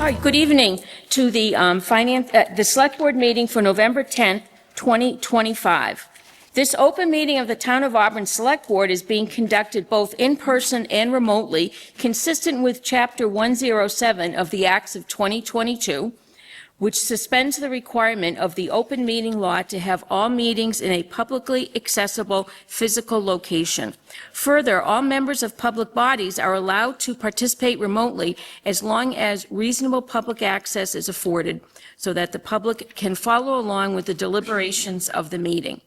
All right, good evening to the the Select Board meeting for November 10th, 2025. This open meeting of the Town of Auburn Select Board is being conducted both in person and remotely, consistent with Chapter 107 of the Acts of 2022, which suspends the requirement of the open meeting law to have all meetings in a publicly accessible physical location. Further, all members of public bodies are allowed to participate remotely as long as reasonable public access is afforded so that the public can follow along with the deliberations of the meeting.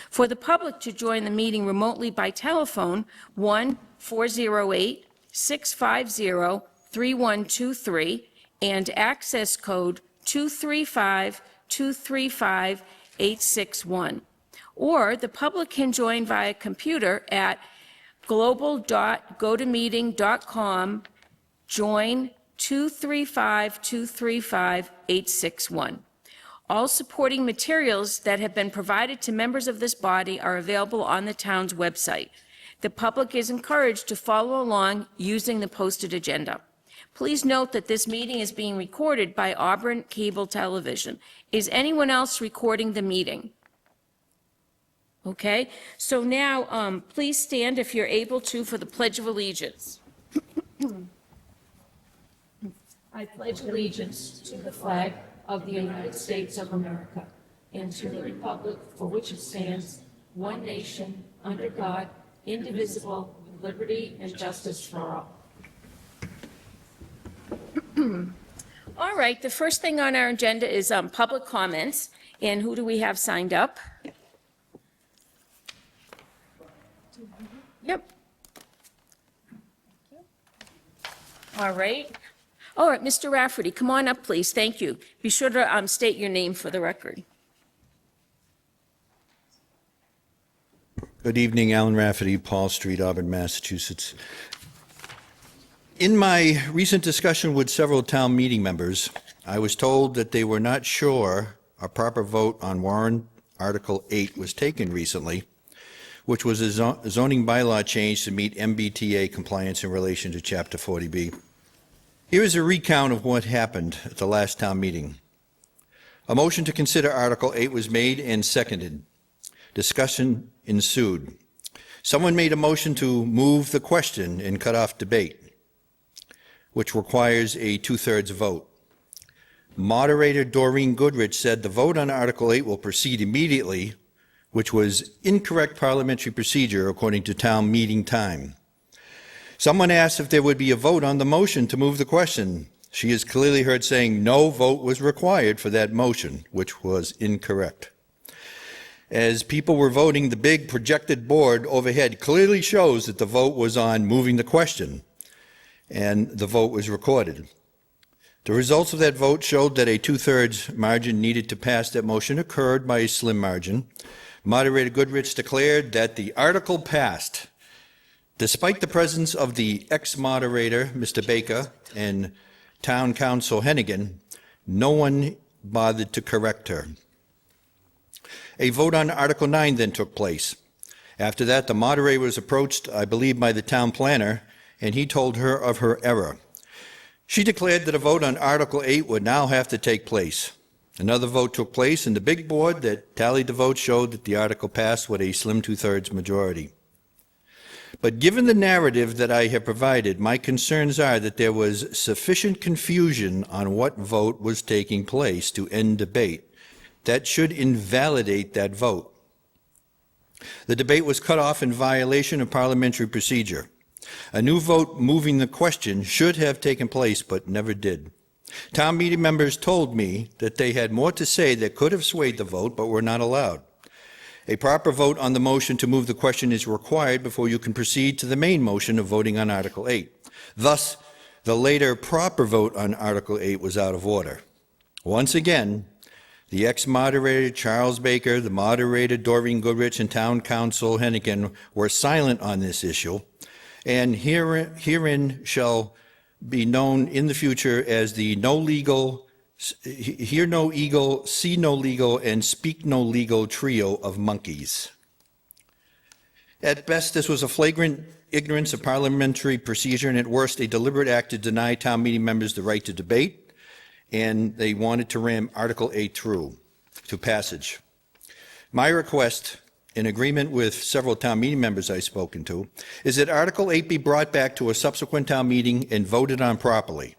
For the public to join the meeting remotely by telephone, 1-408-650-3123 and access code 235-235-861. Or the public can join via computer at global.gotomeeting.com, join 235-235-861. All supporting materials that have been provided to members of this body are available on the town's website. The public is encouraged to follow along using the posted agenda. Please note that this meeting is being recorded by Auburn Cable Television. Is anyone else recording the meeting? Okay, so now please stand if you're able to for the Pledge of Allegiance. I pledge allegiance to the flag of the United States of America and to the republic for which it stands, one nation, under God, indivisible, with liberty and justice for all. All right, the first thing on our agenda is public comments. And who do we have signed up? Yep. All right. All right, Mr. Rafferty, come on up, please. Thank you. Be sure to state your name for the record. Good evening, Alan Rafferty, Paul Street, Auburn, Massachusetts. In my recent discussion with several town meeting members, I was told that they were not sure a proper vote on warrant Article 8 was taken recently, which was a zoning bylaw change to meet MBTA compliance in relation to Chapter 40B. Here is a recount of what happened at the last town meeting. A motion to consider Article 8 was made and seconded. Discussion ensued. Someone made a motion to move the question and cut off debate, which requires a 2/3 vote. Moderator Doreen Goodrich said the vote on Article 8 will proceed immediately, which was incorrect parliamentary procedure according to town meeting time. Someone asked if there would be a vote on the motion to move the question. She is clearly heard saying no vote was required for that motion, which was incorrect. As people were voting, the big projected board overhead clearly shows that the vote was on moving the question, and the vote was recorded. The results of that vote showed that a 2/3 margin needed to pass that motion occurred by a slim margin. Moderator Goodrich declared that the article passed, despite the presence of the ex-moderator, Mr. Baker, and Town Council Hennigan. No one bothered to correct her. A vote on Article 9 then took place. After that, the moderator was approached, I believe, by the town planner, and he told her of her error. She declared that a vote on Article 8 would now have to take place. Another vote took place, and the big board that tallied the votes showed that the article passed with a slim 2/3 majority. But given the narrative that I have provided, my concerns are that there was sufficient confusion on what vote was taking place to end debate. That should invalidate that vote. The debate was cut off in violation of parliamentary procedure. A new vote moving the question should have taken place, but never did. Town meeting members told me that they had more to say that could have swayed the vote, but were not allowed. A proper vote on the motion to move the question is required before you can proceed to the main motion of voting on Article 8. Thus, the later proper vote on Article 8 was out of order. Once again, the ex-moderator Charles Baker, the moderator Doreen Goodrich, and Town Council Hennigan were silent on this issue, and herein shall be known in the future as the no legal, hear no eagle, see no legal, and speak no legal trio of monkeys. At best, this was a flagrant ignorance of parliamentary procedure, and at worst, a deliberate act to deny town meeting members the right to debate. and they wanted to ram Article 8 through to passage. My request, in agreement with several town meeting members I've spoken to, is that Article 8 be brought back to a subsequent town meeting and voted on properly.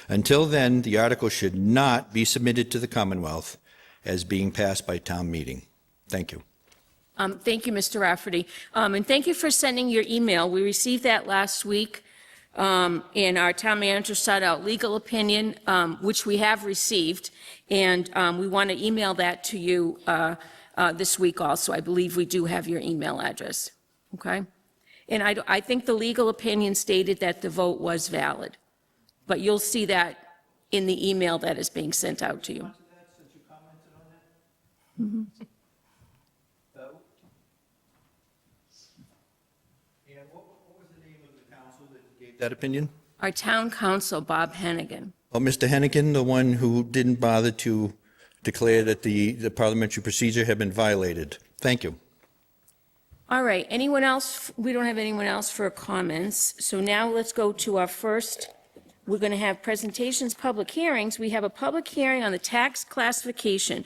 Until then, the article should not be submitted to the Commonwealth as being passed by town meeting. Thank you. Thank you, Mr. Rafferty. And thank you for sending your email. We received that last week, and our town manager sought out legal opinion, which we have received, and we want to email that to you this week also. I believe we do have your email address, okay? And I think the legal opinion stated that the vote was valid, but you'll see that in the email that is being sent out to you. Mm-hmm. And what was the name of the council that gave that opinion? Our town council, Bob Hennigan. Oh, Mr. Hennigan, the one who didn't bother to declare that the parliamentary procedure had been violated. Thank you. All right, anyone else? We don't have anyone else for comments. So now let's go to our first, we're going to have presentations, public hearings. We have a public hearing on the tax classification,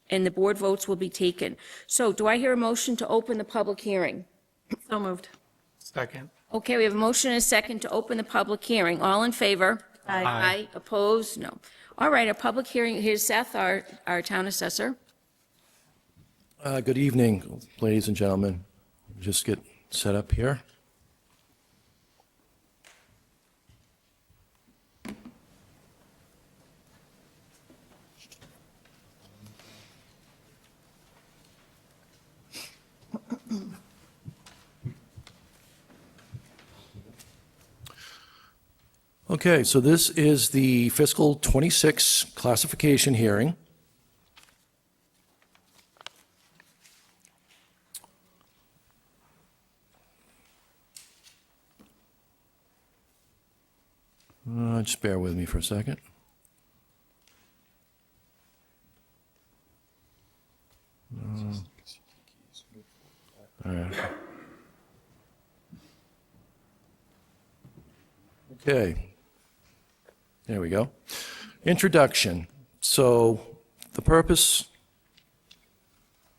and the board votes will be taken. So do I hear a motion to open the public hearing? So moved. Second. Okay, we have a motion and a second to open the public hearing. All in favor? Aye. Aye. Opposed? No. All right, a public hearing. Here's Seth, our town assessor. Good evening, ladies and gentlemen. Just get set up here. Okay, so this is the fiscal 26 classification hearing. Just bear with me for a second. All right. Okay. There we go. Introduction. So the purpose,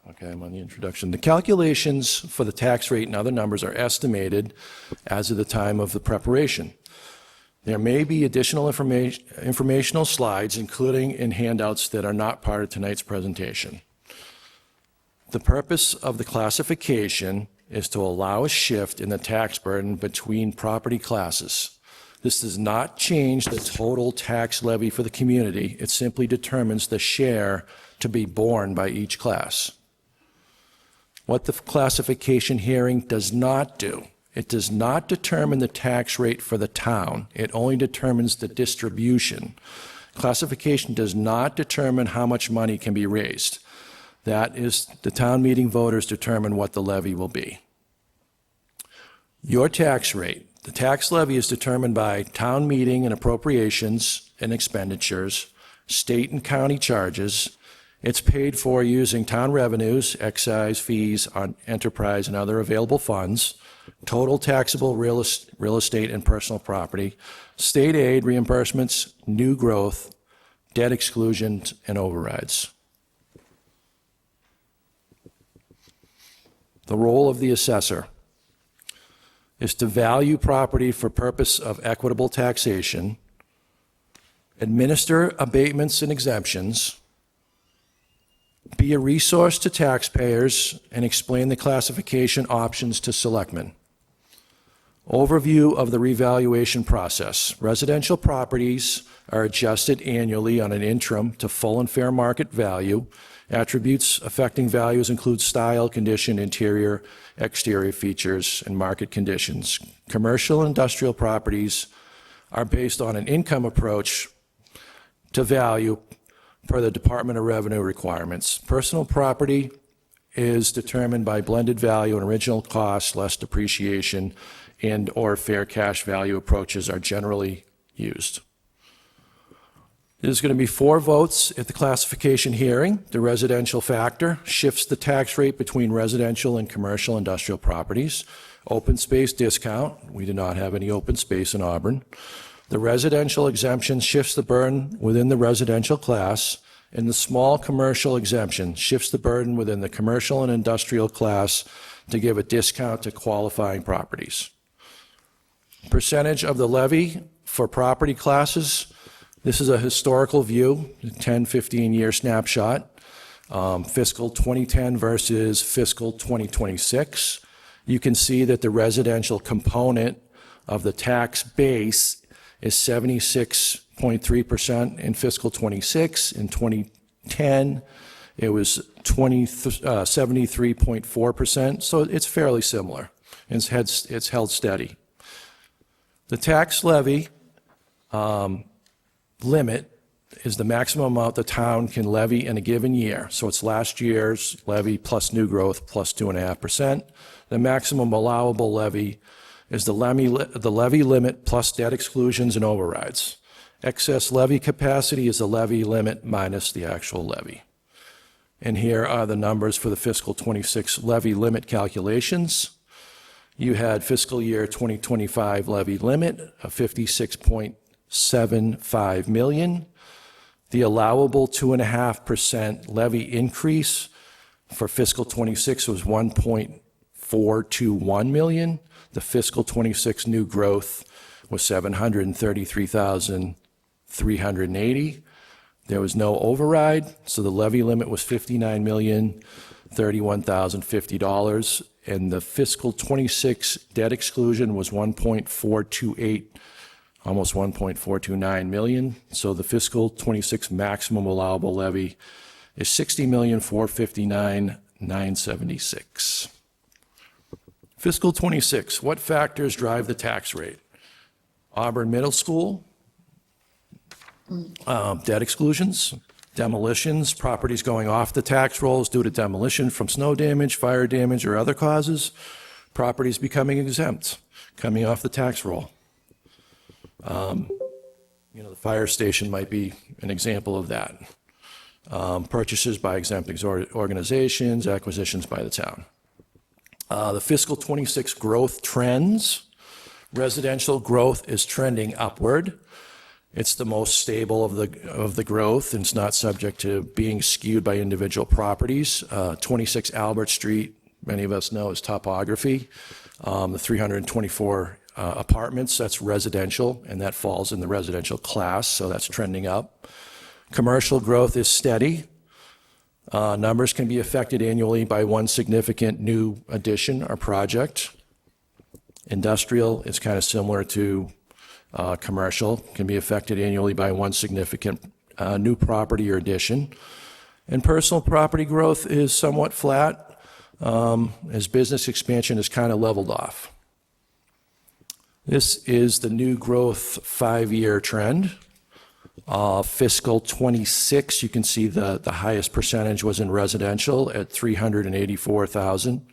okay, I'm on the introduction. The calculations for the tax rate and other numbers are estimated as of the time of the preparation. There may be additional informational slides, including in handouts that are not part of tonight's presentation. The purpose of the classification is to allow a shift in the tax burden between property classes. This does not change the total tax levy for the community. It simply determines the share to be borne by each class. What the classification hearing does not do, it does not determine the tax rate for the town. It only determines the distribution. Classification does not determine how much money can be raised. That is, the town meeting voters determine what the levy will be. Your tax rate. The tax levy is determined by town meeting and appropriations and expenditures, state and county charges. It's paid for using town revenues, excise fees on enterprise and other available funds, total taxable real estate and personal property, state aid reimbursements, new growth, debt exclusions, and overrides. The role of the assessor is to value property for purpose of equitable taxation, administer abatements and exemptions, be a resource to taxpayers, and explain the classification options to selectmen. Overview of the revaluation process. Residential properties are adjusted annually on an interim to full and fair market value. Attributes affecting values include style, condition, interior, exterior features, and market conditions. Commercial and industrial properties are based on an income approach to value per the Department of Revenue requirements. Personal property is determined by blended value and original cost less depreciation, and or fair cash value approaches are generally used. There's going to be 4 votes at the classification hearing. The residential factor shifts the tax rate between residential and commercial industrial properties. Open space discount. We do not have any open space in Auburn. The residential exemption shifts the burden within the residential class, and the small commercial exemption shifts the burden within the commercial and industrial class to give a discount to qualifying properties. Percentage of the levy for property classes. This is a historical view, 10, 15-year snapshot, fiscal 2010 versus fiscal 2026. You can see that the residential component of the tax base is 76.3% in fiscal 26. In 2010, it was 73.4%, so it's fairly similar. It's held steady. The tax levy limit is the maximum amount the town can levy in a given year. So it's last year's levy plus new growth plus 2.5%. The maximum allowable levy is the levy limit plus debt exclusions and overrides. Excess levy capacity is the levy limit minus the actual levy. And here are the numbers for the fiscal 26 levy limit calculations. You had fiscal year 2025 levy limit of $56.75 million. The allowable 2.5% levy increase for fiscal 26 was $1.421 million. The fiscal 26 new growth was $733,380. There was no override, so the levy limit was $59,031,050, and the fiscal 26 debt exclusion was 1.428, almost 1.429 million. So the fiscal 26 maximum allowable levy is $60,459,976. Fiscal 26, what factors drive the tax rate? Auburn Middle School, debt exclusions, demolitions, properties going off the tax rolls due to demolition from snow damage, fire damage, or other causes, properties becoming exempt, coming off the tax roll. The fire station might be an example of that. Purchases by exempt organizations, acquisitions by the town. The fiscal 26 growth trends. Residential growth is trending upward. It's the most stable of the growth, and it's not subject to being skewed by individual properties. 26 Albert Street, many of us know, is topography. The 324 apartments, that's residential, and that falls in the residential class, so that's trending up. Commercial growth is steady. Numbers can be affected annually by one significant new addition or project. Industrial is kind of similar to commercial, can be affected annually by one significant new property or addition. And personal property growth is somewhat flat as business expansion is kind of leveled off. This is the new growth 5-year trend. Fiscal 26, you can see the highest percentage was in residential at 384,000.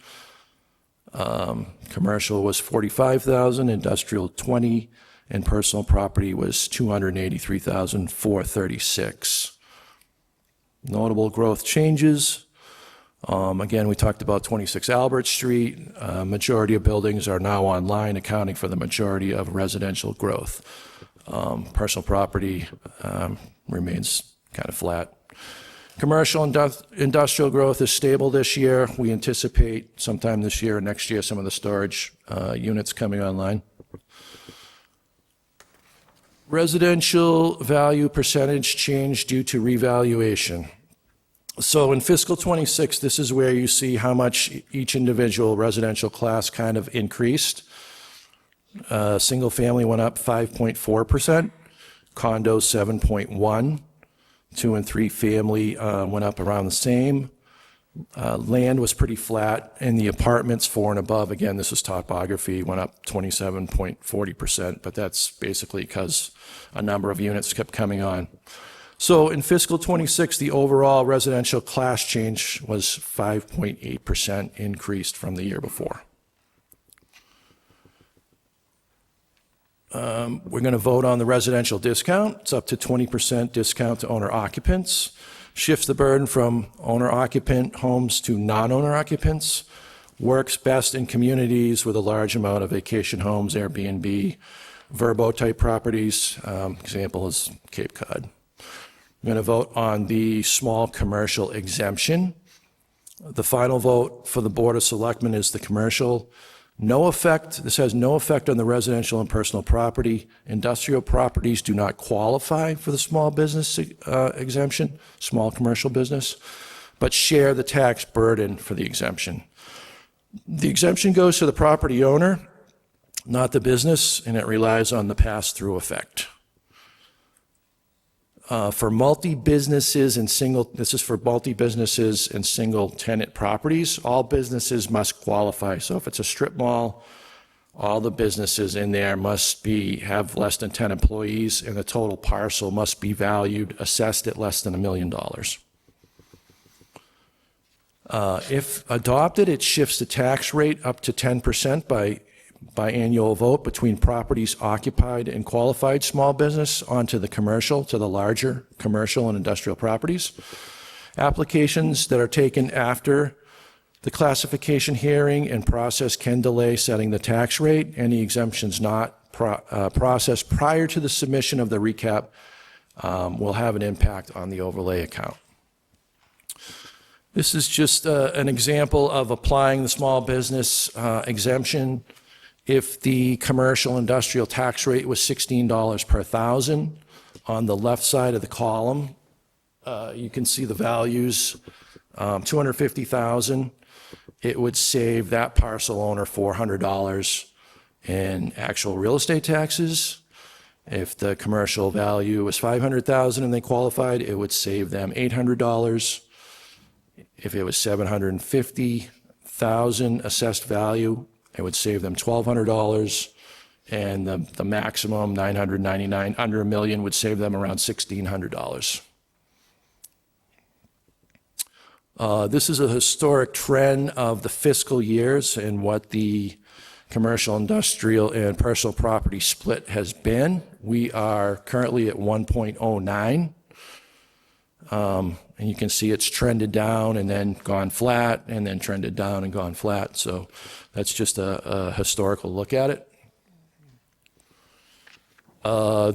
Commercial was 45,000, industrial 20, and personal property was 283,436. Notable growth changes. Again, we talked about 26 Albert Street. Majority of buildings are now online, accounting for the majority of residential growth. Personal property remains kind of flat. Commercial industrial growth is stable this year. We anticipate sometime this year or next year some of the storage units coming online. Residential value percentage change due to revaluation. So in fiscal 26, this is where you see how much each individual residential class kind of increased. Single family went up 5.4%, condos 7.1%, 2 and 3 family went up around the same. Land was pretty flat, and the apartments 4 and above, again, this is topography, went up 27.40%, but that's basically because a number of units kept coming on. So in fiscal 26, the overall residential class change was 5.8% increased from the year before. We're going to vote on the residential discount. It's up to 20% discount to owner occupants. Shifts the burden from owner occupant homes to non-owner occupants. Works best in communities with a large amount of vacation homes, Airbnb, Verbo-type properties, example is Cape Cod. I'm going to vote on the small commercial exemption. The final vote for the Board of Selectmen is the commercial. No effect, this has no effect on the residential and personal property. Industrial properties do not qualify for the small business exemption, small commercial business, but share the tax burden for the exemption. The exemption goes to the property owner, not the business, and it relies on the pass-through effect. For multi-businesses and this is for multi-businesses and single-tenant properties, all businesses must qualify. So if it's a strip mall, all the businesses in there must have less than 10 employees, and the total parcel must be assessed at less than $1 million. If adopted, it shifts the tax rate up to 10% by annual vote between properties occupied and qualified small business onto the commercial, to the larger commercial and industrial properties. Applications that are taken after the classification hearing and process can delay setting the tax rate. Any exemptions not processed prior to the submission of the recap will have an impact on the overlay account. This is just an example of applying the small business exemption. If the commercial industrial tax rate was $16 per thousand, on the left side of the column, you can see the values, $250,000. It would save that parcel owner $400 in actual real estate taxes. If the commercial value was $500,000 and they qualified, it would save them $800. If it was $750,000 assessed value, it would save them $1,200, and the maximum, $999, under $1 million, would save them around $1,600. This is a historic trend of the fiscal years and what the commercial, industrial, and personal property split has been. We are currently at 1.09. And you can see it's trended down and then gone flat and then trended down and gone flat. So that's just a historical look at it.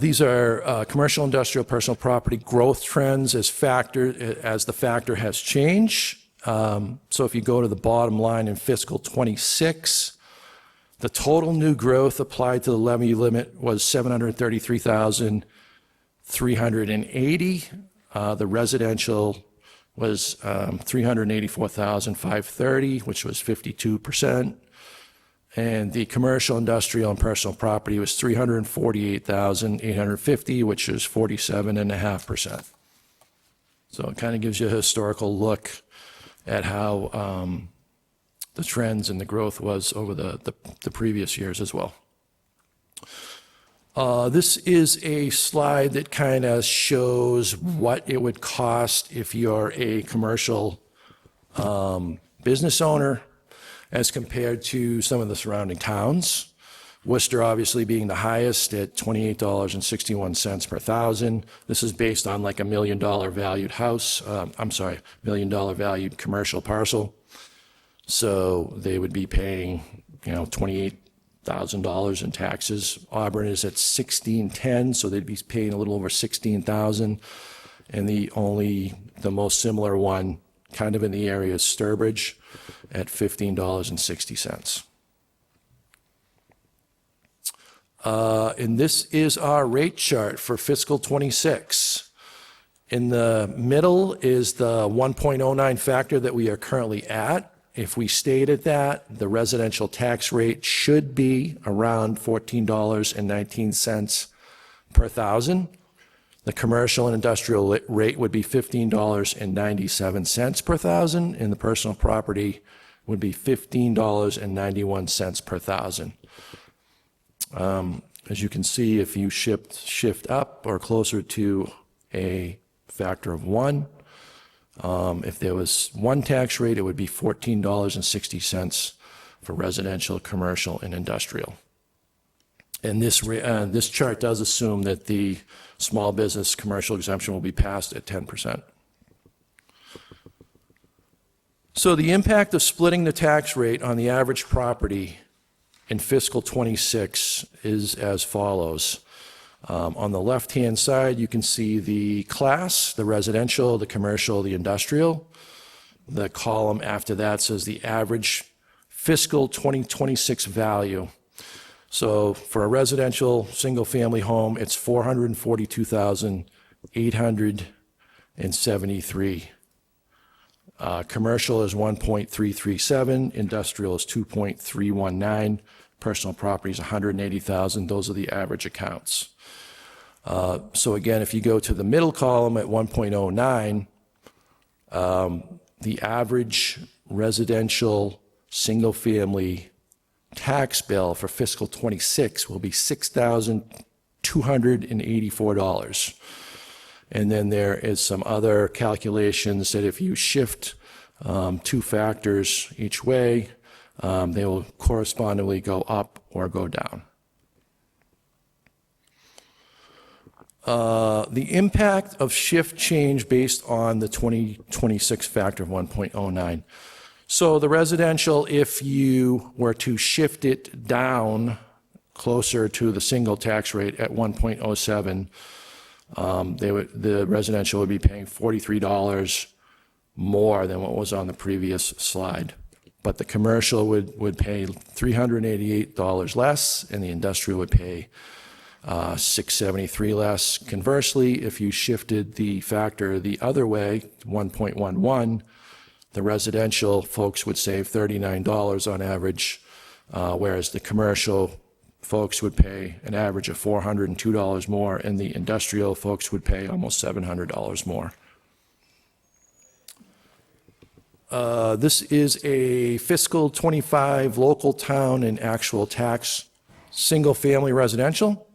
These are commercial, industrial, personal property growth trends as the factor has changed. So if you go to the bottom line in fiscal 26, the total new growth applied to the levy limit was 733,380. The residential was 384,530, which was 52%. And the commercial, industrial, and personal property was 348,850, which is 47.5%. So it kind of gives you a historical look at how the trends and the growth was over the previous years as well. This is a slide that kind of shows what it would cost if you're a commercial business owner as compared to some of the surrounding towns. Worcester obviously being the highest at $28.61 per thousand. This is based on like $1 million valued house, $1 million valued commercial parcel. So they would be paying, $28,000 in taxes. Auburn is at $16.10, so they'd be paying a little over $16,000. And the most similar one kind of in the area is Sturbridge at $15.60. And this is our rate chart for fiscal 26. In the middle is the 1.09 factor that we are currently at. If we stayed at that, the residential tax rate should be around $14.19 per thousand. The commercial and industrial rate would be $15.97 per thousand, and the personal property would be $15.91 per thousand. As you can see, if you shift up or closer to a factor of 1, if there was one tax rate, it would be $14.60 for residential, commercial, and industrial. And this chart does assume that the small business commercial exemption will be passed at 10%. So the impact of splitting the tax rate on the average property in fiscal '26 is as follows. On the left-hand side, you can see the class, the residential, the commercial, the industrial. The column after that says the average fiscal 2026 value. So for a residential single-family home, it's $442,873. Commercial is 1.337, industrial is 2.319, personal property is 180,000. Those are the average accounts. So again, if you go to the middle column at 1.09, the average residential single-family tax bill for fiscal '26 will be $6,284. And then there is some other calculations that if you shift two factors each way, they will correspondingly go up or go down. The impact of shift change based on the 2026 factor of 1.09. So the residential, if you were to shift it down closer to the single tax rate at 1.07, the residential would be paying $43 more than what was on the previous slide. But the commercial would pay $388 less, and the industrial would pay $673 less. Conversely, if you shifted the factor the other way, 1.11, the residential folks would save $39 on average, whereas the commercial folks would pay an average of $402 more, and the industrial folks would pay almost $700 more. This is a fiscal '25 local, town, and actual tax single-family residential.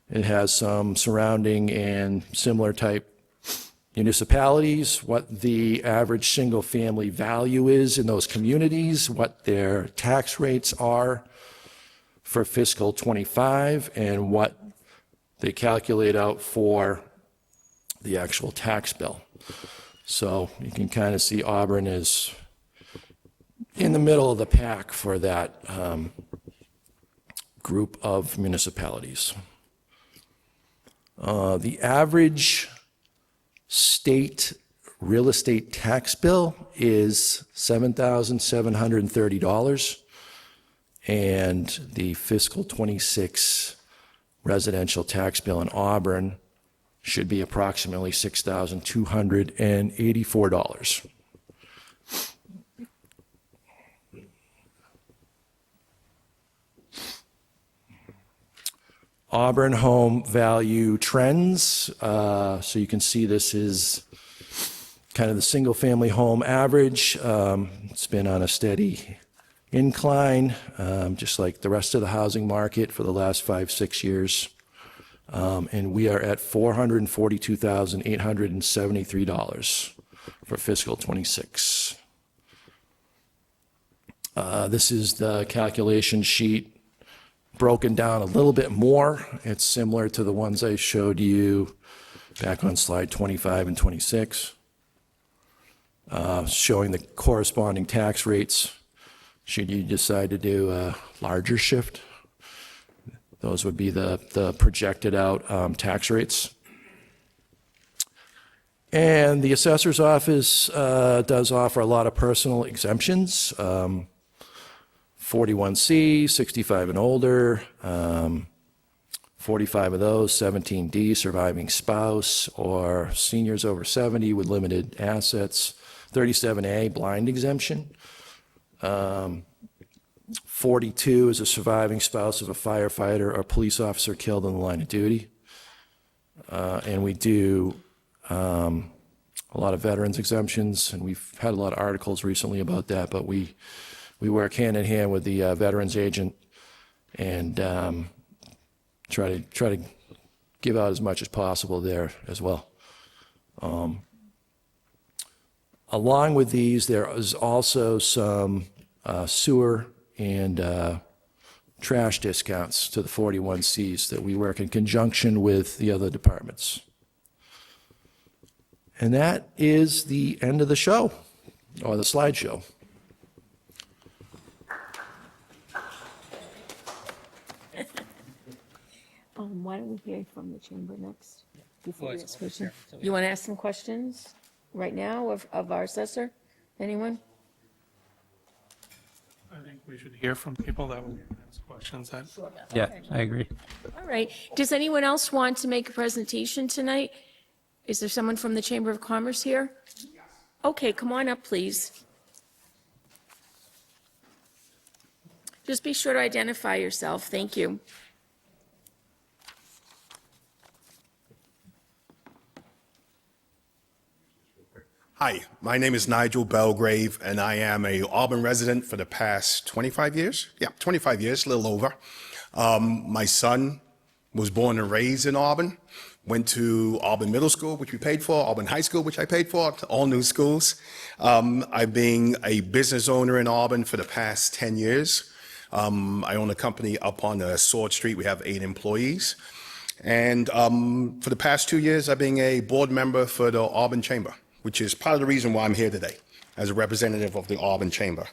It has some surrounding and similar type municipalities, what the average single-family value is in those communities, what their tax rates are for fiscal '25, and what they calculate out for the actual tax bill. So you can kind of see Auburn is in the middle of the pack for that group of municipalities. The average state real estate tax bill is $7,730, and the fiscal '26 residential tax bill in Auburn should be approximately $6,284. Auburn home value trends. So you can see this is kind of the single-family home average. It's been on a steady incline, just like the rest of the housing market for the last 5-6 years. And we are at $442,873 for fiscal '26. This is the calculation sheet broken down a little bit more. It's similar to the ones I showed you back on slide 25 and 26, showing the corresponding tax rates should you decide to do a larger shift. Those would be the projected out tax rates. And the assessor's office does offer a lot of personal exemptions. 41C, 65 and older, 45 of those, 17D, surviving spouse or seniors over 70 with limited assets, 37A, blind exemption, 42 is a surviving spouse of a firefighter or police officer killed in the line of duty. And we do a lot of veterans exemptions, and we've had a lot of articles recently about that, but we work hand in hand with the veterans agent and try to give out as much as possible there as well. Along with these, there is also some sewer and trash discounts to the 41Cs that we work in conjunction with the other departments. And that is the end of the show, or the slideshow. Why don't we hear from the chamber next? Before we it's ask over questions? here, so You want to ask some questions right now of our assessor? Anyone? I think we should hear from people that will ask questions. Yeah, I agree. All right. Does anyone else want to make a presentation tonight? Is there someone from the Chamber of Commerce here? Okay, come on up, please. Just be sure to identify yourself. Thank you. Hi, my name is Nigel Belgrave, and I am a Auburn resident for the past 25 years. Yeah, 25 years, a little over. My son was born and raised in Auburn, went to Auburn Middle School, which we paid for, Auburn High School, which I paid for, all new schools. I've been a business owner in Auburn for the past 10 years. I own a company up on Sword Street. We have 8 employees. And for the past 2 years, I've been a board member for the Auburn Chamber, which is part of the reason why I'm here today, as a representative of the Auburn Chamber.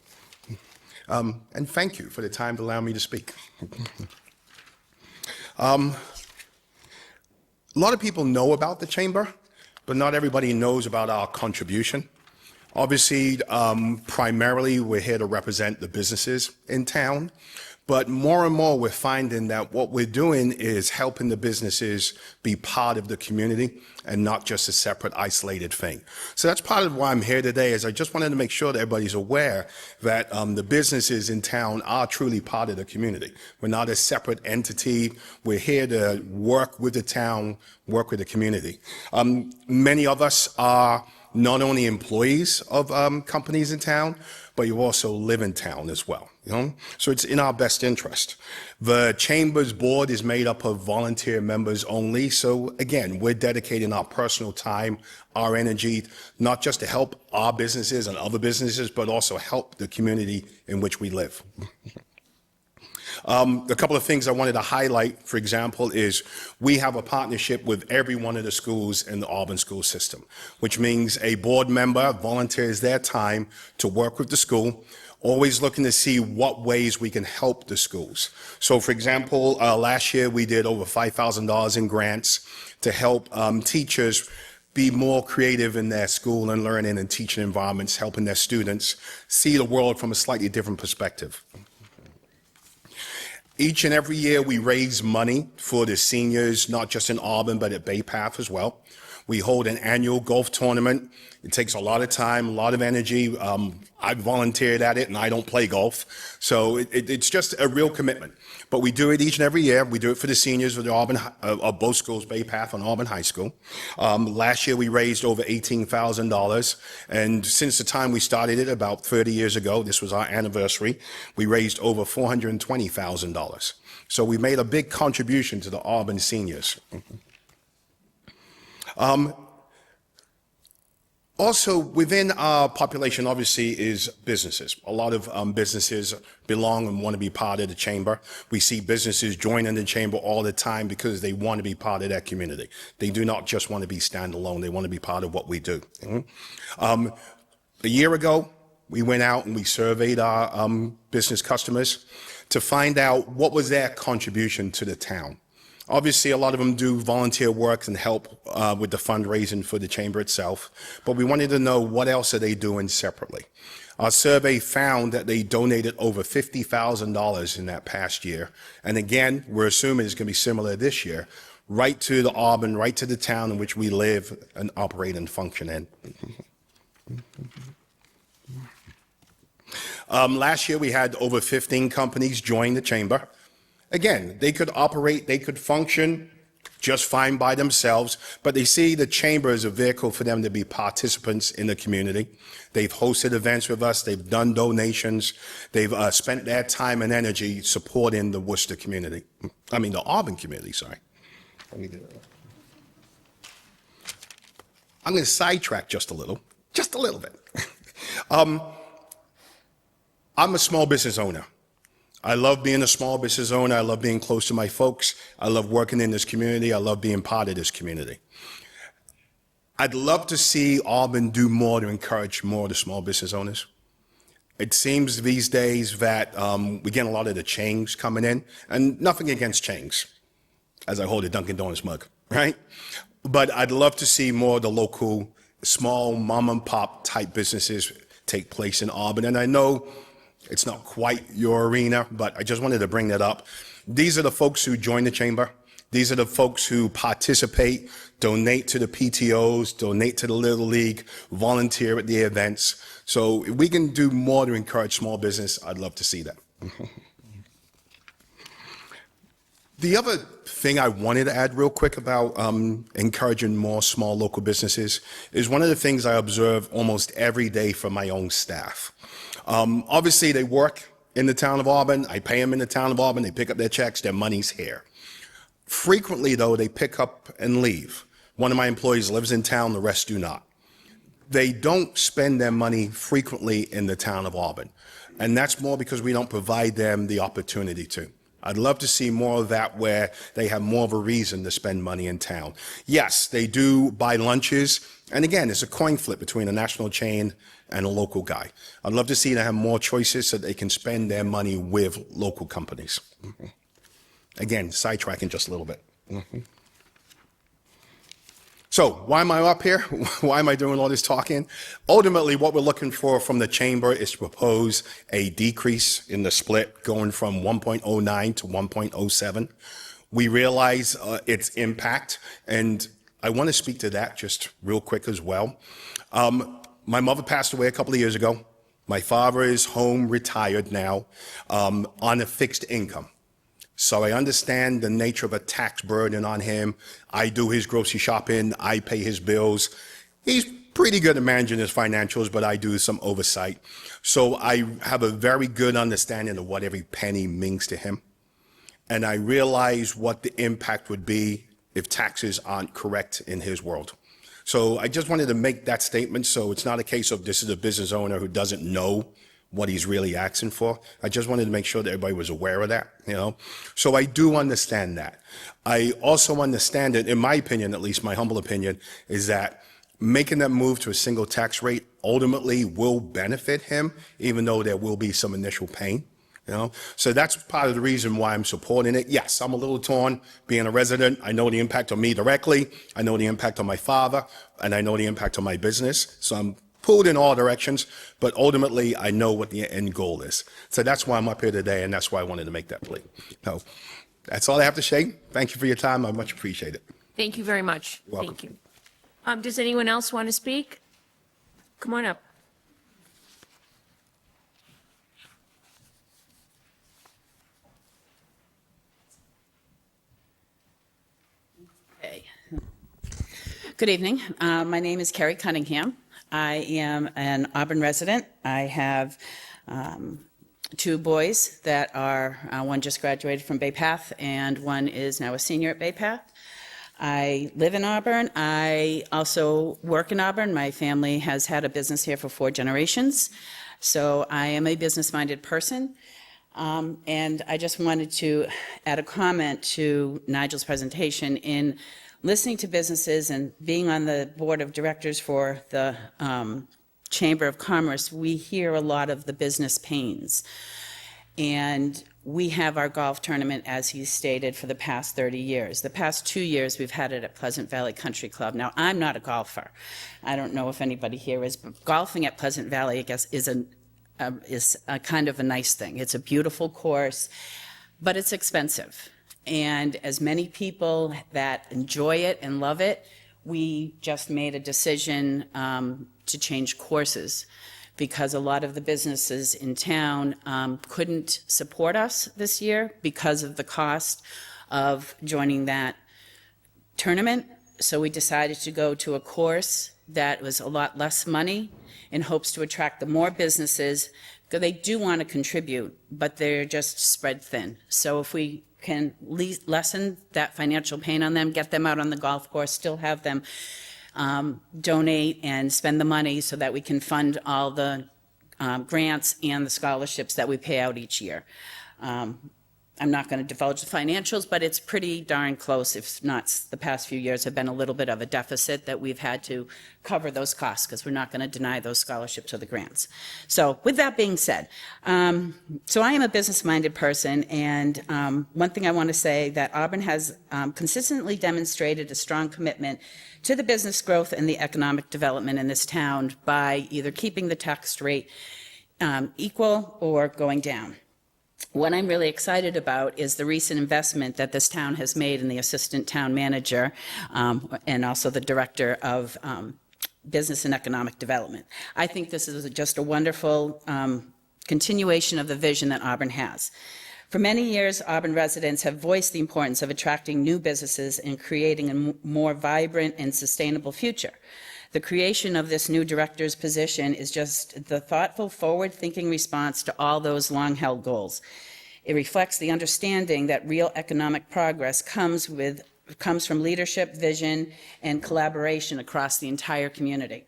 And thank you for the time to allow me to speak. A lot of people know about the Chamber, but not everybody knows about our contribution. Obviously, primarily, we're here to represent the businesses in town. But more and more, we're finding that what we're doing is helping the businesses be part of the community and not just a separate, isolated thing. So that's part of why I'm here today, is I just wanted to make sure that everybody's aware that the businesses in town are truly part of the community. We're not a separate entity. We're here to work with the town, work with the community. Many of us are not only employees of companies in town, but you also live in town as well. So it's in our best interest. The Chamber's board is made up of volunteer members only. So again, we're dedicating our personal time, our energy, not just to help our businesses and other businesses, but also help the community in which we live. A couple of things I wanted to highlight, for example, is we have a partnership with every one of the schools in the Auburn school system, which means a board member volunteers their time to work with the school, always looking to see what ways we can help the schools. So, for example, last year we did over $5,000 in grants to help teachers be more creative in their school and learning and teaching environments, helping their students see the world from a slightly different perspective. Each and every year, we raise money for the seniors, not just in Auburn, but at Bay Path as well. We hold an annual golf tournament. It takes a lot of time, a lot of energy. I volunteered at it, and I don't play golf. So it's just a real commitment. But we do it each and every year. We do it for the seniors of the Auburn, of both schools, Bay Path and Auburn High School. Last year, we raised over $18,000. And since the time we started it, about 30 years ago, this was our anniversary, we raised over $420,000. So we made a big contribution to the Auburn seniors. Also, within our population, obviously, is businesses. A lot of businesses belong and want to be part of the chamber. We see businesses joining the chamber all the time because they want to be part of that community. They do not just want to be standalone. They want to be part of what we do. A year ago, we went out and we surveyed our business customers to find out what was their contribution to the town. Obviously, a lot of them do volunteer work and help with the fundraising for the chamber itself, but we wanted to know what else are they doing separately. Our survey found that they donated over $50,000 in that past year, and again, we're assuming it's going to be similar this year, right to the Auburn, right to the town in which we live and operate and function in. Last year, we had over 15 companies join the chamber. Again, they could operate, they could function just fine by themselves, but they see the chamber as a vehicle for them to be participants in the community. They've hosted events with us, they've done donations, they've spent their time and energy supporting the Worcester community. The Auburn community, sorry. I'm going to sidetrack just a little bit. I'm a small business owner. I love being a small business owner. I love being close to my folks. I love working in this community. I love being part of this community. I'd love to see Auburn do more to encourage more of the small business owners. It seems these days that we get a lot of the chains coming in, and nothing against chains, as I hold a Dunkin' Donuts mug, right? But I'd love to see more of the local, small mom and pop type businesses take place in Auburn. And I know it's not quite your arena, but I just wanted to bring that up. These are the folks who join the chamber. These are the folks who participate, donate to the PTOs, donate to the Little League, volunteer at the events. So if we can do more to encourage small business, I'd love to see that. The other thing I wanted to add real quick about encouraging more small local businesses is one of the things I observe almost every day from my own staff. Obviously, they work in the town of Auburn. I pay them in the town of Auburn. They pick up their checks. Their money's here. Frequently, though, they pick up and leave. One of my employees lives in town. The rest do not. They don't spend their money frequently in the town of Auburn. And that's more because we don't provide them the opportunity to. I'd love to see more of that where they have more of a reason to spend money in town. Yes, they do buy lunches. And again, it's a coin flip between a national chain and a local guy. I'd love to see them have more choices so they can spend their money with local companies. Again, sidetracking just a little bit. So why am I up here? Why am I doing all this talking? Ultimately, what we're looking for from the chamber is to propose a decrease in the split going from 1.09 to 1.07. We realize its impact, and I want to speak to that just real quick as well. My mother passed away a couple of years ago. My father is home retired now on a fixed income. So I understand the nature of a tax burden on him. I do his grocery shopping. I pay his bills. He's pretty good at managing his financials, but I do some oversight. So I have a very good understanding of what every penny means to him. And I realize what the impact would be if taxes aren't correct in his world. So I just wanted to make that statement so it's not a case of this is a business owner who doesn't know what he's really asking for. I just wanted to make sure that everybody was aware of that, you know. So I do understand that. I also understand it, in my opinion, at least my humble opinion, is that making that move to a single tax rate ultimately will benefit him, even though there will be some initial pain, you know. So that's part of the reason why I'm supporting it. Yes, I'm a little torn being a resident. I know the impact on me directly. I know the impact on my father, and I know the impact on my business. So I'm pulled in all directions, but ultimately I know what the end goal is. So that's why I'm up here today, and that's why I wanted to make that plea. So that's all I have to say. Thank you for your time. I much appreciate it. Thank you very much. You're welcome. Thank you. Does anyone else want to speak? Come on up. Okay. Good evening. My name is Carrie Cunningham. I am an Auburn resident. I have two boys that are, one just graduated from Bay Path and one is now a senior at Bay Path. I live in Auburn. I also work in Auburn. My family has had a business here for 4 generations. So I am a business-minded person. And I just wanted to add a comment to Nigel's presentation. In listening to businesses and being on the board of directors for the Chamber of Commerce, we hear a lot of the business pains. And we have our golf tournament, as he stated, for the past 30 years. The past 2 years, we've had it at Pleasant Valley Country Club. Now, I'm not a golfer. I don't know if anybody here is, but golfing at Pleasant Valley, I guess, is a kind of a nice thing. It's a beautiful course, but it's expensive. And as many people that enjoy it and love it, we just made a decision to change courses because a lot of the businesses in town couldn't support us this year because of the cost of joining that tournament. So we decided to go to a course that was a lot less money in hopes to attract the more businesses, because they do want to contribute, but they're just spread thin. So if we can lessen that financial pain on them, get them out on the golf course, still have them donate and spend the money so that we can fund all the grants and the scholarships that we pay out each year. I'm not going to divulge the financials, but it's pretty darn close, if not the past few years have been a little bit of a deficit that we've had to cover those costs because we're not going to deny those scholarships or the grants. So with that being said, so I am a business-minded person, and one thing I want to say that Auburn has consistently demonstrated a strong commitment to the business growth and the economic development in this town by either keeping the tax rate equal or going down. What I'm really excited about is the recent investment that this town has made in the assistant town manager and also the director of business and economic development. I think this is just a wonderful continuation of the vision that Auburn has. For many years, Auburn residents have voiced the importance of attracting new businesses and creating a more vibrant and sustainable future. The creation of this new director's position is just the thoughtful, forward-thinking response to all those long-held goals. It reflects the understanding that real economic progress comes from leadership, vision, and collaboration across the entire community.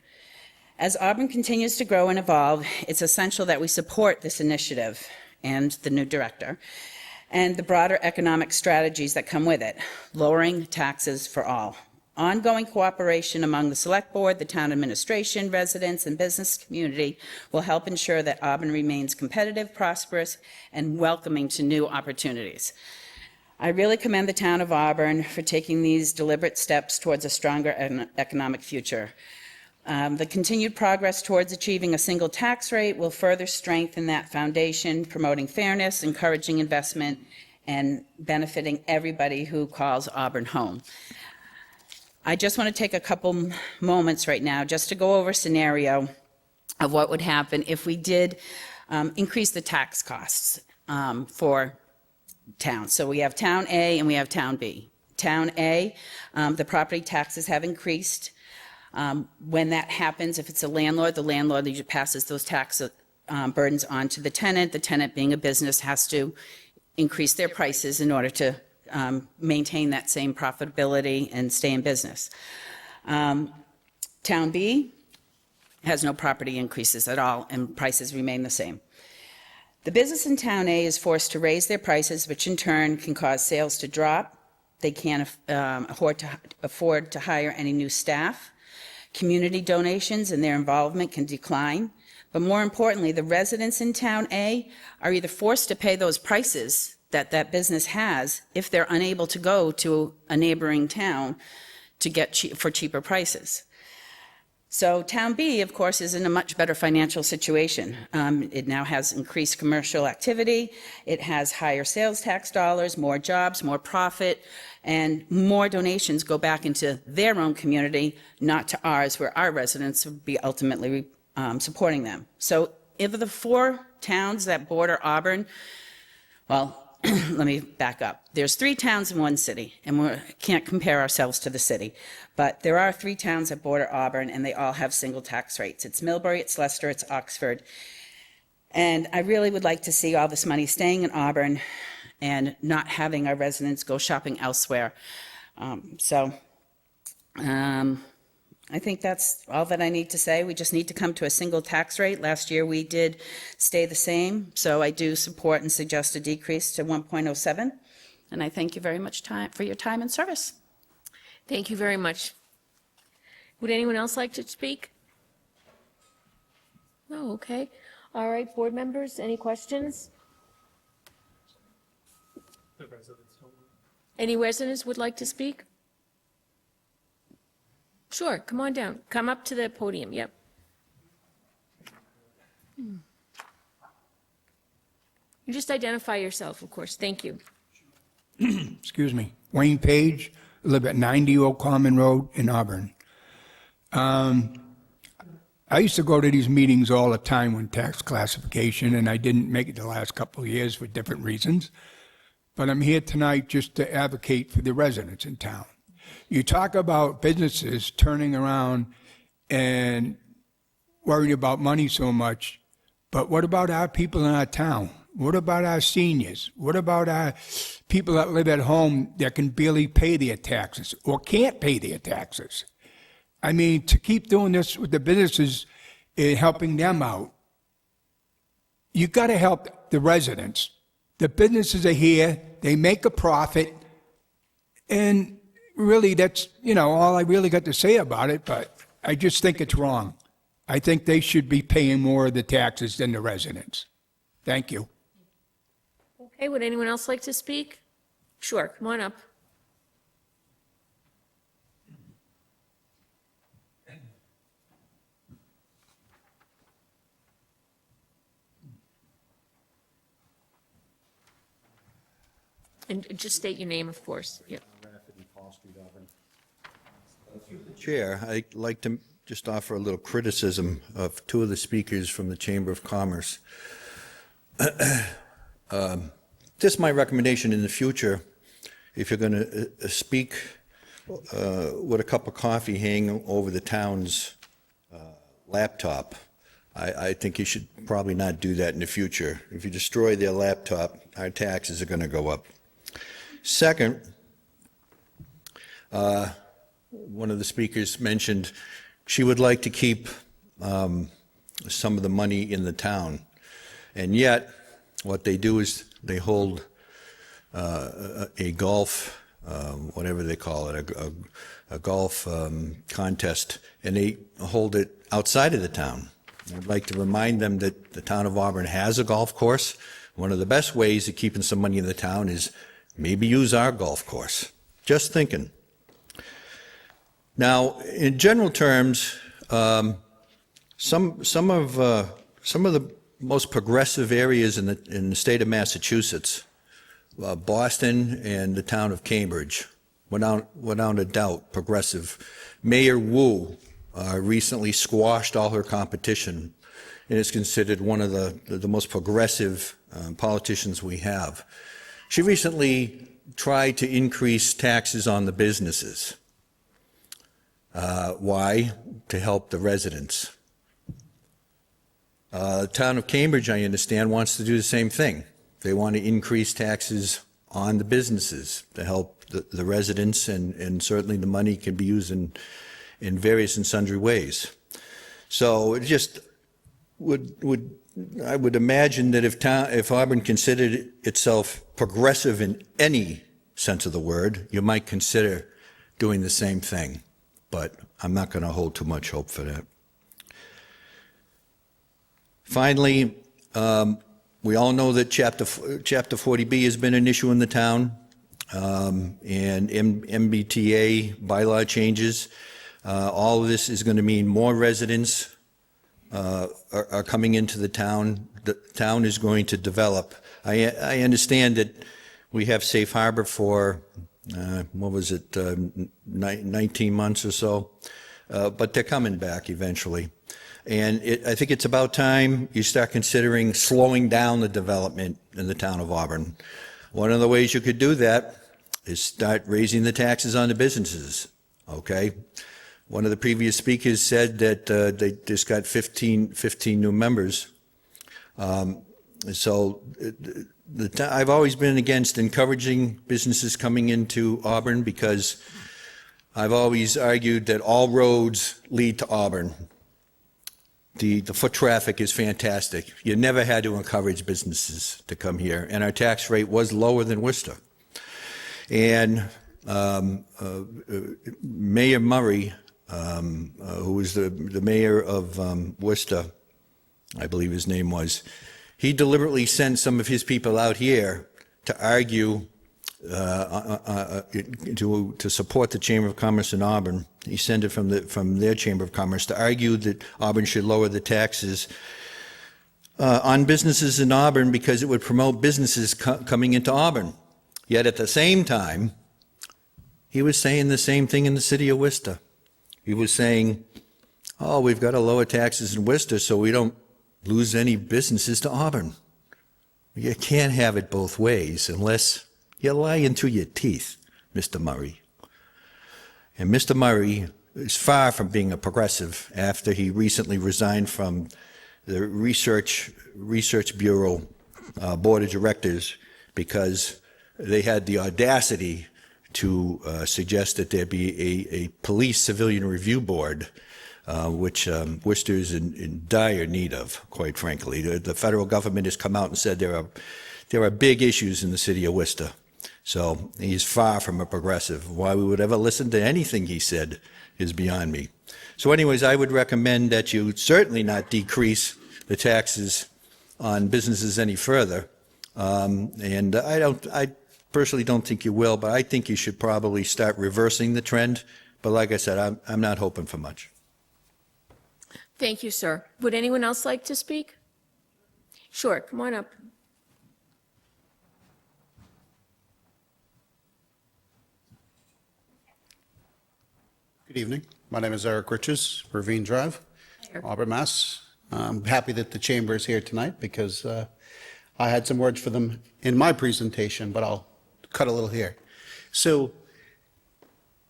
As Auburn continues to grow and evolve, it's essential that we support this initiative and the new director and the broader economic strategies that come with it, lowering taxes for all. Ongoing cooperation among the Select Board, the town administration, residents, and business community will help ensure that Auburn remains competitive, prosperous, and welcoming to new opportunities. I really commend the town of Auburn for taking these deliberate steps towards a stronger economic future. The continued progress towards achieving a single tax rate will further strengthen that foundation, promoting fairness, encouraging investment, and benefiting everybody who calls Auburn home. I just want to take a couple moments right now just to go over a scenario of what would happen if we did increase the tax costs for towns. So we have Town A and we have Town B. Town A, the property taxes have increased. When that happens, if it's a landlord, the landlord usually passes those tax burdens on to the tenant. The tenant, being a business, has to increase their prices in order to maintain that same profitability and stay in business. Town B has no property increases at all, and prices remain the same. The business in Town A is forced to raise their prices, which in turn can cause sales to drop. They can't afford to hire any new staff. Community donations and their involvement can decline. But more importantly, the residents in Town A are either forced to pay those prices that business has if they're unable to go to a neighboring town to get for cheaper prices. So Town B, of course, is in a much better financial situation. It now has increased commercial activity. It has higher sales tax dollars, more jobs, more profit, and more donations go back into their own community, not to ours, where our residents would be ultimately supporting them. So of the 4 towns that border Auburn, well, let me back up. There's 3 towns in one city, and we can't compare ourselves to the city. But there are 3 towns that border Auburn, and they all have single tax rates. It's Millbury, it's Leicester, it's Oxford. And I really would like to see all this money staying in Auburn and not having our residents go shopping elsewhere. I think that's all that I need to say. We just need to come to a single tax rate. Last year, we did stay the same, so I do support and suggest a decrease to 1.07. And I thank you very much for your time and service. Thank you very much. Would anyone else like to speak? No, okay. All right, board members, any questions? The residents don't. Any residents would like to speak? Sure, come on down. Come up to the podium, yep. You just identify yourself, of course. Thank you. Excuse me, Wayne Page, I live at 90 Old Common Road in Auburn. I used to go to these meetings all the time when tax classification, and I didn't make it the last couple of years for different reasons. But I'm here tonight just to advocate for the residents in town. You talk about businesses turning around and worried about money so much, but what about our people in our town? What about our seniors? What about our people that live at home that can barely pay their taxes or can't pay their taxes? I mean, to keep doing this with the businesses and helping them out, you got to help the residents The businesses are here, they make a profit, and really that's, all I really got to say about it, but I just think it's wrong. I think they should be paying more of the taxes than the residents. Thank you. Okay, would anyone else like to speak? Sure, come on up. And just state your name, of course. Yep. Chair, I'd like to just offer a little criticism of two of the speakers from the Chamber of Commerce. Just my recommendation in the future, if you're going to speak with a cup of coffee hanging over the town's laptop, I think you should probably not do that in the future. If you destroy their laptop, our taxes are going to go up. Second, one of the speakers mentioned she would like to keep some of the money in the town. And yet, what they do is they hold a golf, whatever they call it, a golf contest, and they hold it outside of the town. I'd like to remind them that the town of Auburn has a golf course. One of the best ways of keeping some money in the town is maybe use our golf course. Just thinking. Now, in general terms, some of the most progressive areas in the state of Massachusetts, Boston and the town of Cambridge, without a doubt, progressive. Mayor Wu recently squashed all her competition and is considered one of the most progressive politicians we have. She recently tried to increase taxes on the businesses. Why? To help the residents. The town of Cambridge, I understand, wants to do the same thing. They want to increase taxes on the businesses to help the residents, and certainly the money can be used in various and sundry ways. So it just I would imagine that if Auburn considered itself progressive in any sense of the word, you might consider doing the same thing. But I'm not going to hold too much hope for that. Finally, we all know that Chapter 40B has been an issue in the town, and MBTA bylaw changes. All of this is going to mean more residents are coming into the town. The town is going to develop. I understand that we have safe harbor for 19 months or so, but they're coming back eventually. And I think it's about time you start considering slowing down the development in the town of Auburn. One of the ways you could do that is start raising the taxes on the businesses, okay? One of the previous speakers said that they just got 15 new members. I've always been against encouraging businesses coming into Auburn because I've always argued that all roads lead to Auburn. The foot traffic is fantastic. You never had to encourage businesses to come here, and our tax rate was lower than Worcester. And Mayor Murray, who was the mayor of Worcester, I believe his name was, he deliberately sent some of his people out here to argue to support the Chamber of Commerce in Auburn. He sent it from their Chamber of Commerce to argue that Auburn should lower the taxes on businesses in Auburn because it would promote businesses coming into Auburn. Yet at the same time, he was saying the same thing in the city of Worcester. He was saying, oh, we've got to lower taxes in Worcester so we don't lose any businesses to Auburn. You can't have it both ways unless you lie into your teeth, Mr. Murray. And Mr. Murray is far from being a progressive after he recently resigned from the Research Bureau Board of Directors because they had the audacity to suggest that there be a police civilian review board, which Worcester is in dire need of, quite frankly. The federal government has come out and said there are there are big issues in the city of Worcester. So he's far from a progressive. Why we would ever listen to anything he said is beyond me. So anyways, I would recommend that you certainly not decrease the taxes on businesses any further. And I personally don't think you will, but I think you should probably start reversing the trend. But like I said, I'm not hoping for much. Thank you, sir. Would anyone else like to speak? Sure, come on up. Good evening. My name is Eric Riches, Ravine Drive, Auburn, Mass. I'm happy that the chamber is here tonight because I had some words for them in my presentation, but I'll cut a little here. So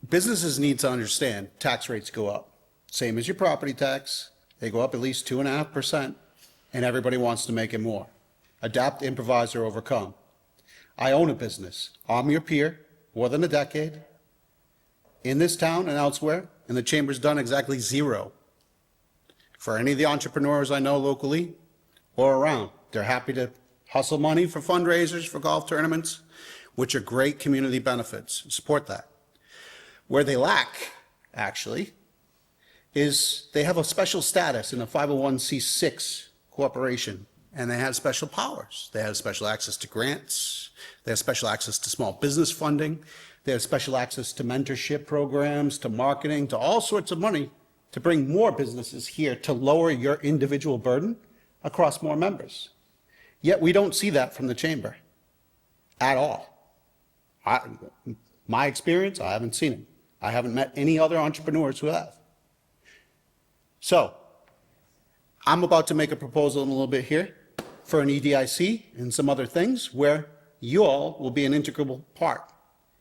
businesses need to understand tax rates go up. Same as your property tax. They go up at least 2.5%, and everybody wants to make it more. Adapt, improvise, or overcome. I own a business. I'm your peer, more than a decade. In this town and elsewhere, and the chamber's done exactly zero for any of the entrepreneurs I know locally or around. They're happy to hustle money for fundraisers, for golf tournaments, which are great community benefits. Support that. Where they lack, actually, is they have a special status in a 501c6 corporation, and they have special powers. They have special access to grants. They have special access to small business funding. They have special access to mentorship programs, to marketing, to all sorts of money to bring more businesses here to lower your individual burden across more members. Yet we don't see that from the chamber at all. My experience, I haven't seen it. I haven't met any other entrepreneurs who have. So I'm about to make a proposal in a little bit here for an EDIC and some other things where you all will be an integral part.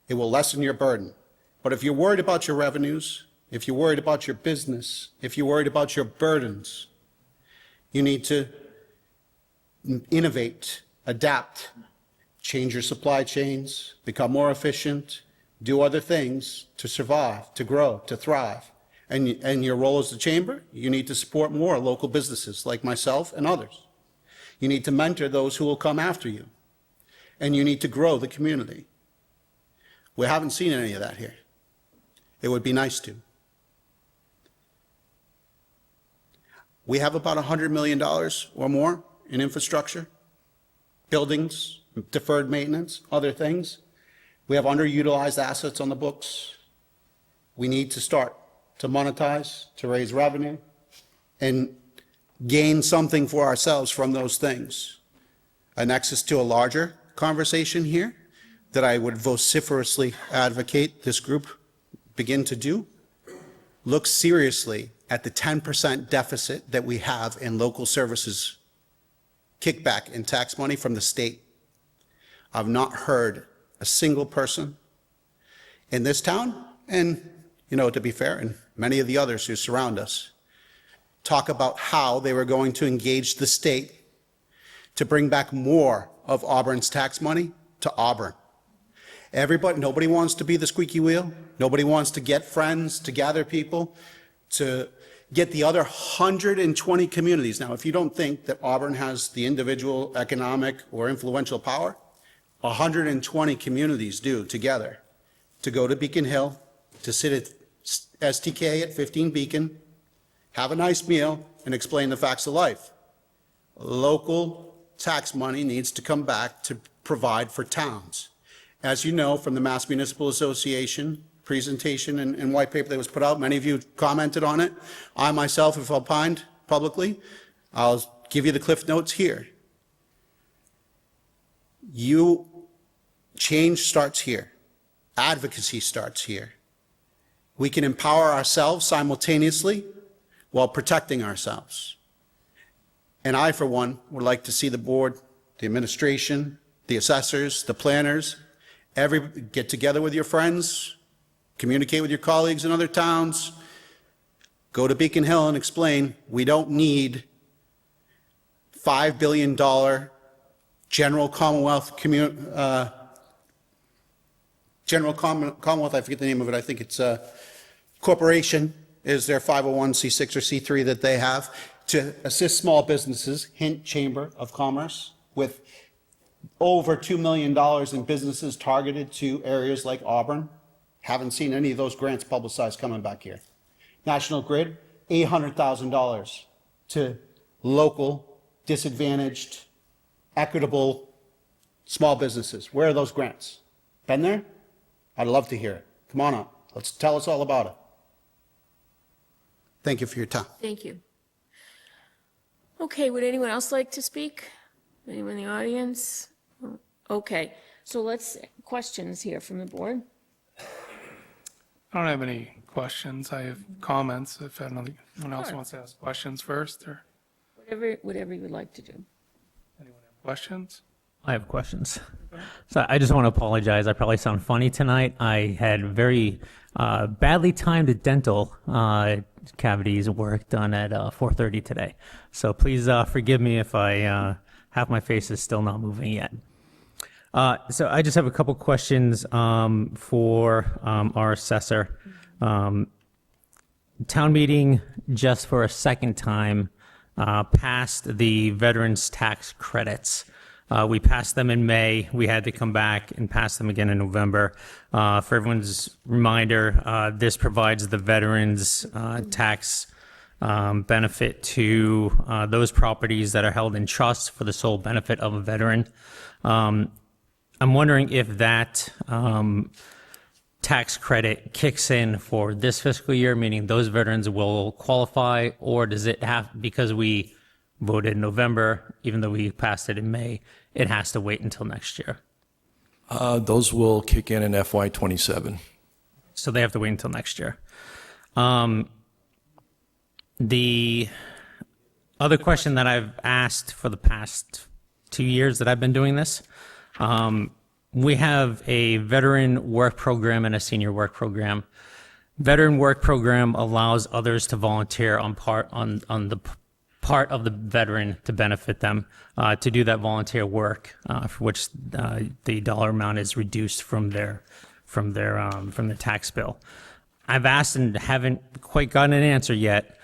It will lessen your burden. But if you're worried about your revenues, if you're worried about your business, if you're worried about your burdens, you need to innovate, adapt, change your supply chains, become more efficient, do other things to survive, to grow, to thrive. And your role as the chamber, you need to support more local businesses like myself and others. You need to mentor those who will come after you. And you need to grow the community. We haven't seen any of that here. It would be nice to. We have about $100 million or more in infrastructure, buildings, deferred maintenance, other things. We have underutilized assets on the books. We need to start to monetize, to raise revenue, and gain something for ourselves from those things. A nexus to a larger conversation here that I would vociferously advocate this group begin to do. Look seriously at the 10% deficit that we have in local services kickback in tax money from the state. I've not heard a single person in this town, and to be fair, and many of the others who surround us, talk about how they were going to engage the state to bring back more of Auburn's tax money to Auburn. Nobody wants to be the squeaky wheel. Nobody wants to get friends, to gather people, to get the other 120 communities. Now, if you don't think that Auburn has the individual economic or influential power, 120 communities do together to go to Beacon Hill, to sit at STK at 15 Beacon, have a nice meal, and explain the facts of life. Local tax money needs to come back to provide for towns. As you know from the Mass Municipal Association presentation and white paper that was put out, many of you commented on it. I myself have opined publicly. I'll give you the Cliff Notes here. Change starts here. Advocacy starts here. We can empower ourselves simultaneously while protecting ourselves. And I, for one, would like to see the board, the administration, the assessors, the planners, get together with your friends, communicate with your colleagues in other towns, go to Beacon Hill and explain we don't need $5 billion General Commonwealth, I forget the name of it, I think it's a corporation, is their 501c6 or C3 that they have to assist small businesses, hint Chamber of Commerce, with over $2 million in businesses targeted to areas like Auburn. Haven't seen any of those grants publicized coming back here. National Grid, $800,000 to local, disadvantaged, equitable small businesses. Where are those grants? Been there? I'd love to hear it. Come on up. Let's tell us all about it. Thank you for your time. Thank you. Okay, would anyone else like to speak? Anyone in the audience? Okay, so questions here from the board. I don't have any questions. I have comments if anyone else Sure. wants to ask questions first, or Whatever you would like to do. anyone have questions? I have questions. So I just want to apologize. I probably sound funny tonight. I had very badly timed dental cavities work done at 4:30 today. So please forgive me if I half my face is still not moving yet. So I just have a couple questions for our assessor. Town meeting just for a second time passed the veterans tax credits. We passed them in May. We had to come back and pass them again in November. For everyone's reminder, this provides the veterans tax benefit to those properties that are held in trust for the sole benefit of a veteran. I'm wondering if that tax credit kicks in for this fiscal year, meaning those veterans will qualify, or does it have, because we voted in November, even though we passed it in May, it has to wait until next year? Those will kick in FY '27. So they have to wait until next year. The other question that I've asked for the past 2 years that I've been doing this, we have a veteran work program and a senior work program. Veteran work program allows others to volunteer on the part of the veteran to benefit them to do that volunteer work, for which the dollar amount is reduced from their tax bill. I've asked and haven't quite gotten an answer yet.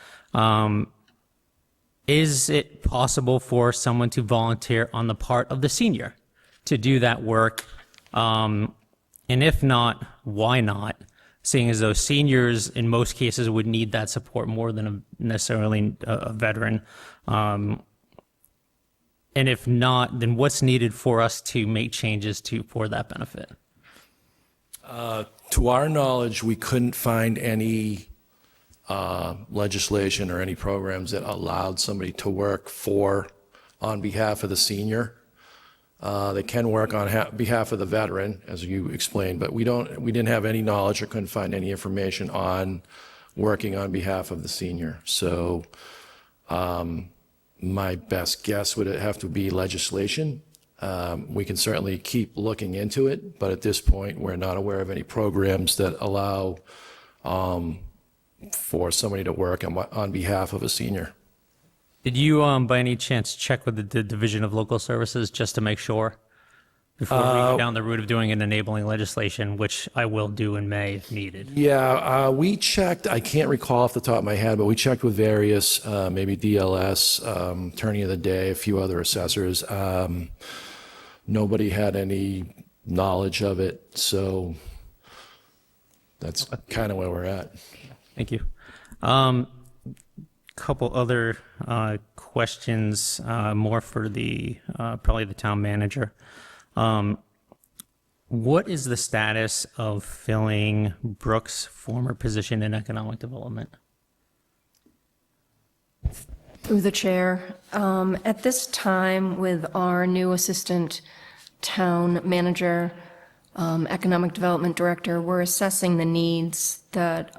Is it possible for someone to volunteer on the part of the senior to do that work? And if not, why not? Seeing as though seniors in most cases would need that support more than necessarily a veteran. And if not, then what's needed for us to make changes for that benefit? To our knowledge, we couldn't find any legislation or any programs that allowed somebody to work on behalf of the senior. They can work on behalf of the veteran, as you explained, but we didn't have any knowledge or couldn't find any information on working on behalf of the senior. So my best guess would have to be legislation. We can certainly keep looking into it, but at this point, we're not aware of any programs that allow for somebody to work on behalf of a senior. Did you, by any chance, check with the Division of Local Services just to make sure before we go down the route of doing an enabling legislation, which I will do in May if needed? Yeah, we checked, I can't recall off the top of my head, but we checked with various, maybe DLS, Attorney of the Day, a few other assessors. Nobody had any knowledge of it, so that's kind of where we're at. Thank you. Couple other questions, more for probably the town manager. What is the status of filling Brooke's former position in economic development? Through the chair, at this time with our new assistant town manager, economic development director, we're assessing the needs that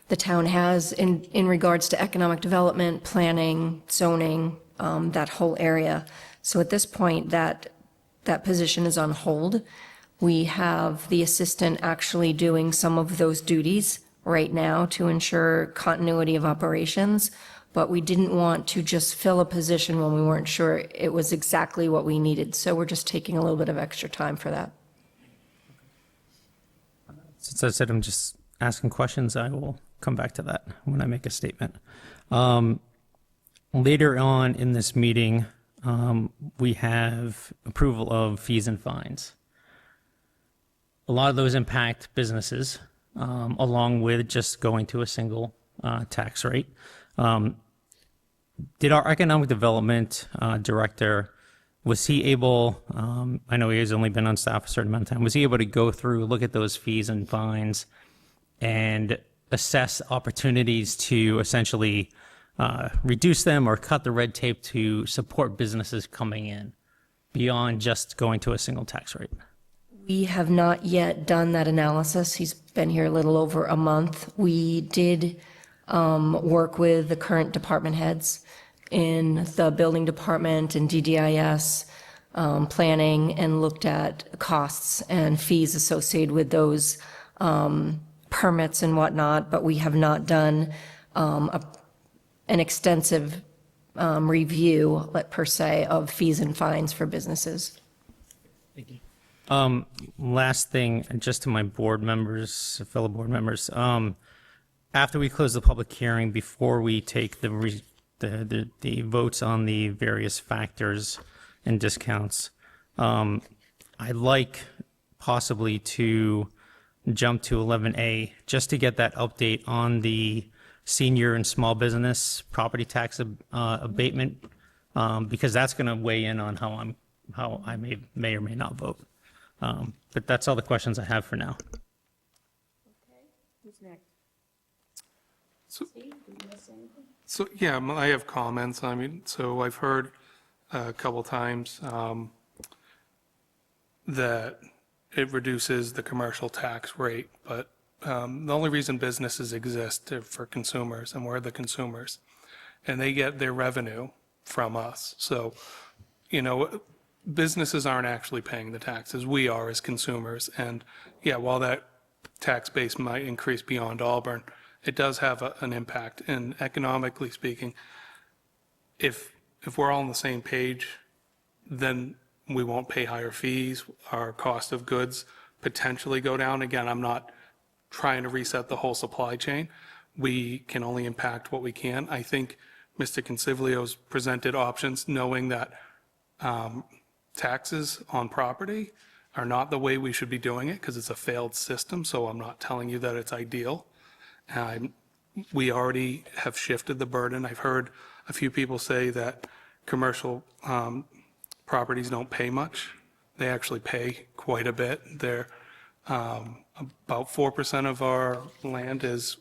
the town has in regards to economic development, planning, zoning, that whole area. So at this point, that position is on hold. We have the assistant actually doing some of those duties right now to ensure continuity of operations, but we didn't want to just fill a position when we weren't sure it was exactly what we needed. So we're just taking a little bit of extra time for that. Since I said I'm just asking questions, I will come back to that when I make a statement. Later on in this meeting, we have approval of fees and fines. A lot of those impact businesses, along with just going to a single tax rate. Did our economic development director, was he able, I know he has only been on staff a certain amount of time, was he able to go through, look at those fees and fines and assess opportunities to essentially reduce them or cut the red tape to support businesses coming in beyond just going to a single tax rate? We have not yet done that analysis. He's been here a little over a month. We did work with the current department heads in the building department and DDIS planning and looked at costs and fees associated with those permits and whatnot, but we have not done an extensive review, per se, of fees and fines for businesses. Last thing, just to my board members, fellow board members, after we close the public hearing, before we take the votes on the various factors and discounts, I'd like possibly to jump to 11A just to get that update on the senior and small business property tax abatement, because that's going to weigh in on how I may or may not vote. But that's all the questions I have for now. Okay, who's next? So- Steve, did you miss anything? So, yeah, I have comments. I mean, so I've heard a couple times that it reduces the commercial tax rate, but the only reason businesses exist are for consumers, and we're the consumers, and they get their revenue from us. So, you know, businesses aren't actually paying the taxes. We are as consumers. And yeah, while that tax base might increase beyond Auburn, it does have an impact. And economically speaking, if we're all on the same page, then we won't pay higher fees. Our cost of goods potentially go down. Again, I'm not trying to reset the whole supply chain. We can only impact what we can. I think Mr. Consiglio's presented options, knowing that taxes on property are not the way we should be doing it because it's a failed system. So I'm not telling you that it's ideal. We already have shifted the burden. I've heard a few people say that commercial properties don't pay much. They actually pay quite a bit. They're about 4% of our land is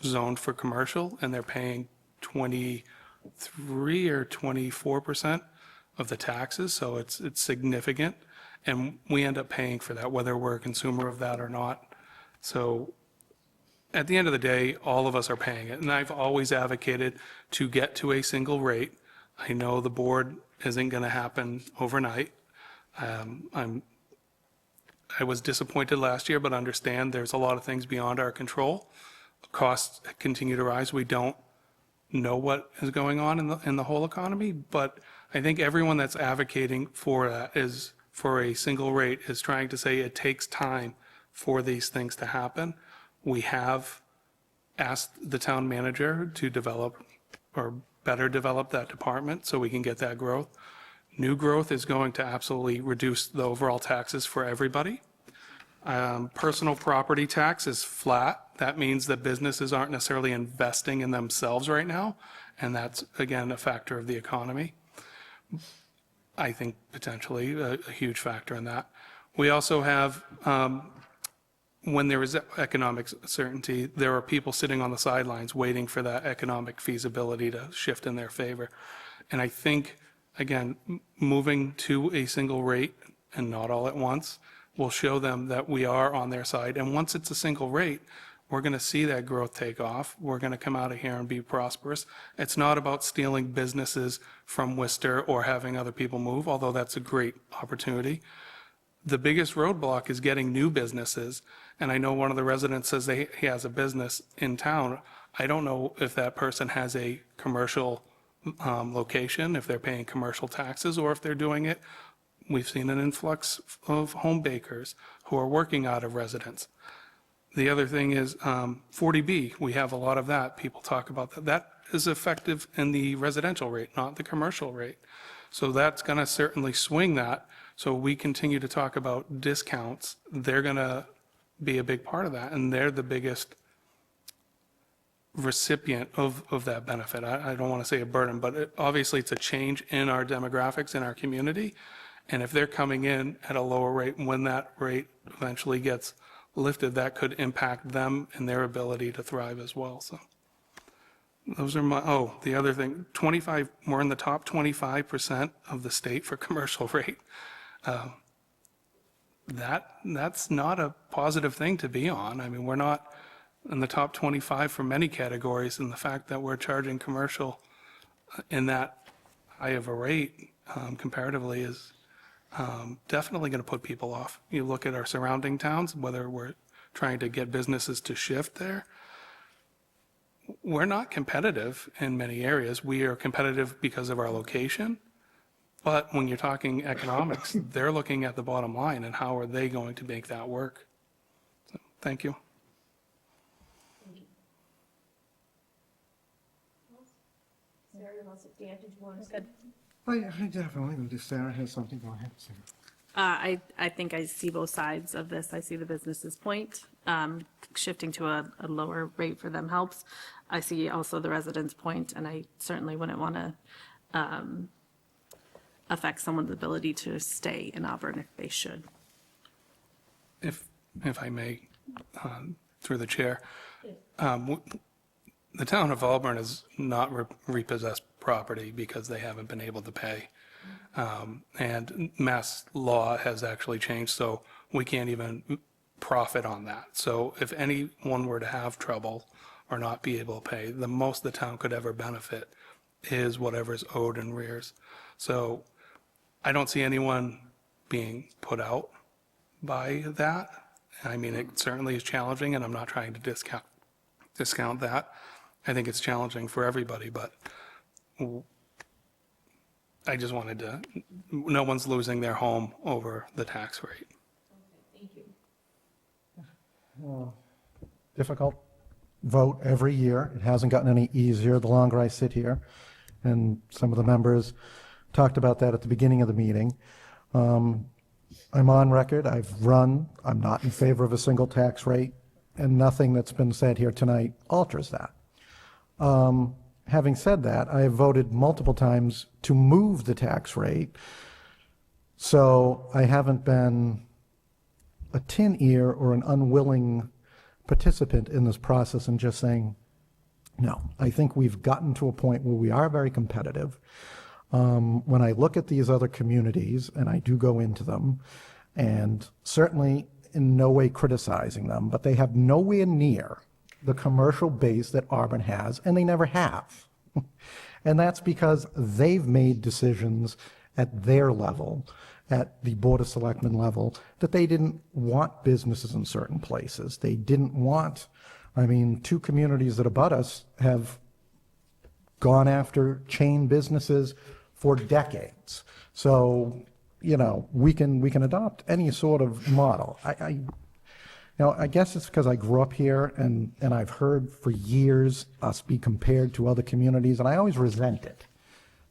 zoned for commercial, and they're paying 23 or 24% of the taxes, so it's significant, and we end up paying for that, whether we're a consumer of that or not. So at the end of the day, all of us are paying it, and I've always advocated to get to a single rate. I know the board isn't going to happen overnight. I was disappointed last year, but understand there's a lot of things beyond our control. Costs continue to rise. We don't know what is going on in the whole economy, but I think everyone that's advocating for that is for a single rate is trying to say it takes time for these things to happen. We have asked the town manager to develop or better develop that department so we can get that growth. New growth is going to absolutely reduce the overall taxes for everybody. Personal property tax is flat. That means that businesses aren't necessarily investing in themselves right now, and that's, again, a factor of the economy. I think potentially a huge factor in that. We also have, when there is economic certainty, there are people sitting on the sidelines waiting for that economic feasibility to shift in their favor. And I think, again, moving to a single rate and not all at once will show them that we are on their side. And once it's a single rate, we're going to see that growth take off. We're going to come out of here and be prosperous. It's not about stealing businesses from Worcester or having other people move, although that's a great opportunity. The biggest roadblock is getting new businesses. And I know one of the residents says he has a business in town. I don't know if that person has a commercial location, if they're paying commercial taxes, or if they're doing it. We've seen an influx of home bakers who are working out of residence. The other thing is 40B. We have a lot of that. People talk about that. That is effective in the residential rate, not the commercial rate. So that's going to certainly swing that. So we continue to talk about discounts. They're going to be a big part of that, and they're the biggest recipient of that benefit. I don't want to say a burden, but obviously it's a change in our demographics in our community. And if they're coming in at a lower rate, when that rate eventually gets lifted, that could impact them and their ability to thrive as well. So those are my, the other thing, we're in the top 25% of the state for commercial rate. That's not a positive thing to be on. I mean, we're not in the top 25 for many categories, and the fact that we're charging commercial in that high of a rate comparatively is definitely going to put people off. You look at our surrounding towns, whether we're trying to get businesses to shift there, we're not competitive in many areas. We are competitive because of our location, but when you're talking economics, they're looking at the bottom line and how are they going to make that work. So, thank you. I definitely, if Sarah has something, go ahead, Sarah. I think I see both sides of this. I see the business's point. Shifting to a lower rate for them helps. I see also the resident's point, and I certainly wouldn't want to affect someone's ability to stay in Auburn if they should. If I may, through the chair, the town of Auburn has not repossessed property because they haven't been able to pay. And mass law has actually changed, so we can't even profit on that. So if anyone were to have trouble or not be able to pay, the most the town could ever benefit is whatever's owed in arrears. So I don't see anyone being put out by that. I mean, it certainly is challenging, and I'm not trying to discount that. I think it's challenging for everybody, but I just wanted to, no one's losing their home over the tax rate. Thank you. Difficult vote every year. It hasn't gotten any easier the longer I sit here. And some of the members talked about that at the beginning of the meeting. I'm on record. I'm not in favor of a single tax rate, and nothing that's been said here tonight alters that. Having said that, I have voted multiple times to move the tax rate, so I haven't been a tin ear or an unwilling participant in this process and just saying, no. I think we've gotten to a point where we are very competitive. When I look at these other communities, and I do go into them, and certainly in no way criticizing them, but they have nowhere near the commercial base that Auburn has, and they never have. And that's because they've made decisions at their level, at the Board of Selectmen level, that they didn't want businesses in certain places. They didn't want, two communities that abut us have gone after chain businesses for decades. So, we can adopt any sort of model. I guess it's because I grew up here and I've heard for years us be compared to other communities, and I always resent it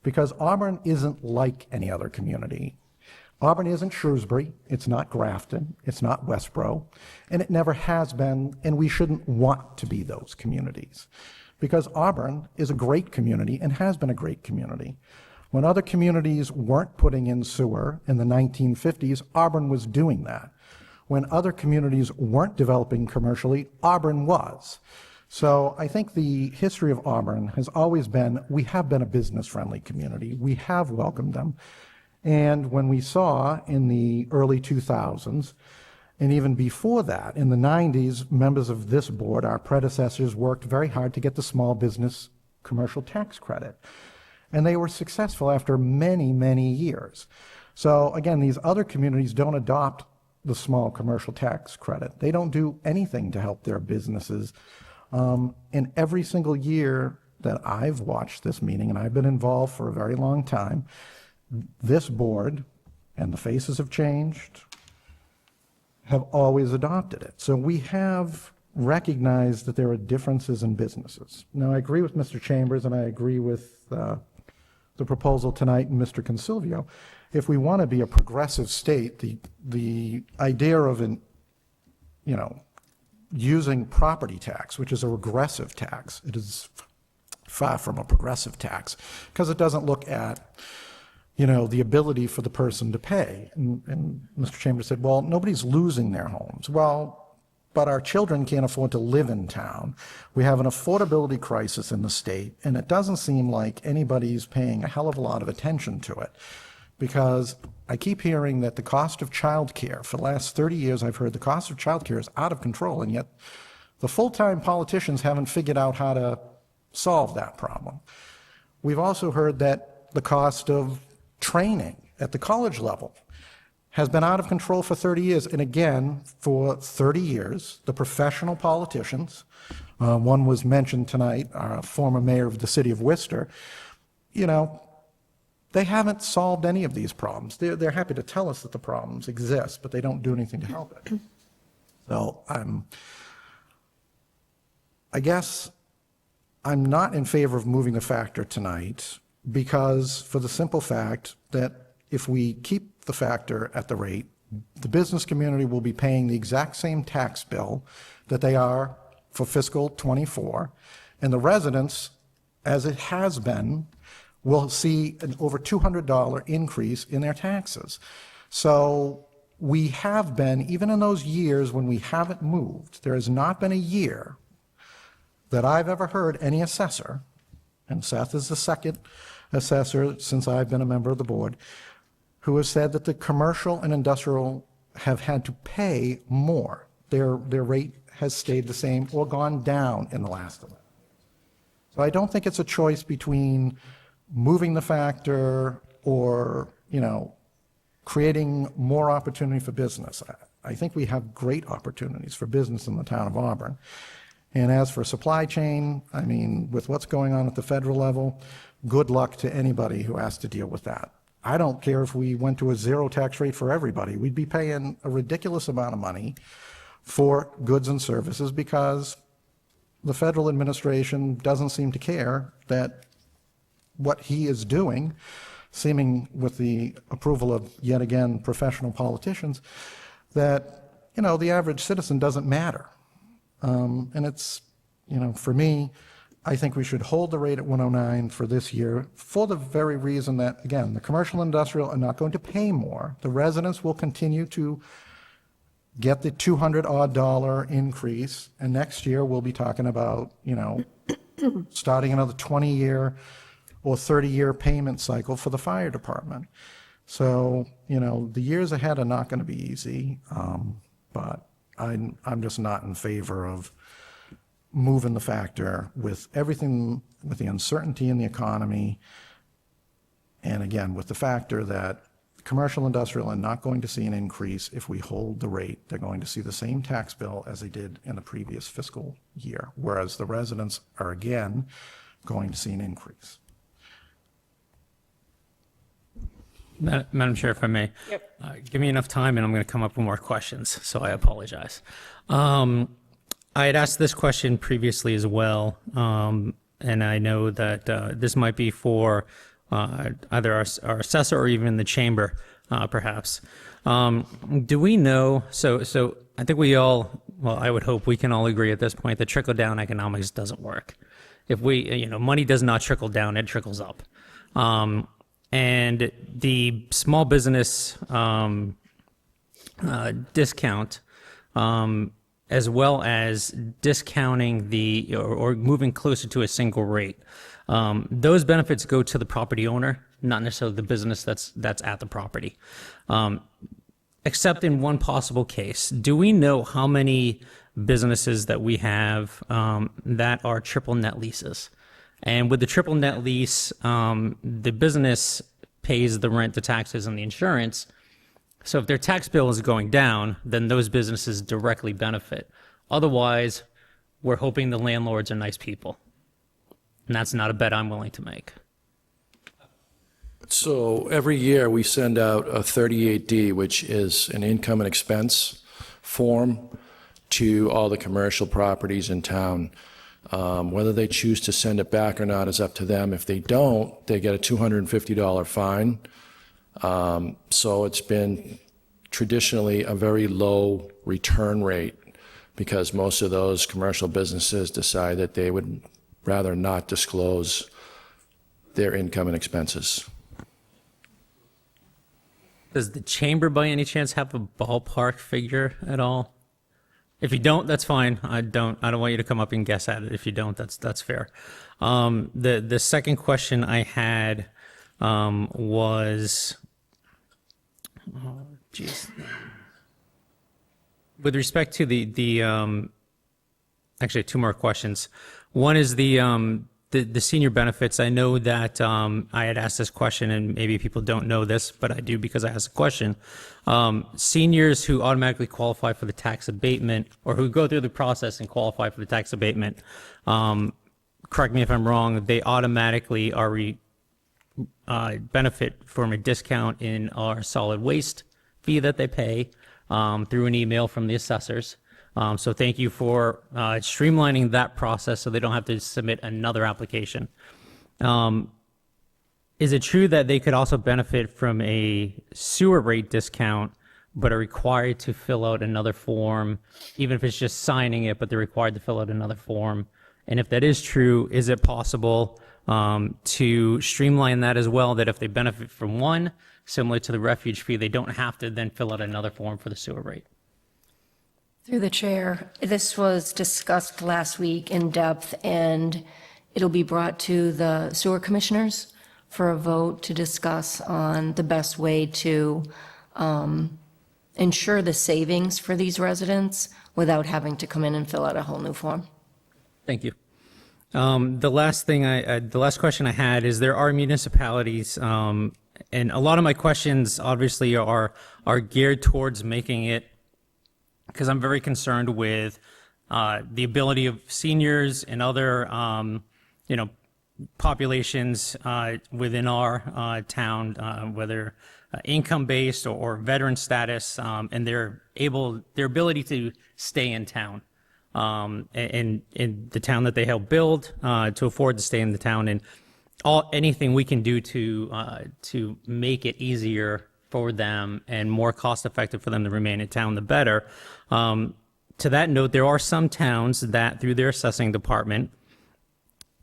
because Auburn isn't like any other community. Auburn isn't Shrewsbury, it's not Grafton, it's not Westboro, and it never has been, and we shouldn't want to be those communities because Auburn is a great community and has been a great community. When other communities weren't putting in sewer in the 1950s, Auburn was doing that. When other communities weren't developing commercially, Auburn was. So I think the history of Auburn has always been, we have been a business-friendly community. We have welcomed them. And when we saw in the early 2000s, and even before that, in the 90s, members of this board, our predecessors, worked very hard to get the small business commercial tax credit. And they were successful after many, many years. So again, these other communities don't adopt the small commercial tax credit. They don't do anything to help their businesses. And every single year that I've watched this meeting, and I've been involved for a very long time, this board, and the faces have changed, have always adopted it. So we have recognized that there are differences in businesses. Now, I agree with Mr. Chambers, and I agree with the proposal tonight and Mr. Consilvio, if we want to be a progressive state, the idea of using property tax, which is a regressive tax, it is far from a progressive tax, because it doesn't look at, the ability for the person to pay. And Mr. Chambers said, well, nobody's losing their homes. Well, but our children can't afford to live in town. We have an affordability crisis in the state, and it doesn't seem like anybody's paying a hell of a lot of attention to it. Because I keep hearing that the cost of childcare, for the last 30 years, I've heard the cost of childcare is out of control, and yet the full-time politicians haven't figured out how to solve that problem. We've also heard that the cost of training at the college level has been out of control for 30 years. And again, for 30 years, the professional politicians, one was mentioned tonight, our former mayor of the city of Worcester, they haven't solved any of these problems. They're happy to tell us that the problems exist, but they don't do anything to help it. So I guess I'm not in favor of moving the factor tonight, because for the simple fact that if we keep the factor at the rate, the business community will be paying the exact same tax bill that they are for fiscal '24, and the residents, as it has been, will see an over $200 increase in their taxes. So we have been, even in those years when we haven't moved, there has not been a year that I've ever heard any assessor, and Seth is the second assessor since I've been a member of the board, who has said that the commercial and industrial have had to pay more. Their rate has stayed the same or gone down in the last 11 years. So I don't think it's a choice between moving the factor or, creating more opportunity for business. I think we have great opportunities for business in the town of Auburn. And as for supply chain, with what's going on at the federal level, good luck to anybody who has to deal with that. I don't care if we went to a zero tax rate for everybody. We'd be paying a ridiculous amount of money for goods and services because the federal administration doesn't seem to care that what he is doing, seeming with the approval of, yet again, professional politicians, that, the average citizen doesn't matter. And it's, for me, I think we should hold the rate at 109 for this year for the very reason that, again, the commercial and industrial are not going to pay more. The residents will continue to get the $200-odd increase, and next year we'll be talking about, starting another 20-year or 30-year payment cycle for the fire department. So, the years ahead are not going to be easy, but I'm just not in favor of moving the factor with everything, with the uncertainty in the economy, and again, with the factor that commercial industrial are not going to see an increase if we hold the rate. They're going to see the same tax bill as they did in the previous fiscal year, whereas the residents are again going to see an increase. Madam Chair, if I may. Yep. Give me enough time and I'm going to come up with more questions, so I apologize. I had asked this question previously as well, and I know that this might be for either our assessor or even the chamber, perhaps. Do we know, so I think we all, well, I would hope we can all agree at this point that trickle-down economics doesn't work. If we, money does not trickle down, it trickles up. And the small business discount, as well as discounting or moving closer to a single rate, those benefits go to the property owner, not necessarily the business that's at the property. Except in one possible case, do we know how many businesses that we have that are triple net leases? And with the triple net lease, the business pays the rent, the taxes, and the insurance. So if their tax bill is going down, then those businesses directly benefit. Otherwise, we're hoping the landlords are nice people. And that's not a bet I'm willing to make. So every year we send out a 38D, which is an income and expense form to all the commercial properties in town. Whether they choose to send it back or not is up to them. If they don't, they get a $250 fine. So it's been traditionally a very low return rate because most of those commercial businesses decide that they would rather not disclose their income and expenses. Does the chamber by any chance have a ballpark figure at all? If you don't, that's fine. I don't want you to come up and guess at it. If you don't, that's fair. The second question I had was, oh, geez. With respect to the actually two more questions. One is the senior benefits. I know that I had asked this question, and maybe people don't know this, but I do because I asked the question. Seniors who automatically qualify for the tax abatement, or who go through the process and qualify for the tax abatement, correct me if I'm wrong, they automatically are benefit from a discount in our solid waste fee that they pay through an email from the assessors. So thank you for streamlining that process so they don't have to submit another application. Is it true that they could also benefit from a sewer rate discount, but are required to fill out another form, even if it's just signing it, but they're required to fill out another form? And if that is true, is it possible to streamline that as well, that if they benefit from one, similar to the refuge fee, they don't have to then fill out another form for the sewer rate? Through the chair, this was discussed last week in depth, and it'll be brought to the sewer commissioners for a vote to discuss on the best way to ensure the savings for these residents without having to come in and fill out a whole new form. Thank you. The last question I had is there are municipalities, and a lot of my questions obviously are geared towards making it, because I'm very concerned with the ability of seniors and other, populations within our town, whether income-based or veteran status, and their ability to stay in town, and in the town that they help build, to afford to stay in the town, and anything we can do to make it easier for them and more cost-effective for them to remain in town, the better. To that note, there are some towns that, through their assessing department,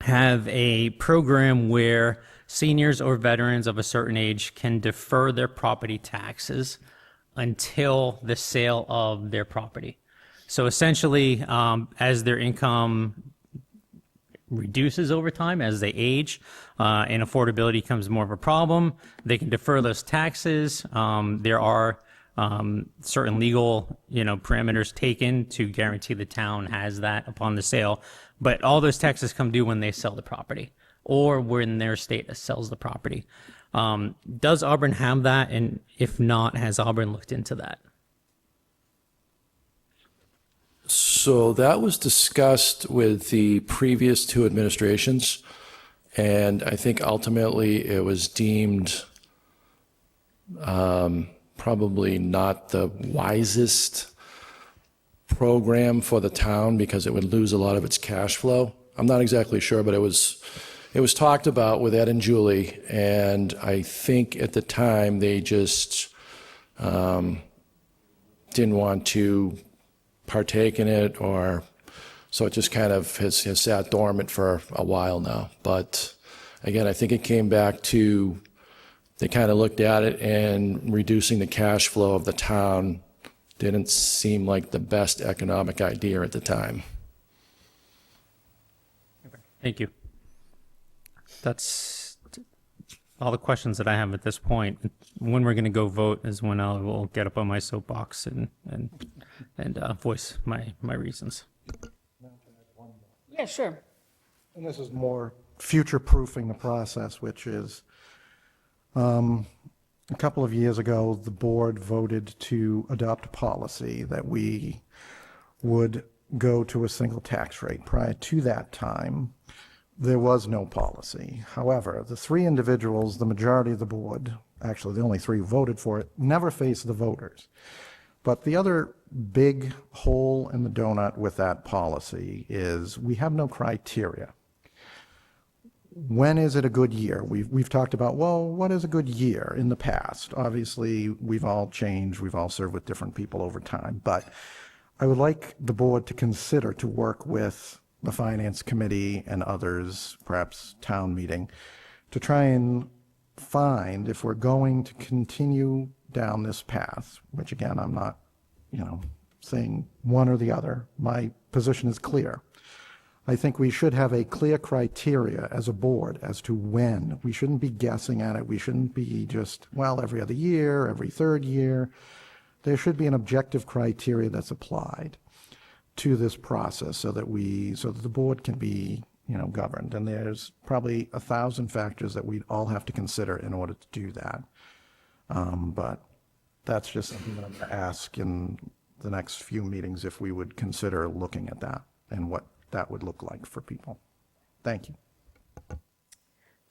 have a program where seniors or veterans of a certain age can defer their property taxes until the sale of their property. So essentially, as their income reduces over time, as they age, and affordability becomes more of a problem, they can defer those taxes. There are certain legal, parameters taken to guarantee the town has that upon the sale. But all those taxes come due when they sell the property or when their estate sells the property. Does Auburn have that? And if not, has Auburn looked into that? So that was discussed with the previous two administrations, and I think ultimately it was deemed probably not the wisest program for the town because it would lose a lot of its cash flow. I'm not exactly sure, but it was talked about with Ed and Julie, and I think at the time they just didn't want to partake in it, or so it just kind of has sat dormant for a while now. But again, I think it came back to they kind of looked at it, and reducing the cash flow of the town didn't seem like the best economic idea at the time. Thank you. That's all the questions that I have at this point. When we're going to go vote is when I will get up on my soapbox and voice my reasons. Yeah, sure. And this is more future-proofing the process, which is, a couple of years ago, the board voted to adopt a policy that we would go to a single tax rate. Prior to that time, there was no policy. However, the three individuals, the majority of the board, actually the only three who voted for it, never faced the voters. But the other big hole in the donut with that policy is we have no criteria. When is it a good year? We've talked about, well, what is a good year in the past? Obviously, we've all changed, we've all served with different people over time, but I would like the board to consider to work with the Finance Committee and others, perhaps town meeting, to try and find if we're going to continue down this path, which again, I'm not, saying one or the other. My position is clear. I think we should have a clear criteria as a board as to when. We shouldn't be guessing at it. We shouldn't be just, well, every other year, every third year. There should be an objective criteria that's applied to this process so that the board can be, governed. And there's probably 1,000 factors that we'd all have to consider in order to do that. But that's just something that I'm going to ask in the next few meetings if we would consider looking at that and what that would look like for people. Thank you.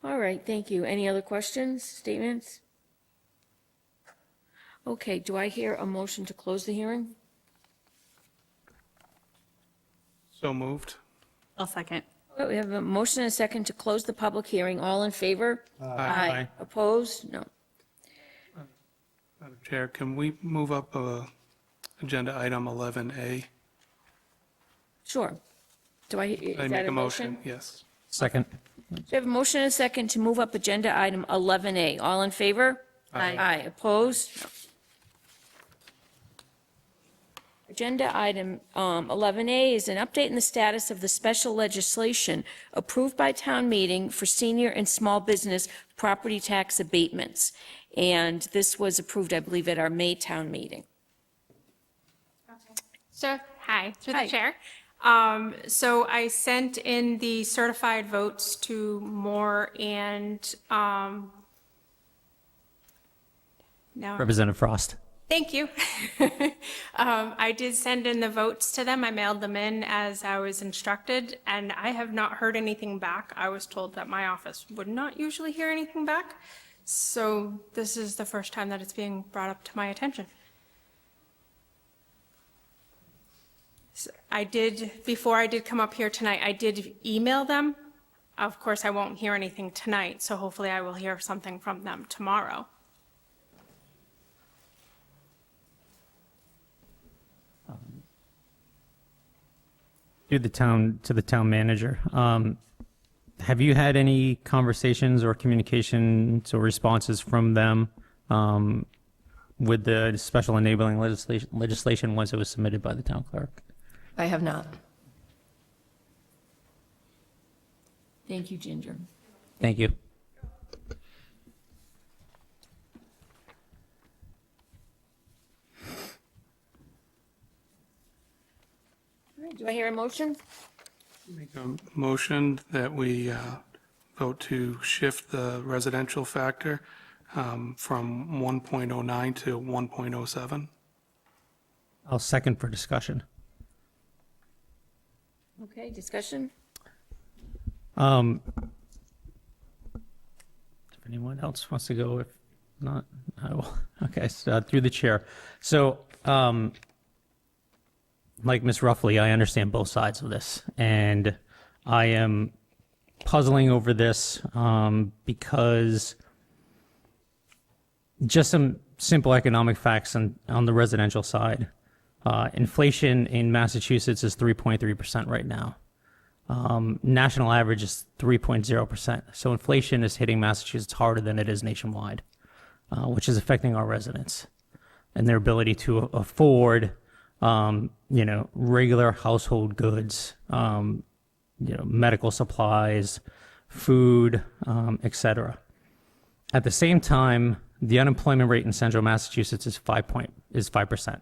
All right, thank you. Any other questions, statements? Okay, do I hear a motion to close the hearing? So moved. I'll second. Oh, we have a motion and a second to close the public hearing. All in favor? Aye. Opposed? No. Madam Chair, can we move up agenda item 11A? Sure. Is I that make a motion? Yes. Second. We have a motion and a second to move up agenda item 11A. All in favor? Aye. Aye. Opposed? No. Agenda item 11A is an update in the status of the special legislation approved by town meeting for senior and small business property tax abatements. And this was approved, I believe, at our May town meeting. So, hi, through Hi. the chair. So I sent in the certified votes to Moore and, now, Representative Frost. thank you. I did send in the votes to them. I mailed them in as I was instructed, and I have not heard anything back. I was told that my office would not usually hear anything back. So this is the first time that it's being brought up to my attention. Before I did come up here tonight, I did email them. Of course, I won't hear anything tonight, so hopefully I will hear something from them tomorrow. To the town manager. Have you had any conversations or communications or responses from them with the special enabling legislation once it was submitted by the town clerk? I have not. Thank you, Ginger. Thank you. All right, do I hear a motion? Make a motion that we vote to shift the residential factor from 1.09 to 1.07. I'll second for discussion. Okay, discussion? If anyone else wants to go, if not, I will. Okay, so through the chair. So, like Ms. Ruffley, I understand both sides of this, and I am puzzling over this because just some simple economic facts on the residential side. Inflation in Massachusetts is 3.3% right now. National average is 3.0%. So inflation is hitting Massachusetts harder than it is nationwide, which is affecting our residents and their ability to afford, regular household goods, medical supplies, food, etc. At the same time, the unemployment rate in central Massachusetts is 5%.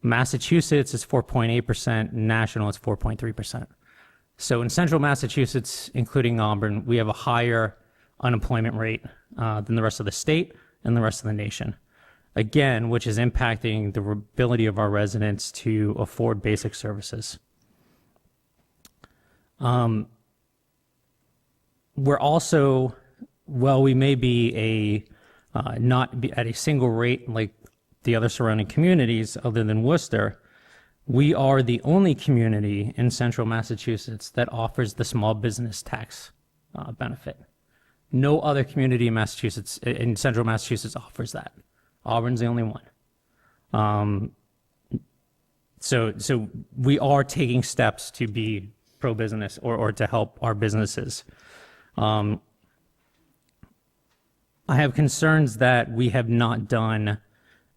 Massachusetts is 4.8%, national is 4.3%. So in central Massachusetts, including Auburn, we have a higher unemployment rate than the rest of the state and the rest of the nation. Again, which is impacting the ability of our residents to afford basic services. We're also, well, we may be not be at a single rate like the other surrounding communities other than Worcester, we are the only community in central Massachusetts that offers the small business tax benefit. No other community in Massachusetts, in central Massachusetts, offers that. Auburn's the only one. So we are taking steps to be pro-business or to help our businesses. I have concerns that we have not done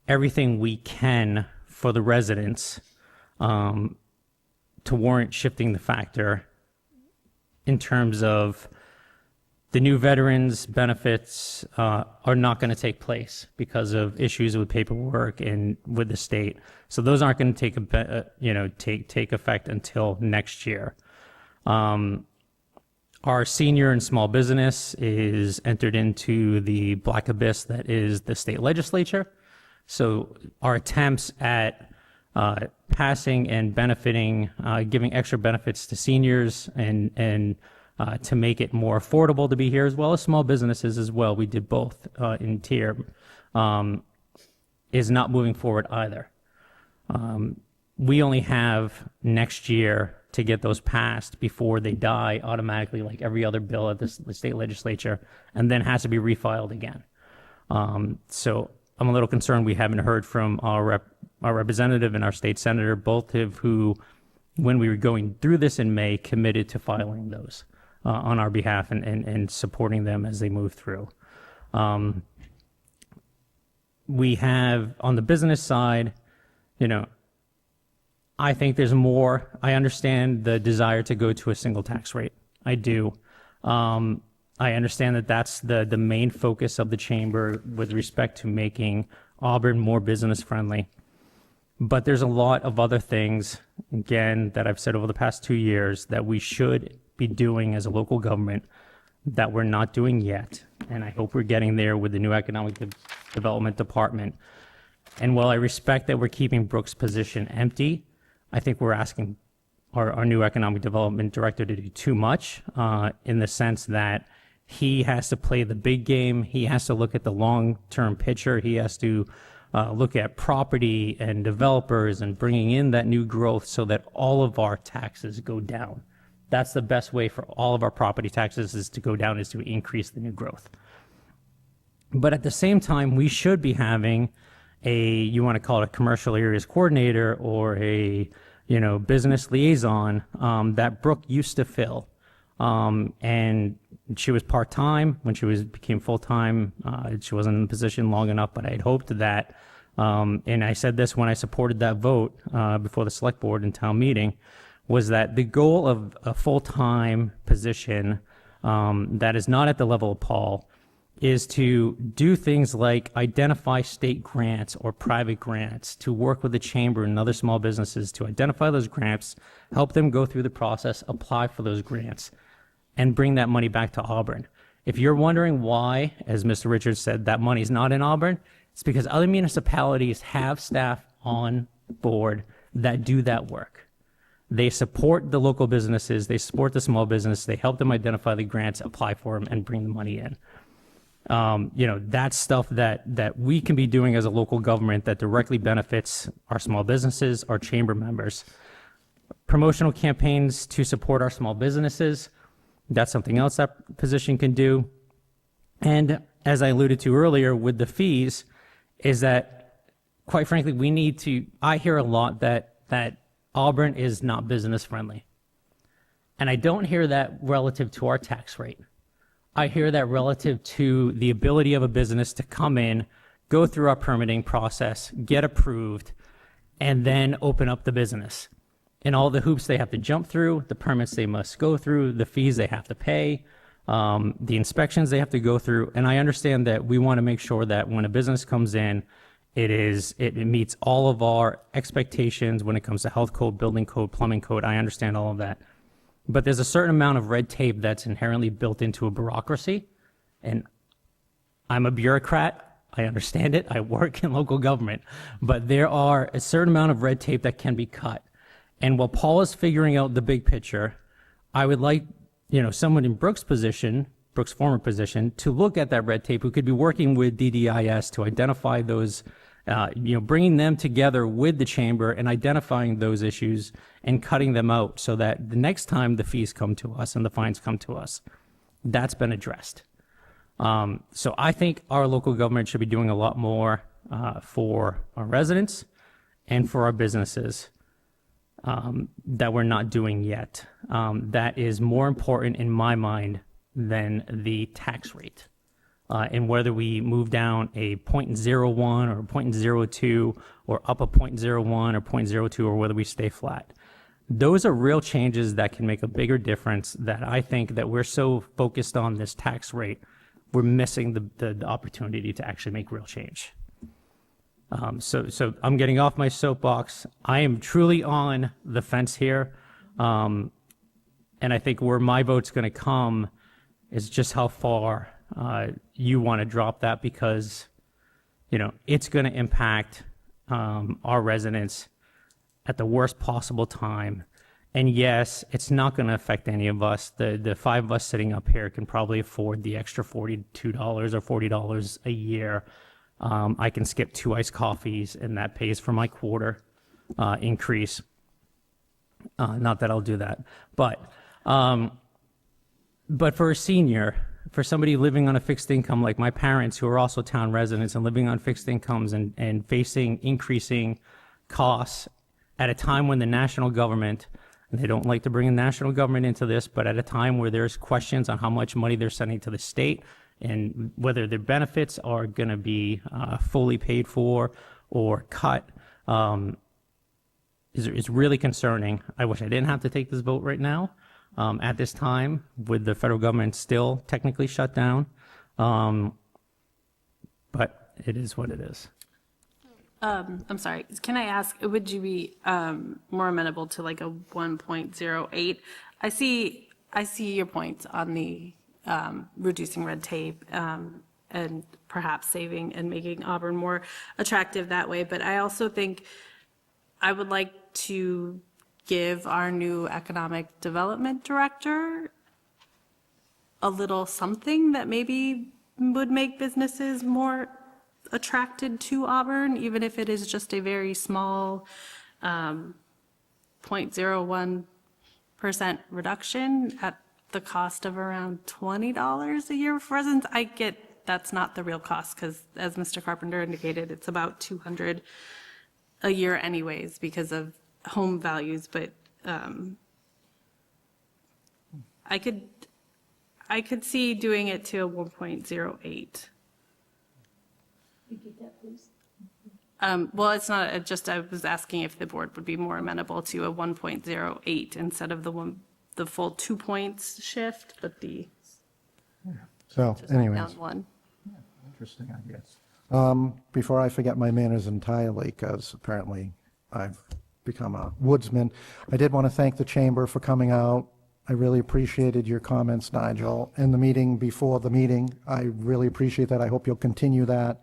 everything we can for the residents to warrant shifting the factor in terms of the new veterans benefits are not going to take place because of issues with paperwork and with the state. So those aren't going to take effect until next year. Our senior and small business is entered into the black abyss that is the state legislature. So our attempts at passing and benefiting, giving extra benefits to seniors and to make it more affordable to be here, as well as small businesses as well. We did both in tier, is not moving forward either. We only have next year to get those passed before they die automatically, like every other bill at the state legislature, and then has to be refiled again. So I'm a little concerned we haven't heard from our representative and our state senator, both of who, when we were going through this in May, committed to filing those on our behalf and supporting them as they move through. We have, on the business side, I think there's more. I understand the desire to go to a single tax rate. I do. I understand that that's the main focus of the chamber with respect to making Auburn more business friendly. But there's a lot of other things, again, that I've said over the past 2 years that we should be doing as a local government that we're not doing yet. And I hope we're getting there with the new economic development department. And while I respect that we're keeping Brooks' position empty, I think we're asking our new economic development director to do too much in the sense that he has to play the big game. He has to look at the long-term picture. He has to look at property and developers and bringing in that new growth so that all of our taxes go down. That's the best way for all of our property taxes is to go down, is to increase the new growth. But at the same time, we should be having you want to call it a commercial areas coordinator or a business liaison that Brooke used to fill. And she was part-time. When she became full-time, she wasn't in the position long enough, but I had hoped that, and I said this when I supported that vote before the select board and town meeting, was that the goal of a full-time position that is not at the level of Paul is to do things like identify state grants or private grants, to work with the chamber and other small businesses to identify those grants, help them go through the process, apply for those grants, and bring that money back to Auburn. If you're wondering why, as Mr. Richards said, that money's not in Auburn, it's because other municipalities have staff on board that do that work. They support the local businesses, they support the small business, they help them identify the grants, apply for them, and bring the money in. That's stuff that we can be doing as a local government that directly benefits our small businesses, our chamber members. Promotional campaigns to support our small businesses, that's something else that position can do. And as I alluded to earlier with the fees, is that, quite frankly, I hear a lot that Auburn is not business friendly. And I don't hear that relative to our tax rate. I hear that relative to the ability of a business to come in, go through our permitting process, get approved, and then open up the business. And all the hoops they have to jump through, the permits they must go through, the fees they have to pay, the inspections they have to go through. And I understand that we want to make sure that when a business comes in, it meets all of our expectations when it comes to health code, building code, plumbing code. I understand all of that. But there's a certain amount of red tape that's inherently built into a bureaucracy. And I'm a bureaucrat. I understand it. I work in local government. But there are a certain amount of red tape that can be cut. And while Paul is figuring out the big picture, I would like, someone in Brooks' position, Brooks' former position, to look at that red tape, who could be working with DDIS to identify those Bringing them together with the chamber and identifying those issues and cutting them out so that the next time the fees come to us and the fines come to us, that's been addressed. So I think our local government should be doing a lot more for our residents and for our businesses that we're not doing yet. That is more important in my mind than the tax rate. And whether we move down a 0.01 or 0.02 or up a 0.01 or 0.02 or whether we stay flat. Those are real changes that can make a bigger difference that I think that we're so focused on this tax rate, we're missing the opportunity to actually make real change. So I'm getting off my soapbox. I am truly on the fence here. And I think where my vote's going to come is just how far you want to drop that because, it's going to impact our residents at the worst possible time. And yes, it's not going to affect any of us. The five of us sitting up here can probably afford the extra $42 or $40 a year. I can skip 2 iced coffees, and that pays for my quarter increase. Not that I'll do that, but for a senior, for somebody living on a fixed income like my parents, who are also town residents and living on fixed incomes and facing increasing costs at a time when the national government, and they don't like to bring the national government into this, but at a time where there's questions on how much money they're sending to the state and whether their benefits are going to be fully paid for or cut, is really concerning. I wish I didn't have to take this vote right now at this time with the federal government still technically shut down. But it is what it is. I'm sorry, can I ask, would you be more amenable to like a 1.08? I see your points on the reducing red tape and perhaps saving and making Auburn more attractive that way, but I also think I would like to give our new economic development director a little something that maybe would make businesses more attracted to Auburn, even if it is just a very small 0.01% reduction at the cost of around $20 a year for residents. I get that's not the real cost because, as Mr. Carpenter indicated, it's about $200 a year anyways because of home values, but I could see doing it to a 1.08. Repeat that, please. Well, it's not, I was asking if the board would be more amenable to a 1.08 instead of the full 2 points shift, but So anyways, down one. interesting, I guess. Before I forget my manners entirely, because apparently I've become a woodsman, I did want to thank the chamber for coming out. I really appreciated your comments, Nigel, in the meeting before the meeting. I really appreciate that. I hope you'll continue that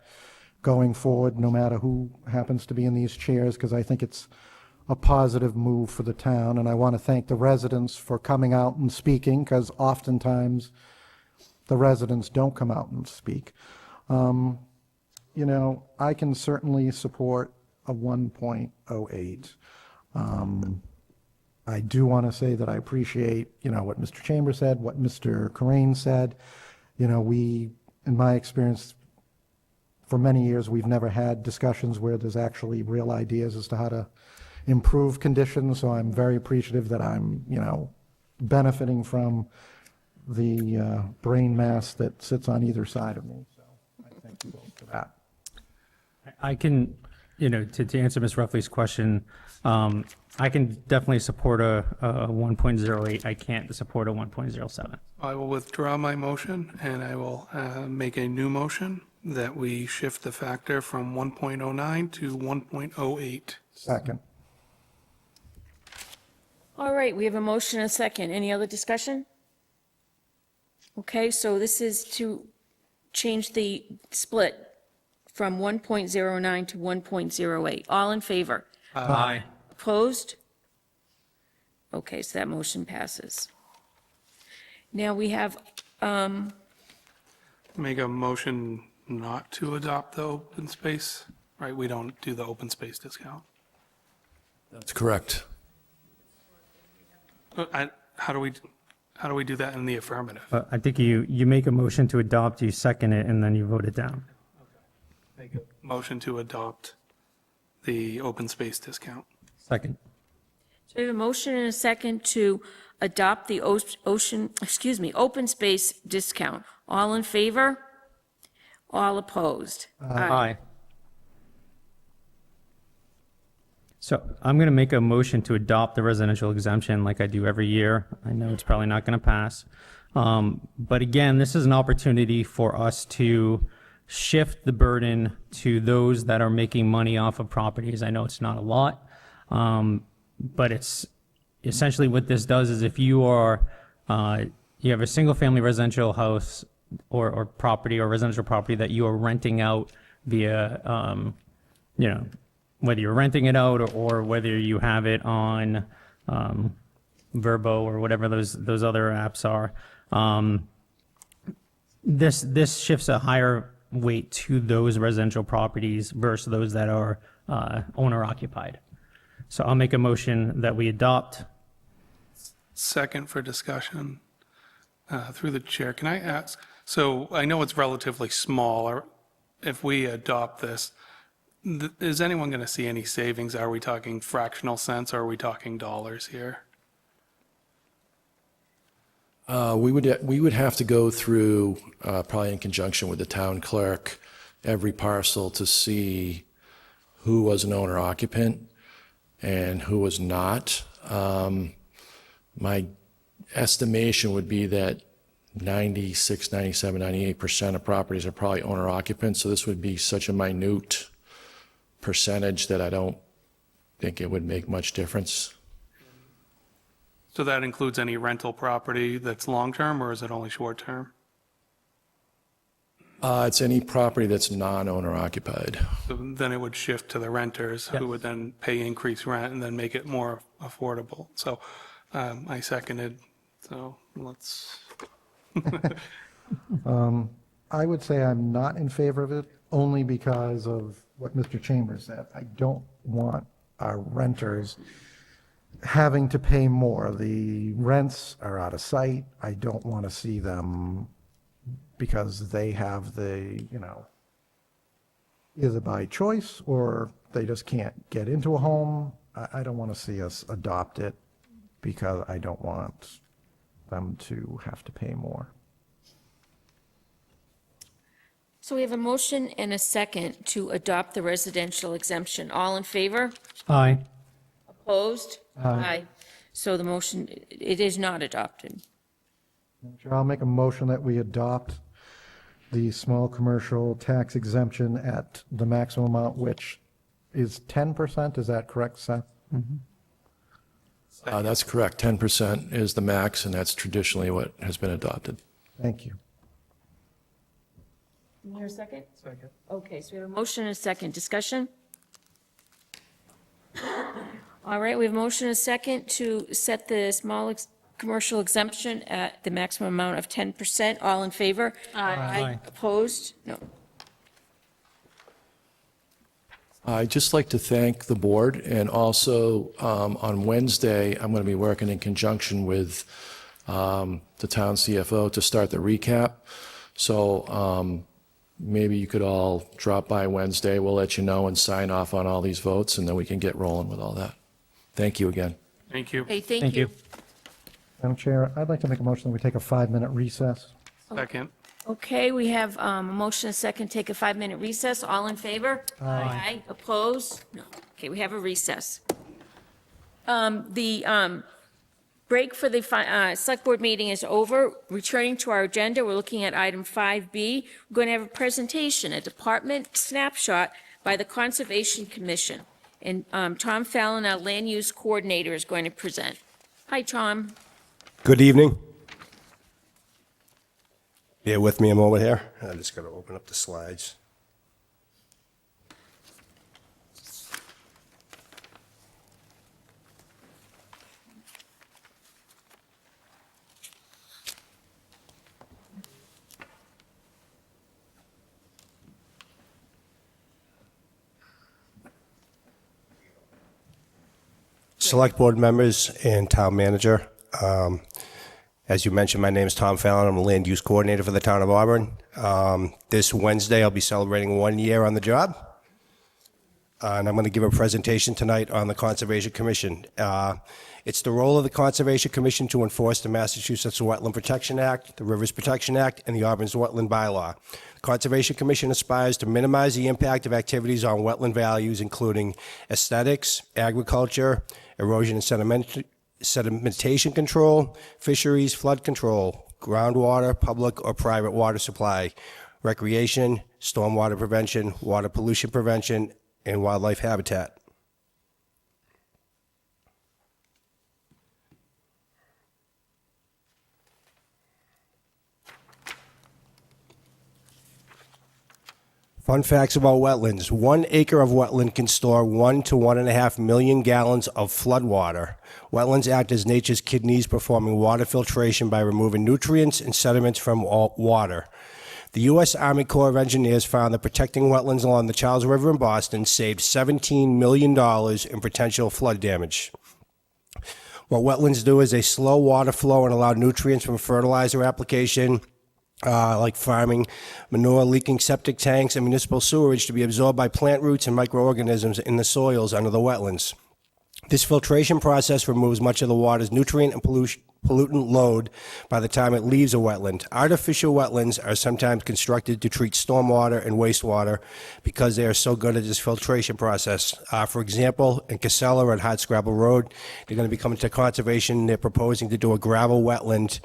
going forward, no matter who happens to be in these chairs, because I think it's a positive move for the town. And I want to thank the residents for coming out and speaking, because oftentimes the residents don't come out and speak. I can certainly support a 1.08. I do want to say that I appreciate, what Mr. Chambers said, what Mr. Corain said. In my experience, for many years, we've never had discussions where there's actually real ideas as to how to improve conditions. So I'm very appreciative that I'm, benefiting from the brain mass that sits on either side of me. So I thank you both for that. I can, to answer Ms. Ruffley's question, I can definitely support a 1.08. I can't support a 1.07. I will withdraw my motion, and I will make a new motion that we shift the factor from 1.09 to 1.08. Second. All right, we have a motion and a second. Any other discussion? Okay, so this is to change the split from 1.09 to 1.08. All in favor? Aye. Opposed? Okay, so that motion passes. Now we have, Make a motion not to adopt the open space right? We don't do the open space discount. That's correct. How do we do that in the affirmative? I think you make a motion to adopt, you second it, and then you vote it down. Make a motion to adopt the open space discount. Second. So we have a motion and a second to adopt the open space discount. All in favor? All opposed? Aye. So I'm going to make a motion to adopt the residential exemption like I do every year. I know it's probably not going to pass. But again, this is an opportunity for us to shift the burden to those that are making money off of properties. I know it's not a lot, but it's essentially what this does is if you are, you have a single-family residential house or property or residential property that you are renting out via, whether you're renting it out or whether you have it on Verbo or whatever those other apps are. This shifts a higher weight to those residential properties versus those that are owner occupied. So I'll make a motion that we adopt. Second for discussion, through the chair. Can I ask, so I know it's relatively small, or if we adopt this, is anyone going to see any savings? Are we talking fractional cents or are we talking dollars here? We would have to go through, probably in conjunction with the town clerk, every parcel to see who was an owner occupant and who was not. My estimation would be that 96, 97, 98% of properties are probably owner occupants, so this would be such a minute percentage that I don't think it would make much difference. So that includes any rental property that's long-term, or is it only short-term? It's any property that's non-owner occupied. So then it would shift to the renters, who would then pay increased rent and then make it more affordable. So I seconded, so let's. I would say I'm not in favor of it, only because of what Mr. Chambers said. I don't want our renters having to pay more. The rents are out of sight. I don't want to see them because they have the, either by choice or they just can't get into a home. I don't want to see us adopt it because I don't want them to have to pay more. So we have a motion and a second to adopt the residential exemption. All in favor? Aye. Opposed? Aye. So the motion, it is not adopted. Madam Chair, I'll make a motion that we adopt the small commercial tax exemption at the maximum amount, which is 10%. Is that correct, Seth? That's correct. 10% is the max, and that's traditionally what has been adopted. Thank you. Is there a second? Second. Okay, so we have a motion and a second. Discussion? All right, we have a motion and a second to set the small commercial exemption at the maximum amount of 10%. All in favor? Aye. Opposed? No. I'd just like to thank the board, and also on Wednesday, I'm going to be working in conjunction with the town CFO to start the recap. So maybe you could all drop by Wednesday. We'll let you know and sign off on all these votes, and then we can get rolling with all that. Thank you again. Thank you. Okay, thank Thank you. you. Madam Chair, I'd like to make a motion that we take a 5-minute recess. Second. Okay, we have a motion and a second, take a 5-minute recess. All in favor? Aye. Opposed? No. Okay, we have a recess. The break for the Select Board meeting is over. Returning to our agenda, we're looking at item 5B. We're going to have a presentation, a department snapshot by the Conservation Commission. And Tom Fallon, our land use coordinator, is going to present. Hi, Tom. Good evening. Bear with me a moment here. I just got to open up the slides. Select Board members and Town Manager. As you mentioned, my name is Tom Fallon. I'm the Land Use Coordinator for the Town of Auburn. This Wednesday, I'll be celebrating 1 year on the job. And I'm going to give a presentation tonight on the Conservation Commission. It's the role of the Conservation Commission to enforce the Massachusetts Wetland Protection Act, the Rivers Protection Act, and the Auburn's Wetland Bylaw. The Conservation Commission aspires to minimize the impact of activities on wetland values, including aesthetics, agriculture, erosion and sedimentation control, fisheries, flood control, groundwater, public or private water supply, recreation, stormwater prevention, water pollution prevention, and wildlife habitat. Fun facts about wetlands. 1 acre of wetland can store 1 to 1.5 million gallons of flood water. Wetlands act as nature's kidneys, performing water filtration by removing nutrients and sediments from water. The U.S. Army Corps of Engineers found that protecting wetlands along the Charles River in Boston saved $17 million in potential flood damage. What wetlands do is they slow water flow and allow nutrients from fertilizer application, like farming, manure, leaking septic tanks, and municipal sewerage to be absorbed by plant roots and microorganisms in the soils under the wetlands. This filtration process removes much of the water's nutrient and pollutant load by the time it leaves a wetland. Artificial wetlands are sometimes constructed to treat stormwater and wastewater because they are so good at this filtration process. For example, in Casella at Hardscrabble Road, they're going to be coming to conservation. They're proposing to do a gravel wetland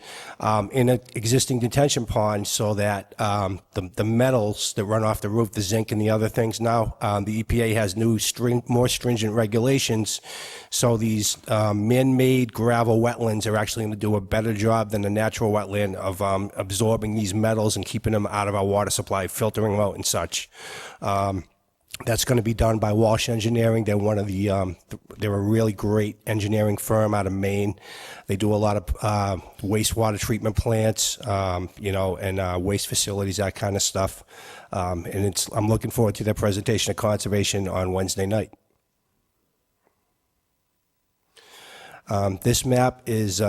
in an existing detention pond so that the metals that run off the roof, the zinc and the other things, now the EPA has new more stringent regulations. So these man-made gravel wetlands are actually going to do a better job than the natural wetland of absorbing these metals and keeping them out of our water supply, filtering them out and such. That's going to be done by Walsh Engineering. They're one of the, they're a really great engineering firm out of Maine. They do a lot of wastewater treatment plants, you know, and waste facilities, that kind of stuff. And I'm looking forward to their presentation of conservation on Wednesday night. This map is,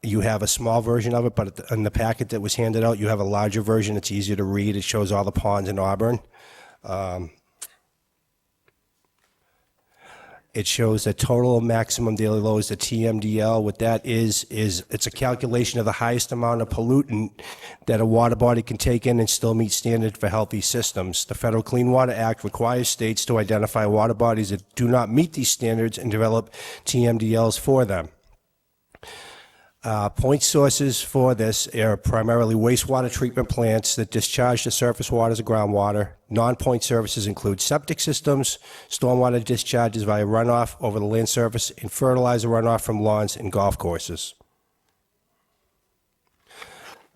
you have a small version of it, but in the packet that was handed out, you have a larger version. It's easier to read. It shows all the ponds in Auburn. It shows the total maximum daily loads, the TMDL. What that is it's a calculation of the highest amount of pollutant that a water body can take in and still meet standards for healthy systems. The Federal Clean Water Act requires states to identify water bodies that do not meet these standards and develop TMDLs for them. Point sources for this are primarily wastewater treatment plants that discharge the surface waters of groundwater. Non-point services include septic systems, stormwater discharges via runoff over the land surface, and fertilizer runoff from lawns and golf courses.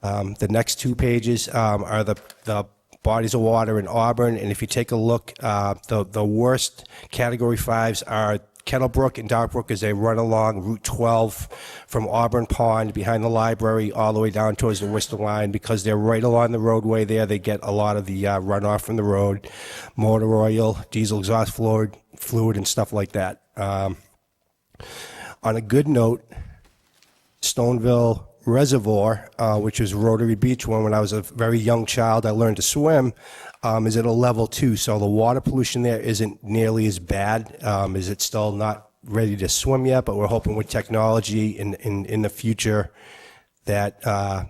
The next 2 pages are the bodies of water in Auburn, and if you take a look, the worst Category 5s are Kettlebrook and Darkbrook as they run along Route 12 from Auburn Pond behind the library all the way down towards the Worcester line. Because they're right along the roadway there, they get a lot of the runoff from the road, motor oil, diesel exhaust fluid and stuff like that. On a good note, Stoneville Reservoir, which is Rotary Beach, when I was a very young child I learned to swim, is at a level 2, so the water pollution there isn't nearly as bad. Is it still not ready to swim yet? But we're hoping with technology in the future that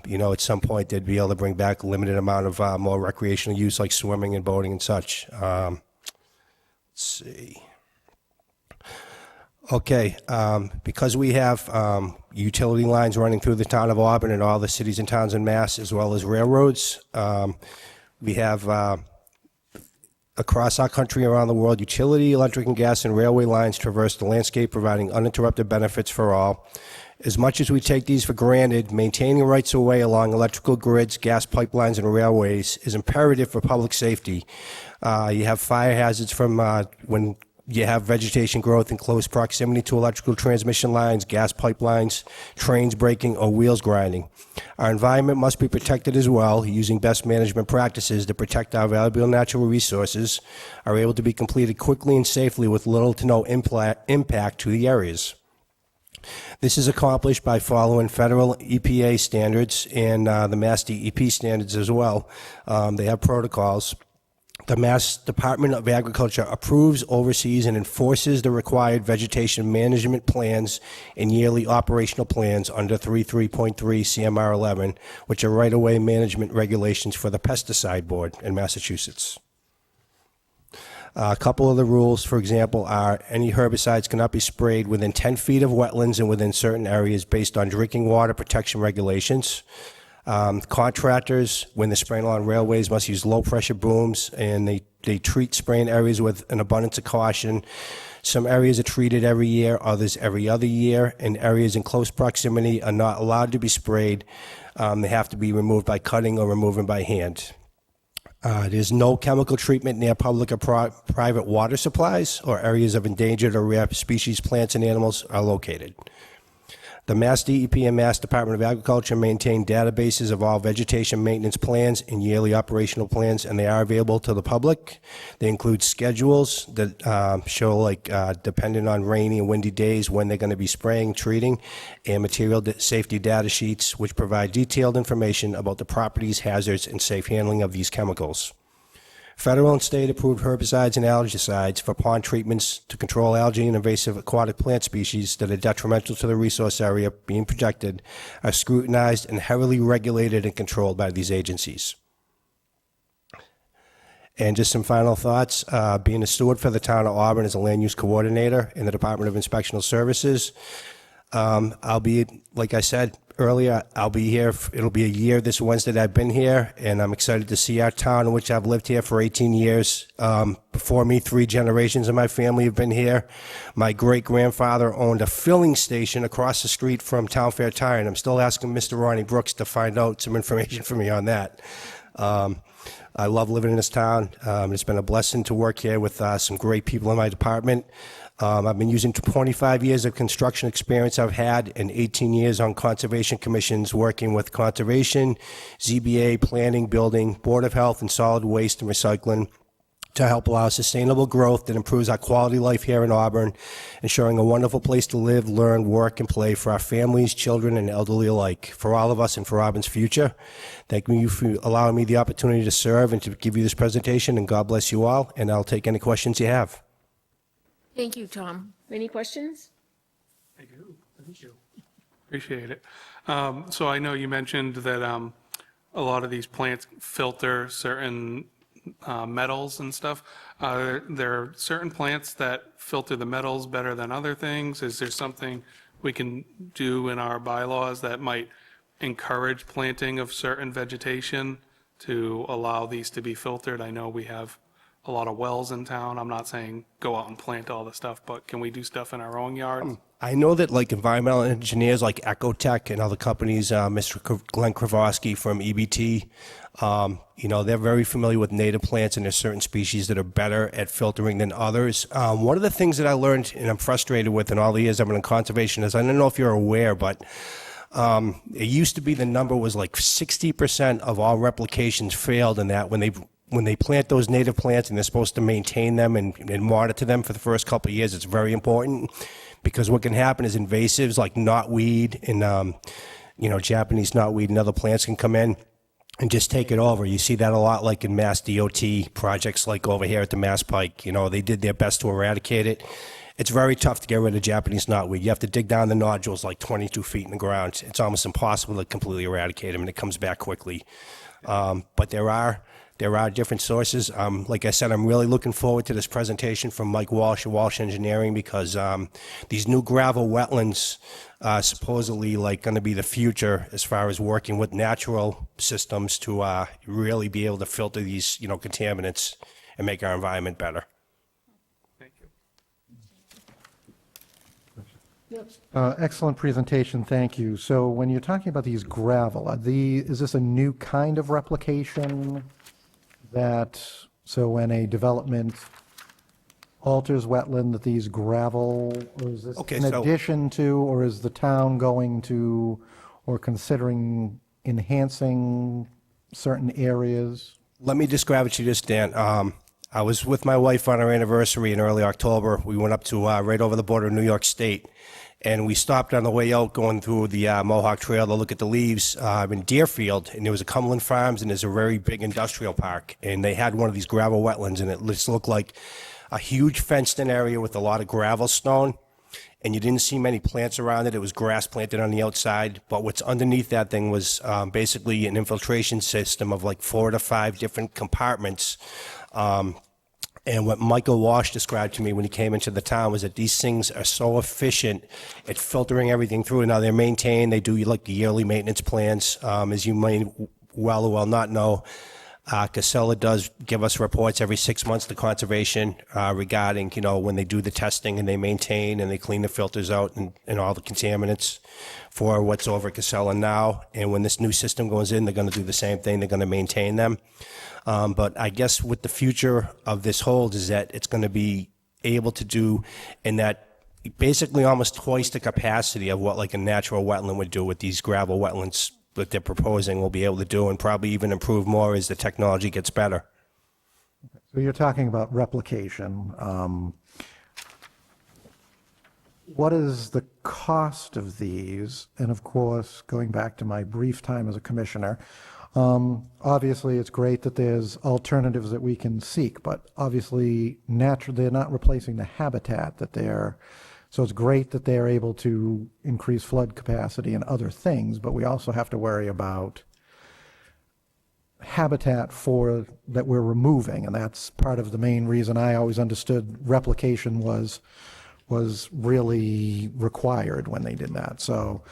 you know, at some point they'd be able to bring back a limited amount of more recreational use like swimming and boating and such. Let's see. Okay, because we have utility lines running through the town of Auburn and all the cities and towns in Mass, as well as railroads, we have across our country, around the world, utility, electric and gas and railway lines traverse the landscape, providing uninterrupted benefits for all. As much as we take these for granted, maintaining rights of way along electrical grids, gas pipelines, and railways is imperative for public safety. You have fire hazards from when you have vegetation growth in close proximity to electrical transmission lines, gas pipelines, trains breaking, or wheels grinding. Our environment must be protected as well, using best management practices to protect our valuable natural resources are able to be completed quickly and safely with little to no impact to the areas. This is accomplished by following federal EPA standards and the Mass DEP standards as well. They have protocols. The Mass Department of Agriculture approves, oversees, and enforces the required vegetation management plans and yearly operational plans under 33.3 CMR 11, which are right-of-way management regulations for the Pesticide Board in Massachusetts. A couple of the rules, for example, are any herbicides cannot be sprayed within 10 feet of wetlands and within certain areas based on drinking water protection regulations. Contractors, when they're spraying along railways, must use low-pressure booms, and they treat spraying areas with an abundance of caution. Some areas are treated every year, others every other year, and areas in close proximity are not allowed to be sprayed. They have to be removed by cutting or removing by hand. There's no chemical treatment near public or private water supplies or areas of endangered or rare species, plants, and animals are located. The Mass DEP and Mass Department of Agriculture maintain databases of all vegetation maintenance plans and yearly operational plans, and they are available to the public. They include schedules that show, depending on rainy and windy days, when they're going to be spraying, treating, and material safety data sheets, which provide detailed information about the properties, hazards, and safe handling of these chemicals. Federal and state-approved herbicides and algicides for pond treatments to control algae and invasive aquatic plant species that are detrimental to the resource area being protected are scrutinized and heavily regulated and controlled by these agencies. And just some final thoughts. Being a steward for the town of Auburn as a land use coordinator in the Department of Inspectional Services, I'll be, like I said earlier, I'll be here. It'll be a year this Wednesday that I've been here, and I'm excited to see our town, in which I've lived here for 18 years. Before me, 3 generations of my family have been here. My great-grandfather owned a filling station across the street from Town Fair Tire, and I'm still asking Mr. Ronnie Brooks to find out some information for me on that. I love living in this town. It's been a blessing to work here with some great people in my department. I've been using 25 years of construction experience I've had and 18 years on conservation commissions working with conservation, ZBA, planning, building, Board of Health, and solid waste and recycling to help allow sustainable growth that improves our quality of life here in Auburn, ensuring a wonderful place to live, learn, work, and play for our families, children, and elderly alike, for all of us and for Auburn's future. Thank you for allowing me the opportunity to serve and to give you this presentation, and God bless you all, and I'll take any questions you have. Thank you, Tom. Any questions? Thank you. Appreciate it. So I know you mentioned that a lot of these plants filter certain metals and stuff. There are certain plants that filter the metals better than other things. Is there something we can do in our bylaws that might encourage planting of certain vegetation to allow these to be filtered? I know we have a lot of wells in town. I'm not saying go out and plant all the stuff, but can we do stuff in our own yards? I know that environmental engineers like Ecotech and other companies, Mr. Glenn Kravosky from EBT, they're very familiar with native plants, and there's certain species that are better at filtering than others. One of the things that I learned, and I'm frustrated with in all the years I've been in conservation, is I don't know if you're aware, but it used to be the number was 60% of all replications failed in that when they plant those native plants and they're supposed to maintain them and monitor them for the first couple of years. It's very important, because what can happen is invasives like knotweed and, Japanese knotweed and other plants can come in and just take it over. You see that a lot like in Mass DOT projects like over here at the Mass Pike. They did their best to eradicate it. It's very tough to get rid of Japanese knotweed. You have to dig down the nodules 22 feet in the ground. It's almost impossible to completely eradicate them, and it comes back quickly. But there are different sources. Like I said, I'm really looking forward to this presentation from Mike Walsh of Walsh Engineering, because these new gravel wetlands are supposedly going to be the future as far as working with natural systems to really be able to filter these contaminants and make our environment better. Thank you. Excellent presentation, thank you. So when you're talking about these gravel, is this a new kind of replication so when a development alters wetland, that these gravel, or is this in addition to, or is the town going to, or considering enhancing certain areas? Let me describe it to you this, Dan. I was with my wife on our anniversary in early October. We went up to right over the border of New York State, And we stopped on the way out going through the Mohawk Trail to look at the leaves in Deerfield, and there was a Cumberland Farms, and there's a very big industrial park, and they had one of these gravel wetlands, and it just looked like a huge fenced-in area with a lot of gravel stone, and you didn't see many plants around it. It was grass planted on the outside, but what's underneath that thing was basically an infiltration system of like 4 to 5 different compartments. And what Michael Walsh described to me when he came into the town was that these things are so efficient at filtering everything through. Now they're maintained. They do like yearly maintenance plans. As you may well or well not know, Casella does give us reports every 6 months to conservation regarding, when they do the testing and they maintain and they clean the filters out and all the contaminants for what's over at Casella now. And when this new system goes in, they're going to do the same thing. They're going to maintain them. But I guess what the future of this holds is that it's going to be able to do in that basically almost twice the capacity of what like a natural wetland would do with these gravel wetlands that they're proposing will be able to do, and probably even improve more as the technology gets better. So you're talking about replication. What is the cost of these? And of course, going back to my brief time as a commissioner, obviously it's great that there's alternatives that we can seek, but obviously they're not replacing the habitat that they're, so it's great that they're able to increase flood capacity and other things, but we also have to worry about habitat that we're removing, and that's part of the main reason I always understood replication was really required when they did that. So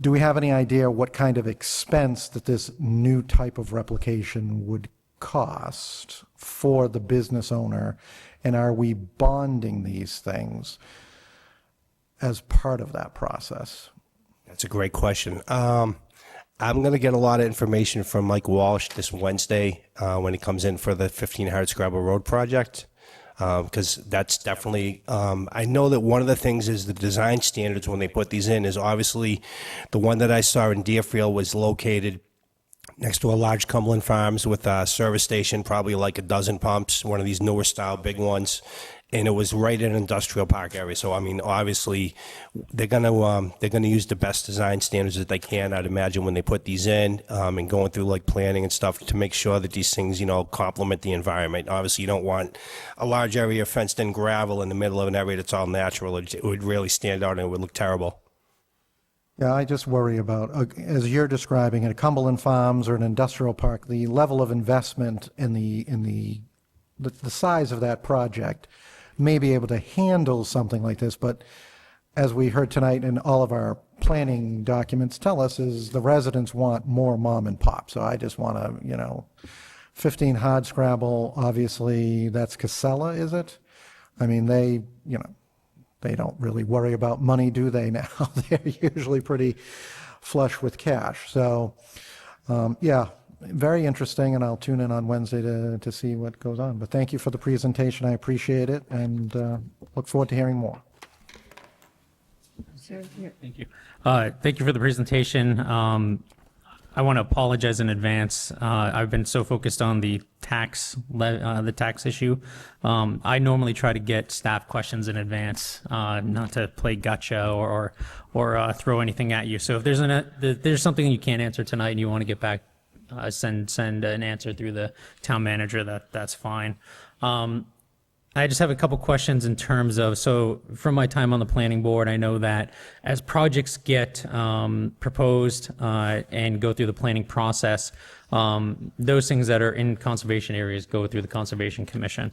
do we have any idea what kind of expense that this new type of replication would cost for the business owner, and are we bonding these things as part of that process? That's a great question. I'm going to get a lot of information from Mike Walsh this Wednesday when he comes in for the 15 Hardscrabble Road project, because that's definitely, I know that one of the things is the design standards when they put these in is obviously the one that I saw in Deerfield was located next to a large Cumberland Farms with a service station, probably like a dozen pumps, one of these newer style big ones. And it was right in an industrial park area. So, I mean, obviously, they're gonna use the best design standards that they can, I'd imagine, when they put these in, and going through like planning and stuff to make sure that these things, complement the environment. Obviously, you don't want a large area of fenced-in gravel in the middle of an area that's all natural. It would really stand out and it would look terrible. Yeah, I just worry about, as you're describing, at a Cumberland Farms or an industrial park, the level of investment in the size of that project may be able to handle something like this, but as we heard tonight and all of our planning documents tell us, is the residents want more mom and pop. So I just want to, 15 Hardscrabble, obviously that's Casella, is it? I mean, they don't really worry about money, do they now? They're usually pretty flush with cash. So, yeah, very interesting, and I'll tune in on Wednesday to see what goes on. But thank you for the presentation. I appreciate it, and look forward to hearing more. Thank you. Thank you for the presentation. I want to apologize in advance. I've been so focused on the tax issue. I normally try to get staff questions in advance, not to play gotcha or throw anything at you. So if there's something you can't answer tonight and you want to get back, send an answer through the town manager, that's fine. I just have a couple questions in terms of, so from my time on the planning board, I know that as projects get proposed and go through the planning process, those things that are in conservation areas go through the Conservation Commission.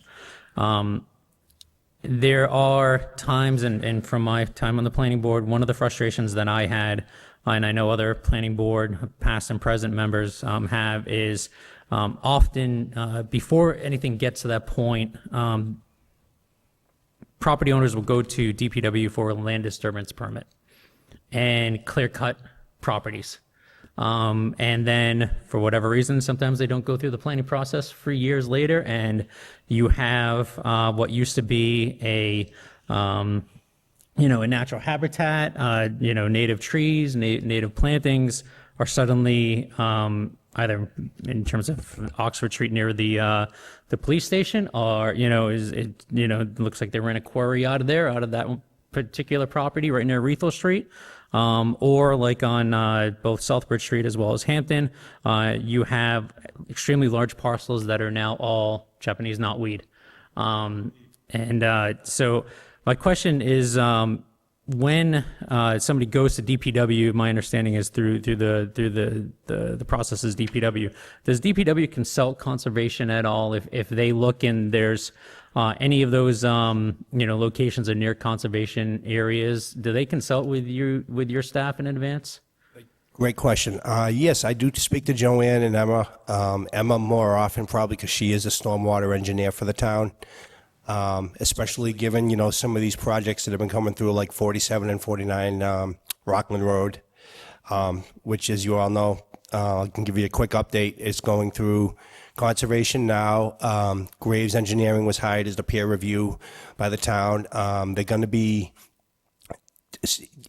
There are times, and from my time on the planning board, one of the frustrations that I had, and I know other planning board past and present members have, is often before anything gets to that point, property owners will go to DPW for a land disturbance permit and clear cut properties. And then for whatever reason, sometimes they don't go through the planning process for years later, and you have what used to be a natural habitat, native trees, native plantings are suddenly either in terms of Oxford Street near the police station, or it looks like they ran a quarry out of that particular property right near Rethel Street, or like on both Southbridge Street as well as Hampton, you have extremely large parcels that are now all Japanese knotweed. So my question is, when somebody goes to DPW, my understanding is through the process is DPW. Does DPW consult conservation at all if they look and there's any of those locations are near conservation areas? Do they consult with your staff in advance? Great question. Yes, I do speak to Joanne and Emma. Emma more often probably because she is a stormwater engineer for the town. Especially given, some of these projects that have been coming through like 47 and 49 Rockland Road, which, as you all know, I can give you a quick update, is going through conservation now. Graves Engineering was hired as the peer review by the town. They're going to be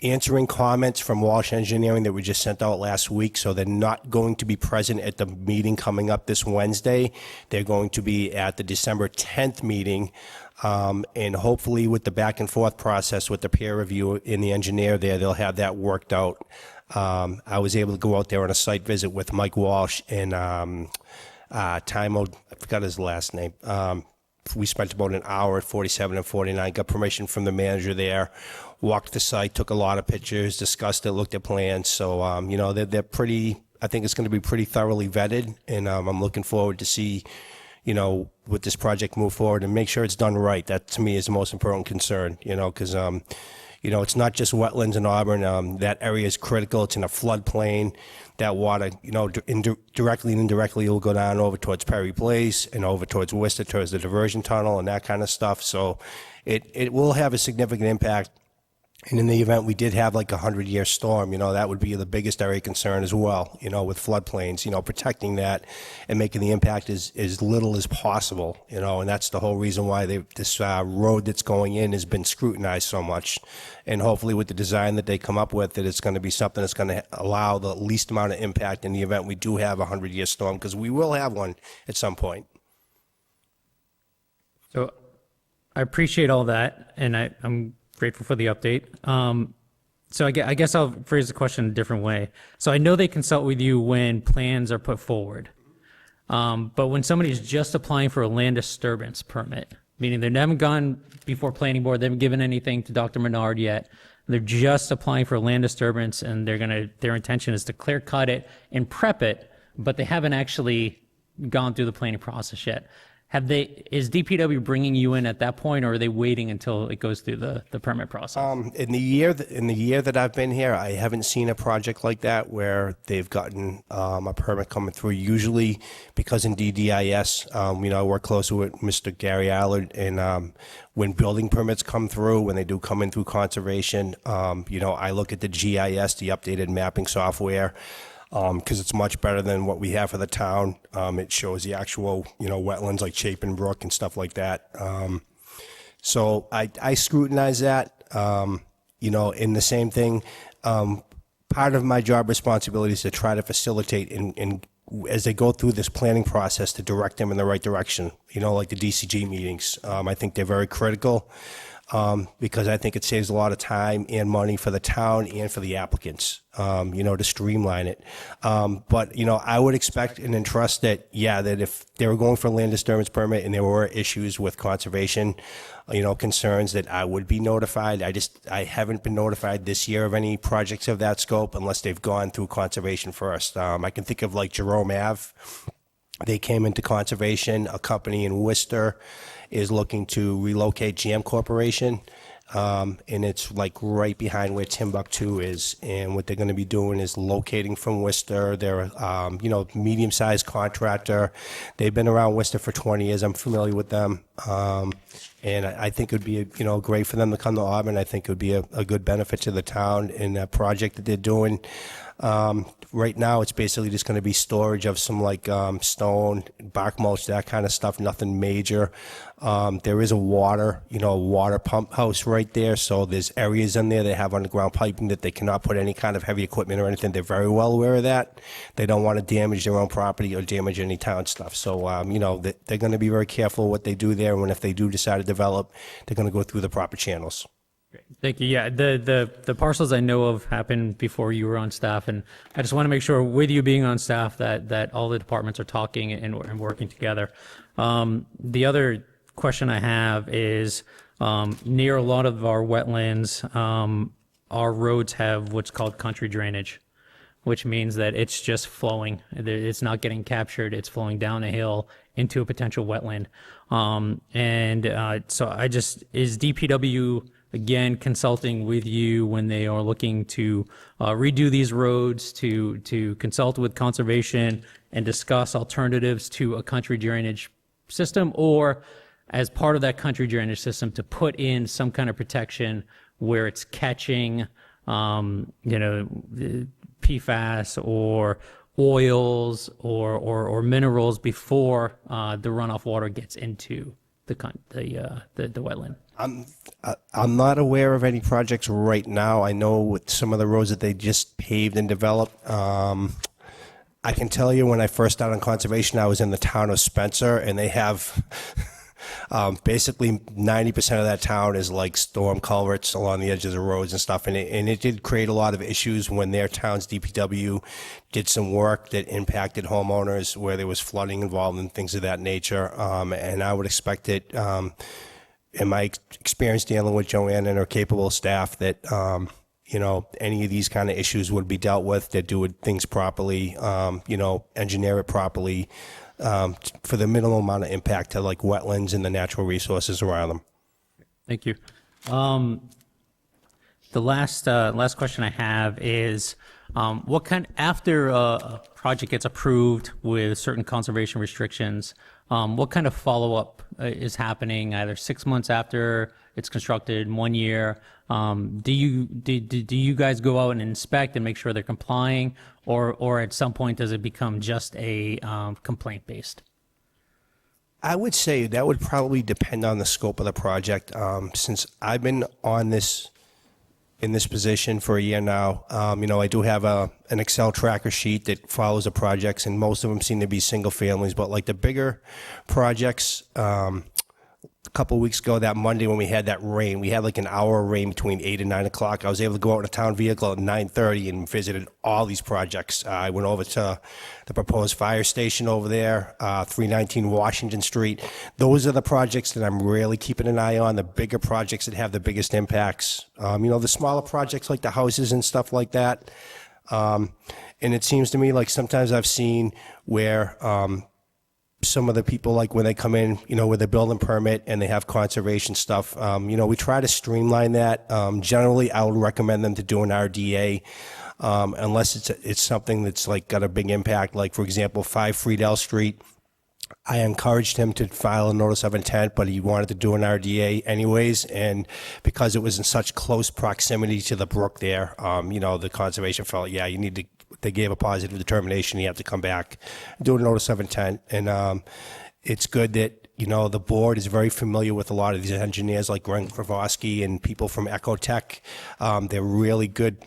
answering comments from Walsh Engineering that were just sent out last week, so they're not going to be present at the meeting coming up this Wednesday. They're going to be at the December 10th meeting, and hopefully with the back and forth process with the peer review and the engineer there, they'll have that worked out. I was able to go out there on a site visit with Mike Walsh and Timo, I forgot his last name. We spent about an hour at 47 and 49, got permission from the manager there, walked the site, took a lot of pictures, discussed it, looked at plans. So, they're pretty, I think it's going to be pretty thoroughly vetted, and I'm looking forward to see, with this project move forward and make sure it's done right. That, to me, is the most important concern, because, it's not just wetlands in Auburn. That area is critical. It's in a floodplain. That water, directly and indirectly will go down over towards Perry Place and over towards Worcester, towards the diversion tunnel and that kind of stuff. So it will have a significant impact. And in the event we did have like a 100-year storm, that would be the biggest area of concern as well, with floodplains, protecting that and making the impact as little as possible, and that's the whole reason why this road that's going in has been scrutinized so much. And hopefully with the design that they come up with, that it's going to be something that's going to allow the least amount of impact in the event we do have a 100-year storm, because we will have one at some point. So I appreciate all that, and I'm grateful for the update. So I guess I'll phrase the question a different way. So I know they consult with you when plans are put forward, but when somebody's just applying for a land disturbance permit, meaning they haven't gone before planning board, they haven't given anything to Dr. Menard yet, they're just applying for a land disturbance, and their intention is to clear cut it and prep it, but they haven't actually gone through the planning process yet. Is DPW bringing you in at that point, or are they waiting until it goes through the permit process? In the year that I've been here, I haven't seen a project like that where they've gotten a permit coming through. Usually, because in DDIS, I work closely with Mr. Gary Allard, and when building permits come through, when they do come in through conservation, I look at the GIS, the updated mapping software, because it's much better than what we have for the town. It shows the actual, wetlands like Chapin Brook and stuff like that. So I scrutinize that, in the same thing. Part of my job responsibility is to try to facilitate and as they go through this planning process, to direct them in the right direction, like the DCG meetings. I think they're very critical. Because I think it saves a lot of time and money for the town and for the applicants, to streamline it. But, I would expect and entrust that, that if they were going for a land disturbance permit and there were issues with conservation, concerns, that I would be notified. I haven't been notified this year of any projects of that scope unless they've gone through conservation first. I can think of like Jerome Ave. They came into conservation. A company in Worcester is looking to relocate GM Corporation, and it's like right behind where Timbuktu is. And what they're going to be doing is locating from Worcester. They're, medium-sized contractor. They've been around Worcester for 20 years. I'm familiar with them. And I think it would be, great for them to come to Auburn. I think it would be a good benefit to the town in that project that they're doing. Right now, it's basically just going to be storage of some stone, bark mulch, that kind of stuff, nothing major. There is a water pump house right there. So there's areas in there that have underground piping that they cannot put any kind of heavy equipment or anything. They're very well aware of that. They don't want to damage their own property or damage any town stuff. So, they're going to be very careful what they do there. And if they do decide to develop, they're going to go through the proper channels. Thank you. Yeah, the parcels I know of happened before you were on staff, and I just want to make sure with you being on staff that all the departments are talking and working together. The other question I have is near a lot of our wetlands, our roads have what's called country drainage, which means that it's just flowing. It's not getting captured. It's flowing down a hill into a potential wetland. So is DPW again consulting with you when they are looking to redo these roads, to consult with conservation and discuss alternatives to a country drainage system, or as part of that country drainage system to put in some kind of protection where it's catching, PFAS or oils or minerals before the runoff water gets into the wetland? I'm not aware of any projects right now. I know with some of the roads that they just paved and developed. I can tell you when I first started on conservation, I was in the town of Spencer, and they have basically 90% of that town is like storm culverts along the edges of roads and stuff. And it did create a lot of issues when their town's DPW did some work that impacted homeowners where there was flooding involved and things of that nature. And I would expect it, in my experience dealing with Joanne and her capable staff, that, any of these kind of issues would be dealt with, that do things properly, engineer it properly, for the minimal amount of impact to like wetlands and the natural resources around them. Thank you. The last question I have is, after a project gets approved with certain conservation restrictions, what kind of follow-up is happening either 6 months after it's constructed, 1 year? Do you guys go out and inspect and make sure they're complying, or at some point does it become just a complaint-based? I would say that would probably depend on the scope of the project. Since I've been in this position for a year now, I do have an Excel tracker sheet that follows the projects, and most of them seem to be single families. But like the bigger projects, a couple of weeks ago, that Monday when we had that rain, we had like an hour of rain between 8 and 9 o'clock. I was able to go out in a town vehicle at 9:30 and visited all these projects. I went over to the proposed fire station over there, 319 Washington Street. Those are the projects that I'm really keeping an eye on, the bigger projects that have the biggest impacts. The smaller projects like the houses and stuff like that. And it seems to me like sometimes I've seen where some of the people, like when they come in, with a building permit and they have conservation stuff, we try to streamline that. Generally, I would recommend them to do an RDA, unless it's something that's like got a big impact. Like, for example, 5 Friedel Street. I encouraged him to file a notice of intent, but he wanted to do an RDA anyways. And because it was in such close proximity to the brook there, the conservation felt, they gave a positive determination. You have to come back, do a notice of intent. And it's good that, the board is very familiar with a lot of these engineers like Glenn Kravosky and people from Ecotech. They're really good,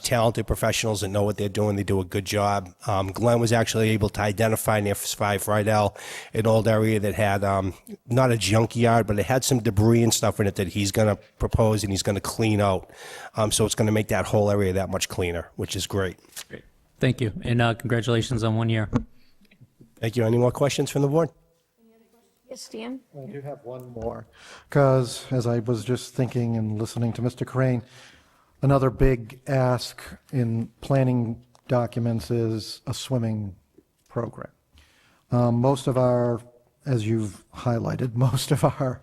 talented professionals that know what they're doing. They do a good job. Glenn was actually able to identify near 5 Friedel an old area that had not a junkyard, but it had some debris and stuff in it that he's going to propose and he's going to clean out. So it's going to make that whole area that much cleaner, which is great. Great. Thank you. And congratulations on 1 year. Thank you. Any more questions from the board? Yes, Dan? I do have one more, because as I was just thinking and listening to Mr. Crane, another big ask in planning documents is a swimming program. Most of our, as you've highlighted, most of our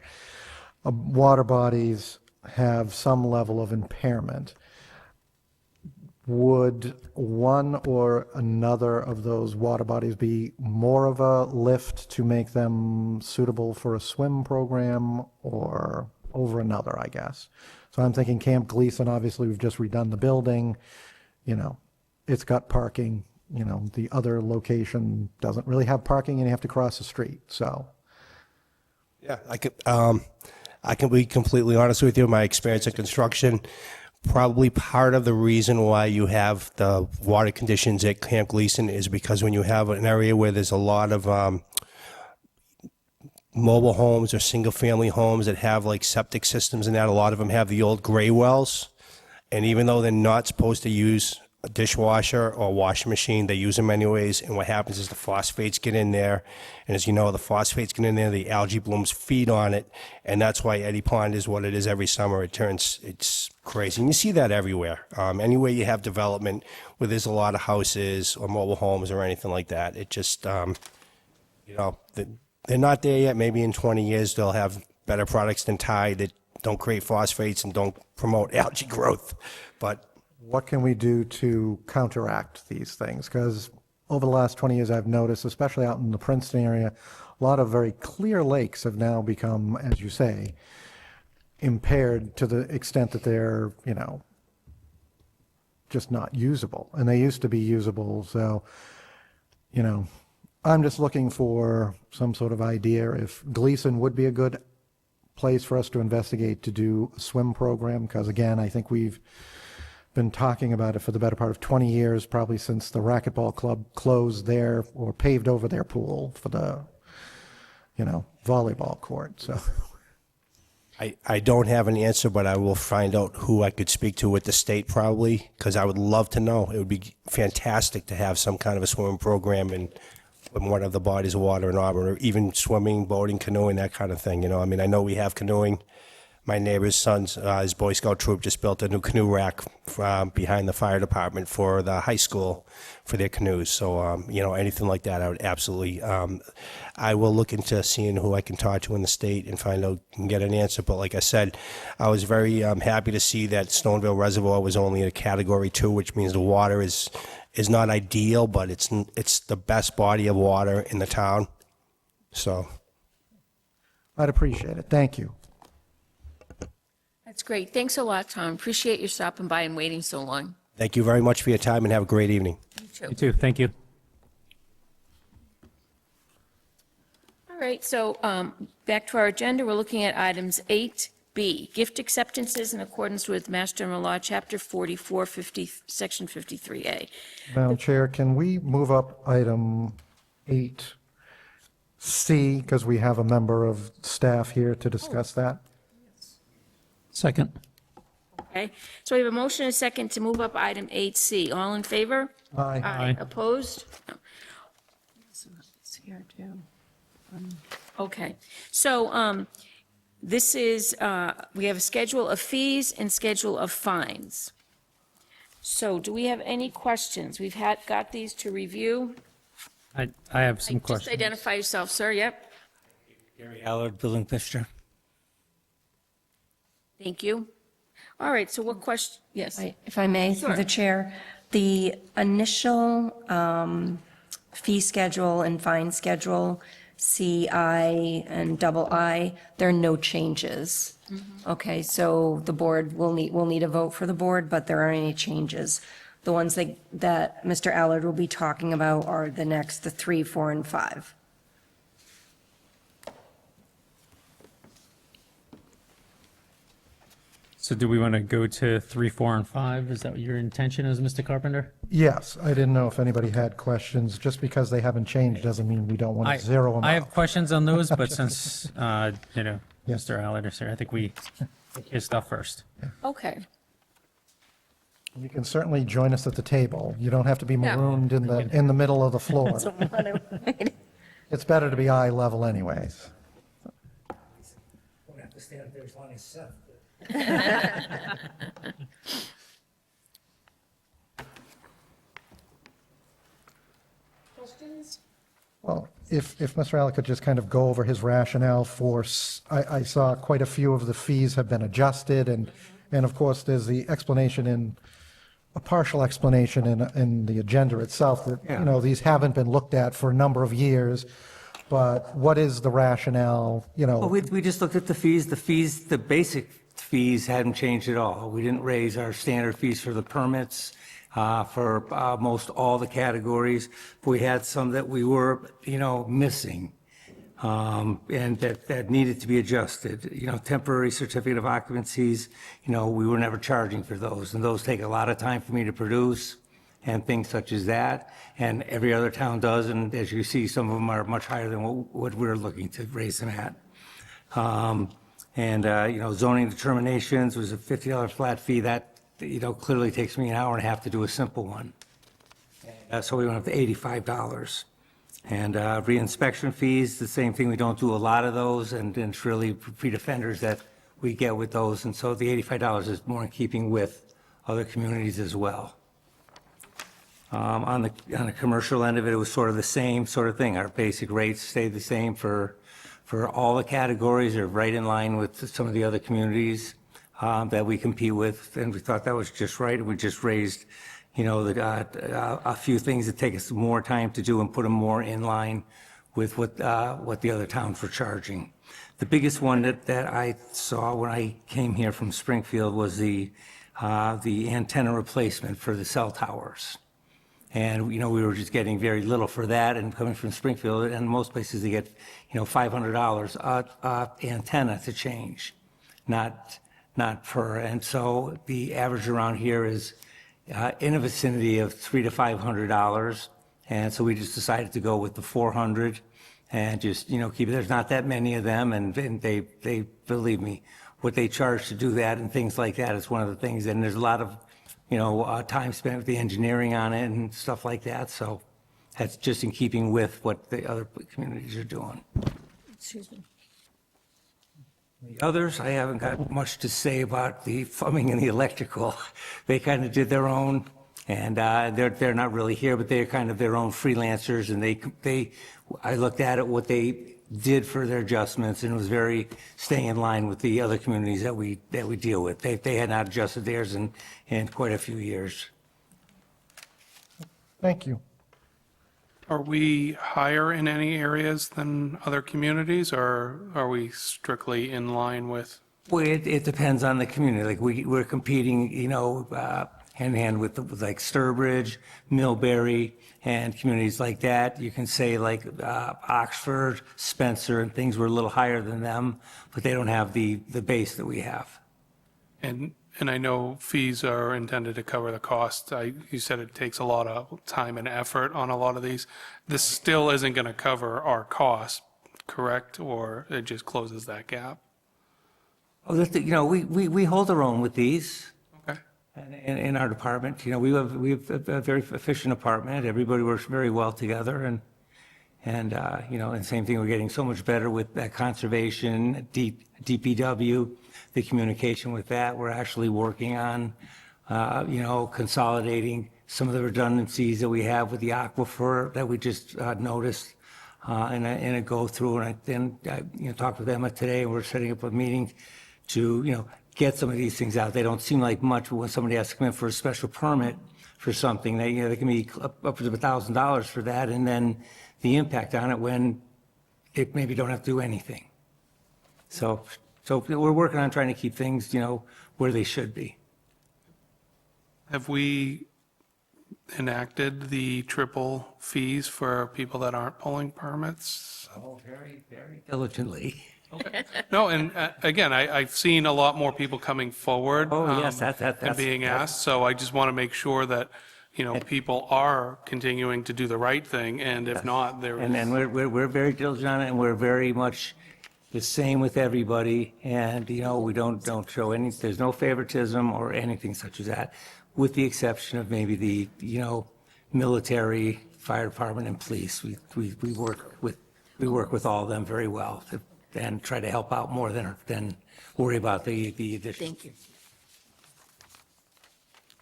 water bodies have some level of impairment. Would one or another of those water bodies be more of a lift to make them suitable for a swim program, or over another, I guess? So I'm thinking Camp Gleason, obviously we've just redone the building, it's got parking, the other location doesn't really have parking and you have to cross the street, so. Yeah, I can be completely honest with you. My experience in construction, probably part of the reason why you have the water conditions at Camp Gleason is because when you have an area where there's a lot of mobile homes or single-family homes that have like septic systems and that, a lot of them have the old gray wells. And even though they're not supposed to use a dishwasher or washing machine, they use them anyways. And what happens is the phosphates get in there. And as you know, the phosphates get in there, the algae blooms feed on it. And that's why Eddie Pond is what it is every summer. It's crazy. And you see that everywhere. Anywhere you have development where there's a lot of houses or mobile homes or anything like that, it just, they're not there yet. Maybe in 20 years, they'll have better products than Tide that don't create phosphates and don't promote algae growth. But what can we do to counteract these things? Because over the last 20 years, I've noticed, especially out in the Princeton area, a lot of very clear lakes have now become, as you say, impaired to the extent that they're, just not usable. And they used to be usable. So, I'm just looking for some sort of idea if Gleason would be a good place for us to investigate to do a swim program, because again, I think we've been talking about it for the better part of 20 years, probably since the racquetball club closed their or paved over their pool for the, volleyball court. So I don't have an answer, but I will find out who I could speak to at the state probably, because I would love to know. It would be fantastic to have some kind of a swimming program in one of the bodies of water in Auburn, or even swimming, boating, canoeing, that kind of thing. I know we have canoeing. My neighbor's son's, his Boy Scout troop just built a new canoe rack behind the fire department for the high school for their canoes. So, anything like that, I would absolutely, I will look into seeing who I can talk to in the state and find out and get an answer. But like I said, I was very happy to see that Stoneville Reservoir was only a Category 2, which means the water is not ideal, but it's the best body of water in the town. So I'd appreciate it. Thank you. That's great. Thanks a lot, Tom. Appreciate you stopping by and waiting so long. thank you very much for your time and have a great evening. You too. Thank you. All right, so back to our agenda, we're looking at items 8B, gift acceptances in accordance with Mass General Law, Chapter 44, Section 53A. Madam Chair, can we move up item 8C, because we have a member of staff here to discuss that? Second. Okay, so we have a motion and a second to move up item 8C. All in favor? Aye. Aye. Opposed? No. It's here too. Okay, so this is, we have a schedule of fees and schedule of fines. So do we have any questions? We've got these to review. I have some Just questions. identify yourself, sir, yep. Gary Allard, building commissioner. Thank you. All right, so what question, yes. If I may, through the chair, the initial fee schedule and fine schedule, CI and double I, there are no changes. Okay, so the board will need a vote for the board, but there aren't any changes. The ones that Mr. Allard will be talking about are the 3, 4, and 5. So do we want to go to 3, 4, and 5? Is that what your intention is, Mr. Carpenter? Yes, I didn't know if anybody had questions. Just because they haven't changed doesn't mean we don't want to zero them out. I have questions on those, but since, Mr. Allard is here, I think we take his stuff first. Okay, You can certainly join us at the table. You don't have to be marooned in the middle of the floor. It's better to be eye level anyways. We'll have to stand up there as long as Seth. questions? Well, if Mr. Allen could just kind of go over his rationale for, I saw quite a few of the fees have been adjusted, and of course, there's the explanation a partial explanation in the agenda itself that, these haven't been looked at for a number of years, but what is the rationale, Well, we just looked at the fees. The basic fees hadn't changed at all. We didn't raise our standard fees for the permits, for most all the categories. We had some that we were, missing, and that needed to be adjusted. Temporary certificate of occupancies, we were never charging for those, and those take a lot of time for me to produce. and things such as that. And every other town does, and as you see, some of them are much higher than what we're looking to raise them at. Zoning determinations was a $50 flat fee. That, clearly takes me an hour and a half to do a simple one. So we went up to $85. And reinspection fees, the same thing. We don't do a lot of those, and it's really repeat offenders that we get with those. And so the $85 is more in keeping with other communities as well. On the commercial end of it, it was sort of the same sort of thing. Our basic rates stayed the same for all the categories. They're right in line with some of the other communities that we compete with, and we thought that was just right. We just raised, a few things that take us more time to do and put them more in line with what the other towns were charging. The biggest one that I saw when I came here from Springfield was the antenna replacement for the cell towers. And, we were just getting very little for that, and coming from Springfield, and most places they get, $500 antenna to change, not per. And so the average around here is in a vicinity of $300 to $500. And so we just decided to go with the 400 and just, keep it. There's not that many of them, and they believe me, what they charge to do that and things like that is one of the things. And there's a lot of time spent with the engineering on it and stuff like that. So that's just in keeping with what the other communities are doing. Excuse me. The others, I haven't got much to say about the plumbing and the electrical. They kind of did their own, and they're not really here, but they're kind of their own freelancers. And I looked at it, what they did for their adjustments, and it was very staying in line with the other communities that we deal with. They had not adjusted theirs in quite a few years. Thank you. Are we higher in any areas than other communities, or are we strictly in line with? Well, it depends on the community. Like we're competing, hand in hand with like Sturbridge, Millbury, and communities like that. You can say like Oxford, Spencer, and things were a little higher than them, but they don't have the base that we have. And I know fees are intended to cover the cost. You said it takes a lot of time and effort on a lot of these. This still isn't going to cover our costs, correct? Or it just closes that gap? Oh, we hold our own with these. Okay. In our department, we have a very efficient department. Everybody works very well together, and same thing. We're getting so much better with that conservation, DPW, the communication with that. We're actually working on, consolidating some of the redundancies that we have with the aquifer that we just noticed, and a go through. And I talked with Emma today, and we're setting up a meeting to get some of these things out. They don't seem like much, but when somebody has to come in for a special permit for something, they can be upwards of $1,000 for that, and then the impact on it when they maybe don't have to do anything. So we're working on trying to keep things, where they should be. Have we enacted the triple fees for people that aren't pulling permits? Oh, very, very diligently. Okay. No, and again, I've seen a lot more people coming forward. Oh, yes, and being asked. So I just want to make sure that, people are continuing to do the right thing, and if not, there is. And we're very diligent on it, and we're very much the same with everybody. And, we don't show any, there's no favoritism or anything such as that, with the exception of maybe the, military, fire department, and police. We work with all of them very well and try to help out more than worry about the addition. Thank you.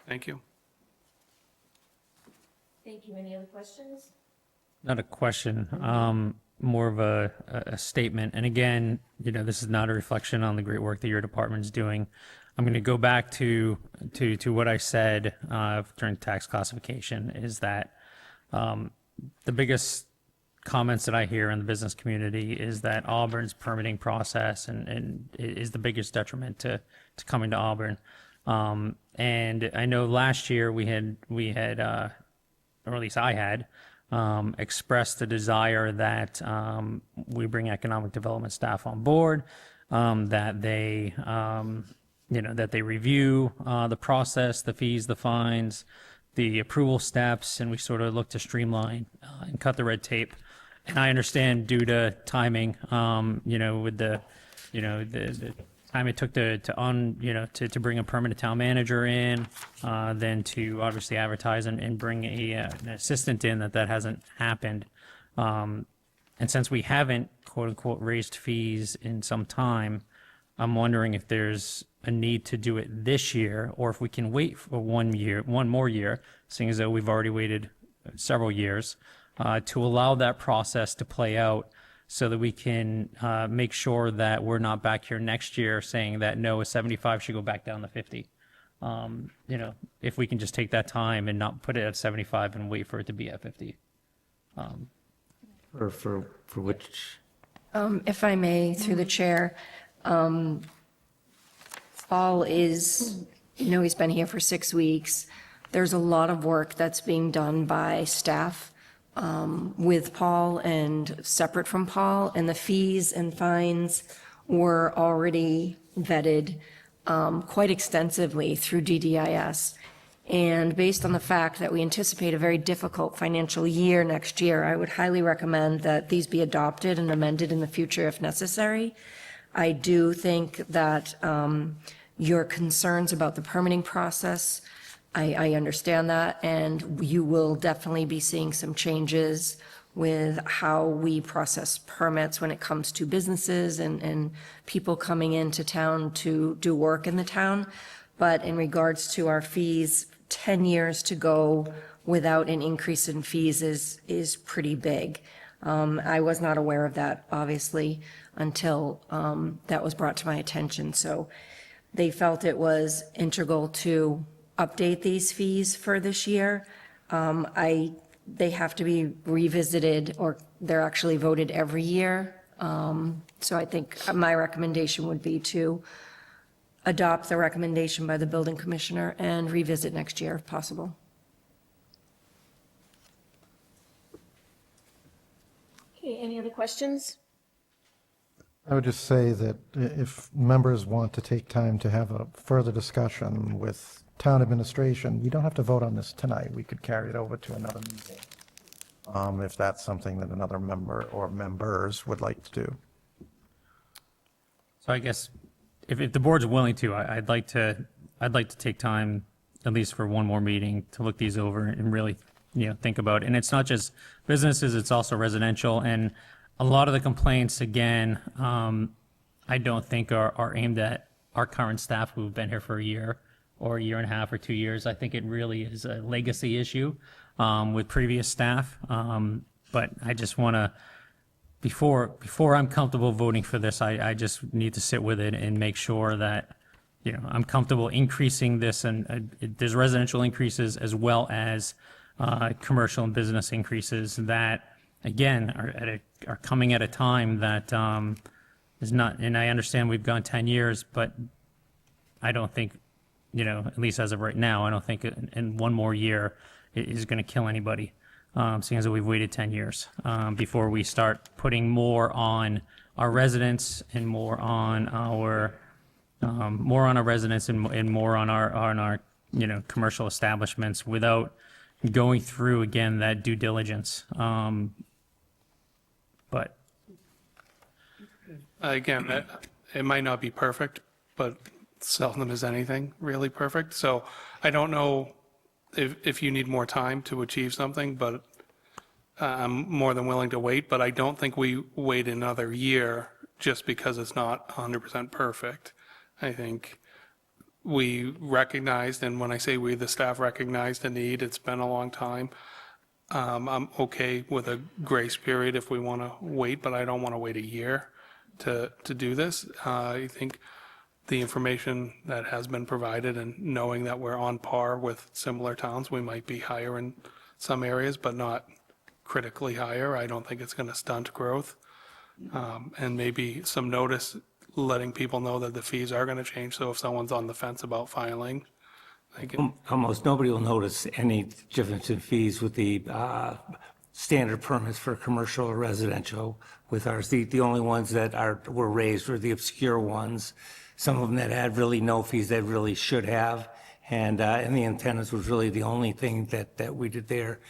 Thank you. Thank you. Any other questions? Not a question, more of a statement. And again, this is not a reflection on the great work that your department's doing. I'm going to go back to what I said during tax classification, is that the biggest comments that I hear in the business community is that Auburn's permitting process and is the biggest detriment to coming to Auburn. And I know last year we had, or at least I had, expressed the desire that we bring economic development staff on board, that they, that they review the process, the fees, the fines, the approval steps, and we sort of looked to streamline and cut the red tape. And I understand due to timing, with the time it took to bring a permanent town manager in, then to obviously advertise and bring an assistant in, that hasn't happened. And since we haven't, quote unquote, raised fees in some time, I'm wondering if there's a need to do it this year, or if we can wait for 1 more year, seeing as though we've already waited several years, to allow that process to play out, so that we can make sure that we're not back here next year saying that no, a 75 should go back down to 50. If we can just take that time and not put it at 75 and wait for it to be at 50. For which? If I may, through the chair, Paul is, he's been here for 6 weeks. There's a lot of work that's being done by staff with Paul and separate from Paul, and the fees and fines were already vetted quite extensively through DDIS. And based on the fact that we anticipate a very difficult financial year next year, I would highly recommend that these be adopted and amended in the future if necessary. I do think that your concerns about the permitting process, I understand that, and you will definitely be seeing some changes with how we process permits when it comes to businesses and people coming into town to do work in the town. But in regards to our fees, 10 years to go without an increase in fees is pretty big. I was not aware of that, obviously, until that was brought to my attention. So they felt it was integral to update these fees for this year. They have to be revisited, or they're actually voted every year. So I think my recommendation would be to adopt the recommendation by the building commissioner and revisit next year if possible. Okay, any other questions? I would just say that if members want to take time to have a further discussion with town administration, we don't have to vote on this tonight. We could carry it over to another meeting, if that's something that another member or members would like to do. So I guess if the board's willing to, I'd like to take time, at least for one more meeting, to look these over and really, think about it. And it's not just businesses, it's also residential. And a lot of the complaints, again, I don't think are aimed at our current staff who've been here for a year or a year and a half or 2 years. I think it really is a legacy issue with previous staff. But I just want to, before I'm comfortable voting for this, I just need to sit with it and make sure that, I'm comfortable increasing this, and there's residential increases as well as commercial and business increases that, again, are coming at a time that is not, and I understand we've gone 10 years, but I don't think, at least as of right now, I don't think in one more year it is going to kill anybody. Seeing as we've waited 10 years before we start putting more on our residents and more on our residents and more on our commercial establishments without going through again that due diligence. But again, it might not be perfect, but seldom is anything really perfect. So I don't know if you need more time to achieve something, but I'm more than willing to wait. But I don't think we wait another year just because it's not 100% perfect. I think we recognized, and when I say we, the staff recognized the need, it's been a long time. I'm okay with a grace period if we want to wait, but I don't want to wait a year to do this. I think the information that has been provided and knowing that we're on par with similar towns, we might be higher in some areas, but not critically higher. I don't think it's going to stunt growth. And maybe some notice letting people know that the fees are going to change. So if someone's on the fence about filing, they can. Almost nobody will notice any difference in fees with the standard permits for commercial or residential with ours. The only ones that were raised were the obscure ones. Some of them that had really no fees that really should have and the antennas was really the only thing that we did there.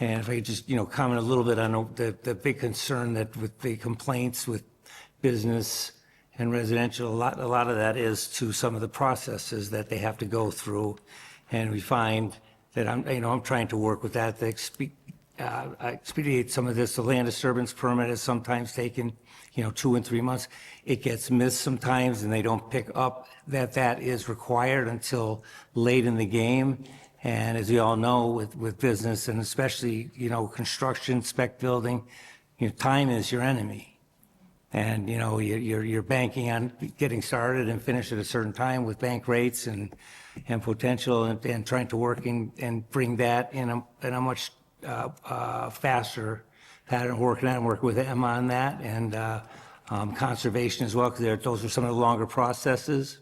And if I could just, comment a little bit on the big concern that with the complaints with business and residential, a lot of that is to some of the processes that they have to go through. And we find that I'm trying to work with that to expedite some of this. The land disturbance permit is sometimes taken, 2 and 3 months. It gets missed sometimes, and they don't pick up that is required until late in the game. And as you all know, with business and especially, construction, spec building, time is your enemy. And, you're banking on getting started and finish at a certain time with bank rates and potential and trying to work and bring that in a much faster pattern, working with them on that, and conservation as well, because those are some of the longer processes.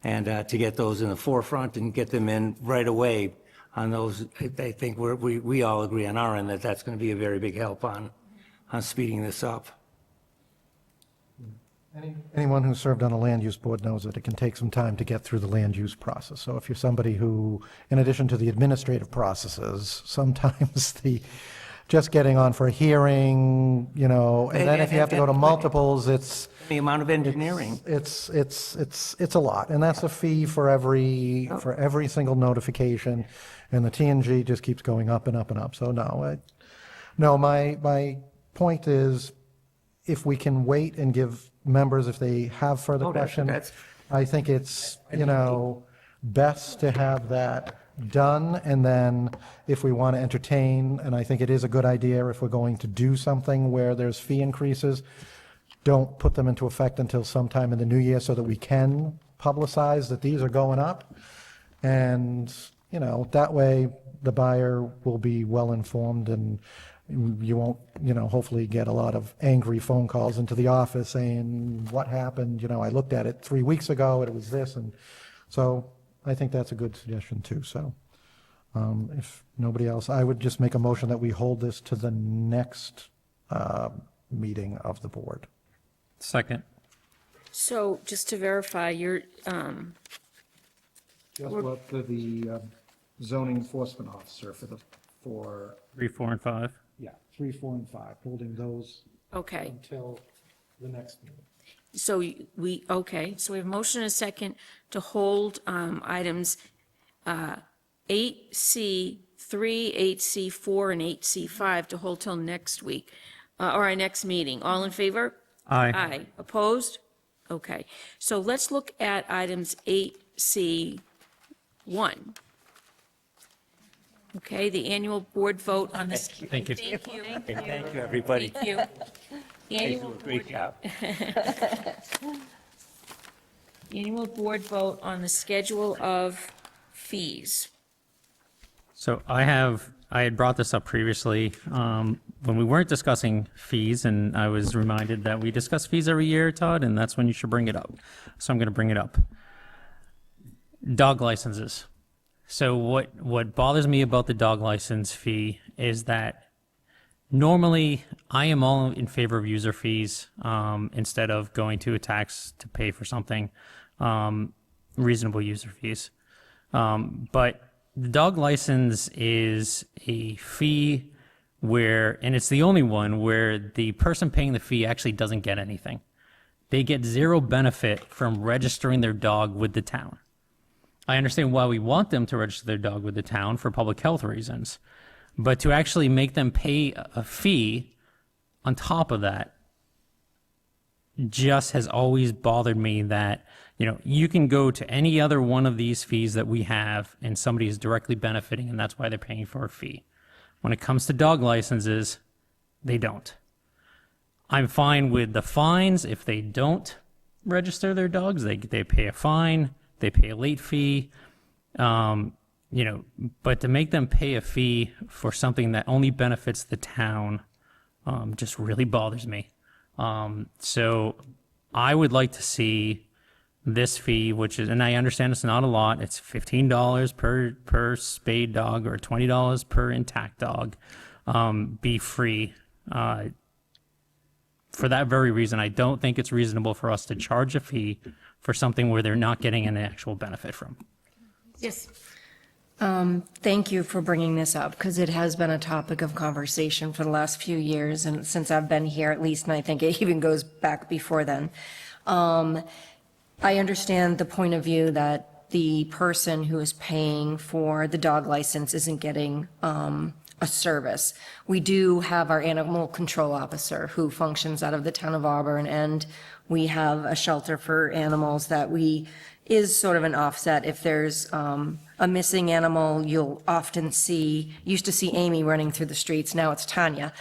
And to get those in the forefront and get them in right away on those, I think we all agree on our end that that's going to be a very big help on speeding this up. Anyone who served on a land use board knows that it can take some time to get through the land use process. So if you're somebody who, in addition to the administrative processes, sometimes just getting on for a hearing, and then if you have to go to multiples, it's the amount of engineering. It's a lot, and that's a fee for every single notification, and the TNG just keeps going up and up and up. So no, my point is, if we can wait and give members, if they have further questions, I think it's, best to have that done, and then if we want to entertain, and I think it is a good idea if we're going to do something where there's fee increases, don't put them into effect until sometime in the new year so that we can publicize that these are going up. And, that way the buyer will be well informed, and you won't, hopefully get a lot of angry phone calls into the office saying, what happened? I looked at it 3 weeks ago, it was this. And so I think that's a good suggestion too. So if nobody else, I would just make a motion that we hold this to the next meeting of the board. Second. So just to verify, you're, Just what the zoning enforcement officer for 3, 4, and 5. Yeah, 3, 4, and 5, holding those okay. until the next meeting. So we have a motion and a second to hold items 8C3, 8C4, and 8C5 to hold till next week, or our next meeting. All in favor? Aye. Aye. Opposed? Okay. So let's look at items 8C1. Okay, the annual board vote on this. Thank you. Thank you. Thank you, everybody. Thank you. Annual Great job. Annual board vote on the schedule of fees. So I had brought this up previously when we weren't discussing fees, and I was reminded that we discuss fees every year, Todd, and that's when you should bring it up. So I'm going to bring it up. Dog licenses. So what bothers me about the dog license fee is that normally I am all in favor of user fees instead of going to a tax to pay for something, reasonable user fees. But the dog license is a fee and it's the only one where the person paying the fee actually doesn't get anything. They get zero benefit from registering their dog with the town. I understand why we want them to register their dog with the town for public health reasons, but to actually make them pay a fee on top of that just has always bothered me that, you can go to any other one of these fees that we have and somebody is directly benefiting, and that's why they're paying for a fee. When it comes to dog licenses, they don't. I'm fine with the fines. If they don't register their dogs, they pay a fine. They pay a late fee, but to make them pay a fee for something that only benefits the town just really bothers me. So I would like to see this fee, and I understand it's not a lot, it's $15 per spayed dog or $20 per intact dog, be free. For that very reason, I don't think it's reasonable for us to charge a fee for something where they're not getting an actual benefit from. Yes. Thank you for bringing this up, because it has been a topic of conversation for the last few years, and since I've been here at least, and I think it even goes back before then. I understand the point of view that the person who is paying for the dog license isn't getting a service. We do have our animal control officer who functions out of the town of Auburn, and we have a shelter for animals that is sort of an offset. If there's a missing animal, you'll often used to see Amy running through the streets, now it's Tanya.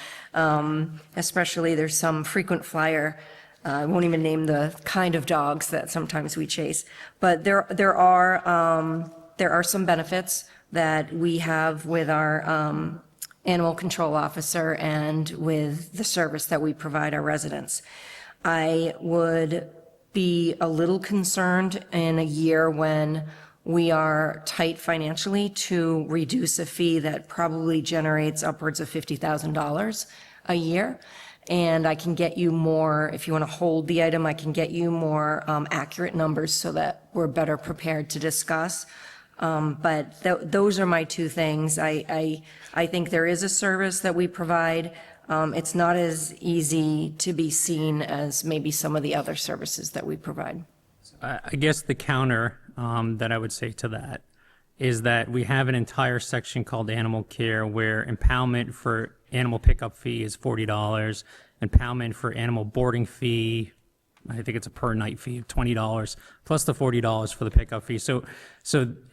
Especially there's some frequent flyer, I won't even name the kind of dogs that sometimes we chase. But there are some benefits that we have with our animal control officer and with the service that we provide our residents. I would be a little concerned in a year when we are tight financially to reduce a fee that probably generates upwards of $50,000 a year. And I can get you more, if you want to hold the item, I can get you more accurate numbers so that we're better prepared to discuss. But those are my two things. I think there is a service that we provide. It's not as easy to be seen as maybe some of the other services that we provide. I guess the counter that I would say to that is that we have an entire section called animal care where impoundment for animal pickup fee is $40, impoundment for animal boarding fee, I think it's a per night fee of $20 plus the $40 for the pickup fee. So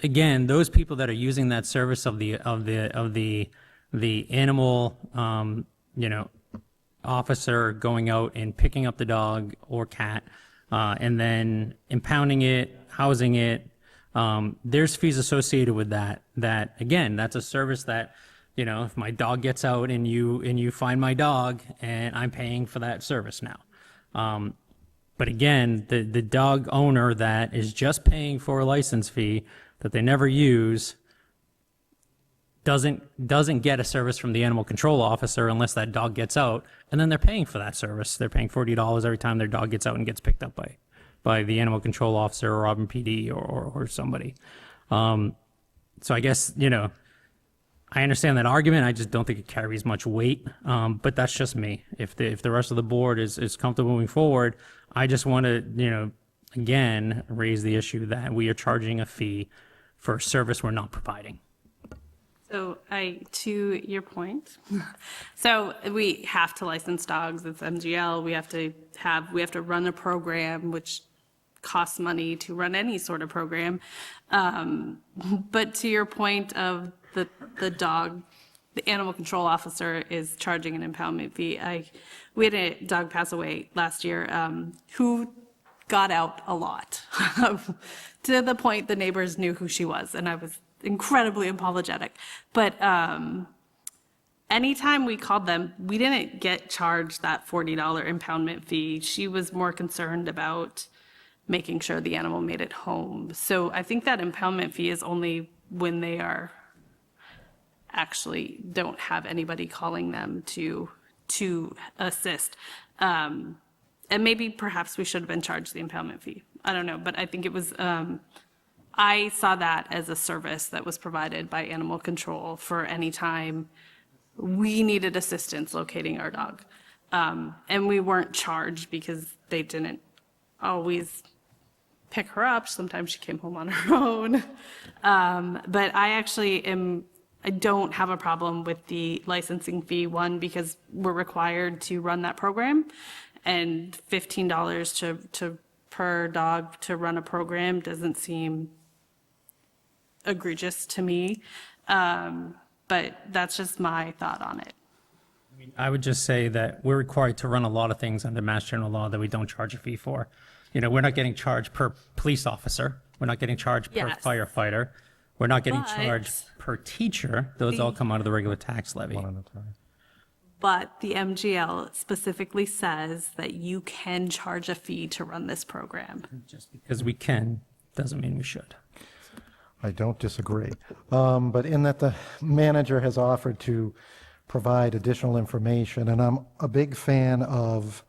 again, those people that are using that service of the animal officer going out and picking up the dog or cat, and then impounding it, housing it, there's fees associated with that. That again, that's a service that, if my dog gets out and you find my dog, and I'm paying for that service now. But again, the dog owner that is just paying for a license fee that they never use doesn't get a service from the animal control officer unless that dog gets out, and then they're paying for that service. They're paying $40 every time their dog gets out and gets picked up by the animal control officer or Auburn PD or somebody. So I guess, I understand that argument. I just don't think it carries much weight. But that's just me. If the rest of the board is comfortable moving forward, I just want to, again, raise the issue that we are charging a fee for a service we're not providing. So to your point, so we have to license dogs. It's MGL. We have to run a program, which costs money to run any sort of program. But to your point of the animal control officer is charging an impoundment fee. We had a dog pass away last year who got out a lot to the point the neighbors knew who she was, and I was incredibly apologetic. But anytime we called them, we didn't get charged that $40 impoundment fee. She was more concerned about making sure the animal made it home. So I think that impoundment fee is only when they are actually don't have anybody calling them to assist. And maybe perhaps we should have been charged the impoundment fee. I don't know, but I think it was, I saw that as a service that was provided by animal control for any time we needed assistance locating our dog. And we weren't charged because they didn't always pick her up. Sometimes she came home on her own. But I don't have a problem with the licensing fee, one, because we're required to run that program, and $15 per dog to run a program doesn't seem egregious to me. But that's just my thought on it. I would just say that we're required to run a lot of things under Mass General Law that we don't charge a fee for. We're not getting charged per police officer. We're not getting charged per firefighter. We're not getting charged per teacher. Those all come out of the regular tax levy. But the MGL specifically says that you can charge a fee to run this program. Just because we can doesn't mean we should. I don't disagree. But in that the manager has offered to provide additional information, and I'm a big fan of,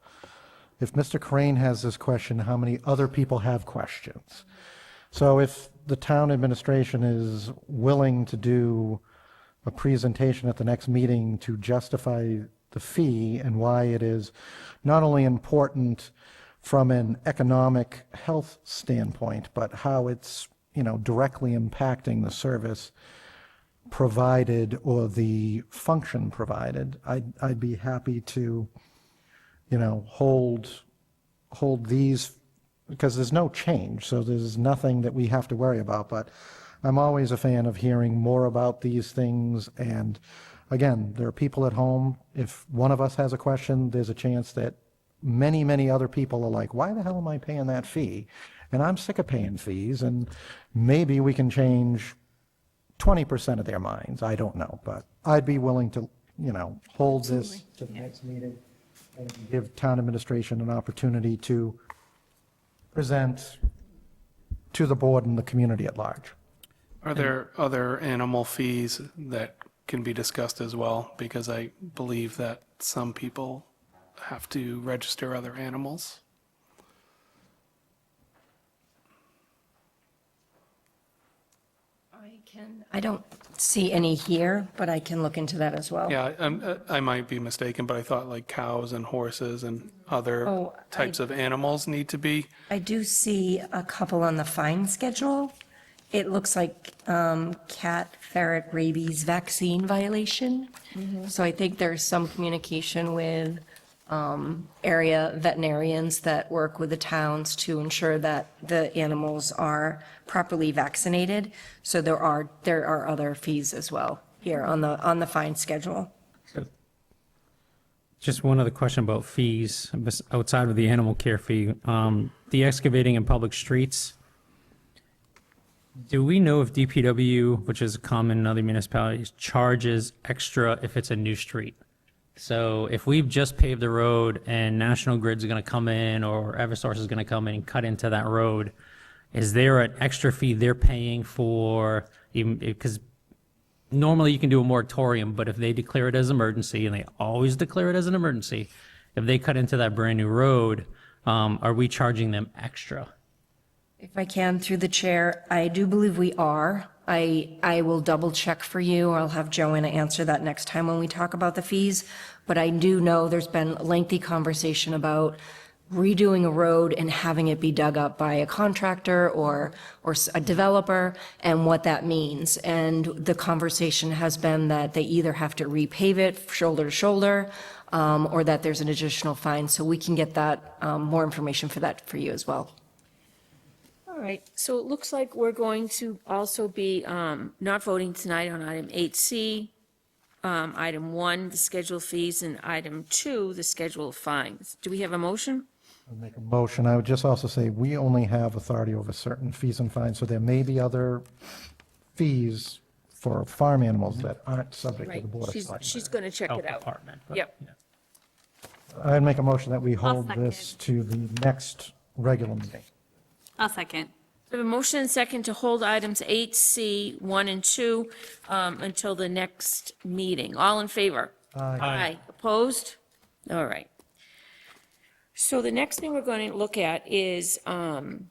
if Mr. Crane has this question, how many other people have questions? So if the town administration is willing to do a presentation at the next meeting to justify the fee and why it is not only important from an economic health standpoint, but how it's, directly impacting the service provided or the function provided, I'd be happy to, hold these, because there's no change, so there's nothing that we have to worry about. But I'm always a fan of hearing more about these things. And again, there are people at home. If one of us has a question, there's a chance that many, many other people are like, why the hell am I paying that fee? And I'm sick of paying fees, and maybe we can change 20% of their minds. I don't know, but I'd be willing to, hold this to the next meeting and give town administration an opportunity to present to the board and the community at large. Are there other animal fees that can be discussed as well? Because I believe that some people have to register other animals. I don't see any here, but I can look into that as well. Yeah, I might be mistaken, but I thought like cows and horses and other types of animals need to be. I do see a couple on the fine schedule. It looks like cat, ferret, rabies vaccine violation. So I think there's some communication with area veterinarians that work with the towns to ensure that the animals are properly vaccinated. So there are other fees as well here on the fine schedule. Just one other question about fees outside of the animal care fee. The excavating in public streets. Do we know if DPW, which is common in other municipalities, charges extra if it's a new street? So if we've just paved the road and National Grid's going to come in or Eversource is going to come in and cut into that road, is there an extra fee they're paying for, even because normally you can do a moratorium, but if they declare it as emergency, and they always declare it as an emergency, if they cut into that brand new road, are we charging them extra? If I can, through the chair, I do believe we are. I will double check for you, or I'll have Joanna answer that next time when we talk about the fees. But I do know there's been lengthy conversation about redoing a road and having it be dug up by a contractor or a developer and what that means. And the conversation has been that they either have to repave it shoulder to shoulder, or that there's an additional fine. So we can get that, more information for that for you as well. All right, so it looks like we're going to also be not voting tonight on item 8C, item 1, the schedule fees, and item 2, the schedule of fines. Do we have a motion? I'll make a motion. I would just also say we only have authority over certain fees and fines, so there may be other fees for farm animals that aren't subject to Right, the Board of she's Selectmen. going to check it out. Department. but- Yep. I'd make a motion that we hold second. this to the next regular meeting. I'll second. We have a motion and second to hold items 8C, 1 and 2 until the next meeting. All in favor? Aye. Opposed? All right. So the next thing we're going to look at is, Madam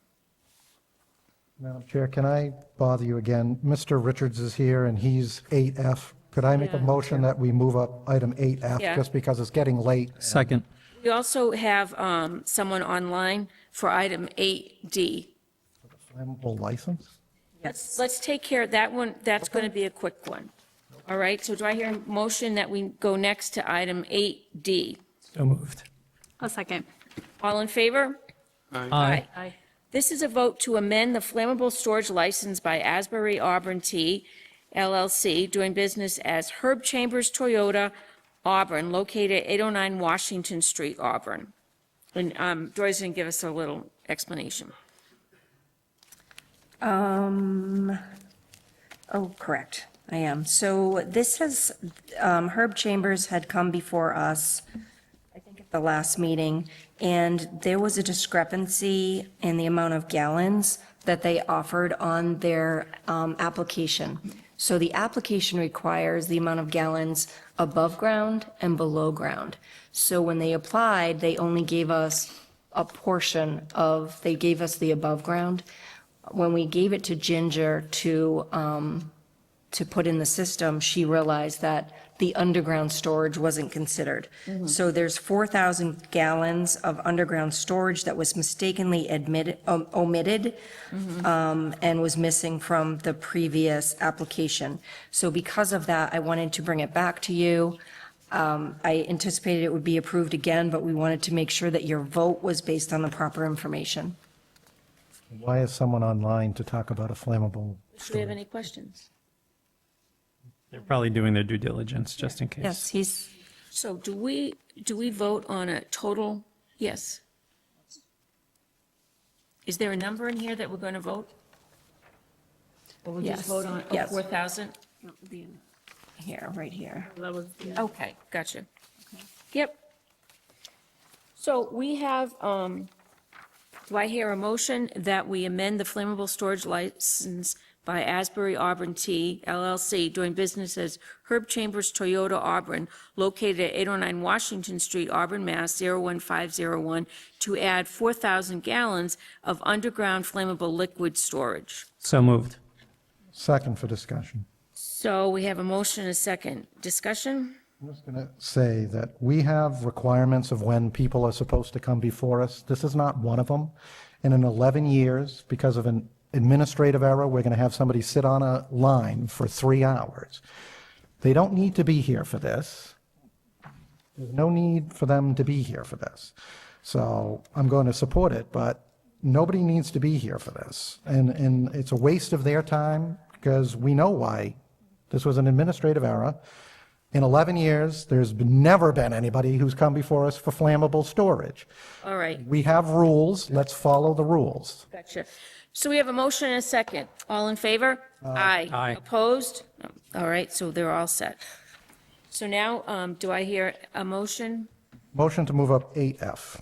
Chair, can I bother you again? Mr. Richards is here, and he's 8F. Could I make a Yeah, motion that we move up item 8F, Yeah. just because it's getting late? Second. we also have someone online for item 8D. Flammable license? Let's take care of that one. That's going to be a quick one. All right, so do I hear a motion that we go next to item 8D? So moved. I'll second. All in favor? Aye. Aye. This is a vote to amend the flammable storage license by Asbury Auburn T LLC, doing business as Herb Chambers Toyota, Auburn, located at 809 Washington Street, Auburn. And Joy's going to give us a little explanation. Correct, I am. So this has, Herb Chambers had come before us, I think at the last meeting, and there was a discrepancy in the amount of gallons that they offered on their application. So the application requires the amount of gallons above ground and below ground. So when they applied, they only gave us a portion of, they gave us the above ground. when we gave it to Ginger to put in the system, she realized that the underground storage wasn't considered. So there's 4,000 gallons of underground storage that was mistakenly omitted and was missing from the previous application. So because of that, I wanted to bring it back to you. I anticipated it would be approved again, but we wanted to make sure that your vote was based on the proper information. Why is someone online to talk about a flammable? Do we have any questions? They're probably doing their due diligence, just in case. Yes, he's, So do we vote on a total? Yes. Is there a number in here that we're going to vote? Or we just Yes, vote on yes. 4,000? here, right here. That was, Okay, gotcha. Yep. So we have, do I hear a motion that we amend the flammable storage license by Asbury Auburn Tea LLC doing business as Herb Chambers Toyota Auburn, located at 809 Washington Street, Auburn, Mass. 01501, to add 4,000 gallons of underground flammable liquid storage? So moved. Second for discussion. So we have a motion and a second. Discussion? I'm just going to say that we have requirements of when people are supposed to come before us. This is not one of them. And in 11 years, because of an administrative error, we're going to have somebody sit on a line for 3 hours. They don't need to be here for this. There's no need for them to be here for this. So I'm going to support it, but nobody needs to be here for this. And it's a waste of their time because we know why. This was an administrative error. In 11 years, there's never been anybody who's come before us for flammable storage. All right, We have rules. Let's follow the rules. gotcha. So we have a motion and a second. All in favor? Aye. Aye. Opposed? No. All right, so they're all set. So now, do I hear a motion? Motion to move up 8F.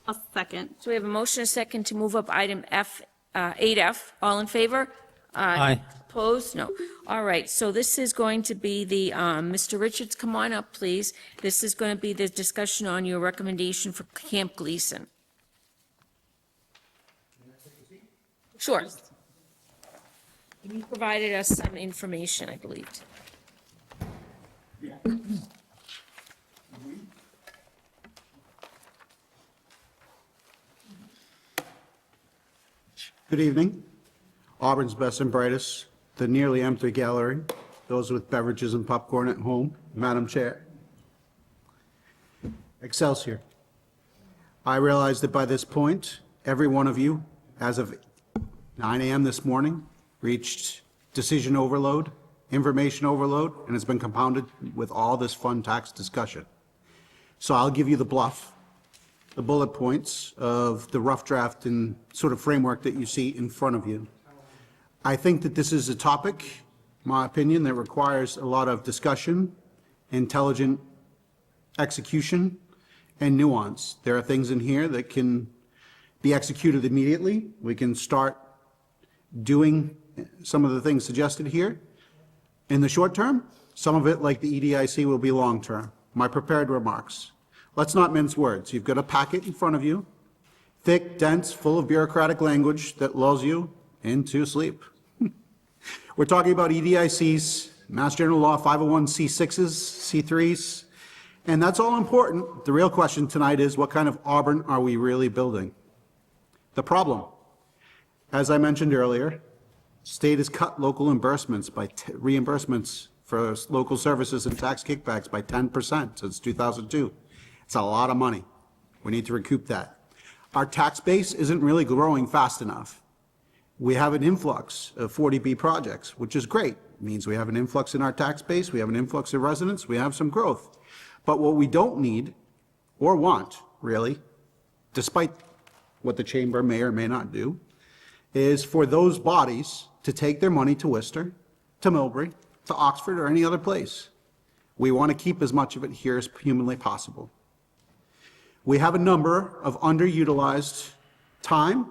a second. So we have a motion and a second to move up item F, 8F. All in favor? Aye. Opposed? No. All right, so this is going to be the, Mr. Richards, come on up, please. This is going to be the discussion on your recommendation for Camp Gleason. Sure. You provided us some information, I believe. Good evening. Auburn's best and brightest, the nearly empty gallery, those with beverages and popcorn at home, Madam Chair. Excelsior. I realize that by this point, every one of you, as of 9 a.m. this morning, reached decision overload, information overload, and it's been compounded with all this fun tax discussion. So I'll give you the bluff, the bullet points of the rough draft and sort of framework that you see in front of you. I think that this is a topic, in my opinion, that requires a lot of discussion, intelligent execution, and nuance. There are things in here that can be executed immediately. We can start doing some of the things suggested here in the short term. Some of it, like the EDIC, will be long term. My prepared remarks. Let's not mince words. You've got a packet in front of you, thick, dense, full of bureaucratic language that lulls you into sleep. We're talking about EDICs, Mass General Law 501c6s, C3s, and that's all important. The real question tonight is, what kind of Auburn are we really building? The problem, as I mentioned earlier, state has cut local reimbursements for local services and tax kickbacks by 10% since 2002. It's a lot of money. We need to recoup that. Our tax base isn't really growing fast enough. We have an influx of 40B projects, which is great. It means we have an influx in our tax base, we have an influx of residents, we have some growth. But what we don't need or want, really, despite what the chamber may or may not do, is for those bodies to take their money to Worcester, to Millbury, to Oxford, or any other place. We want to keep as much of it here as humanly possible. We have a number of underutilized time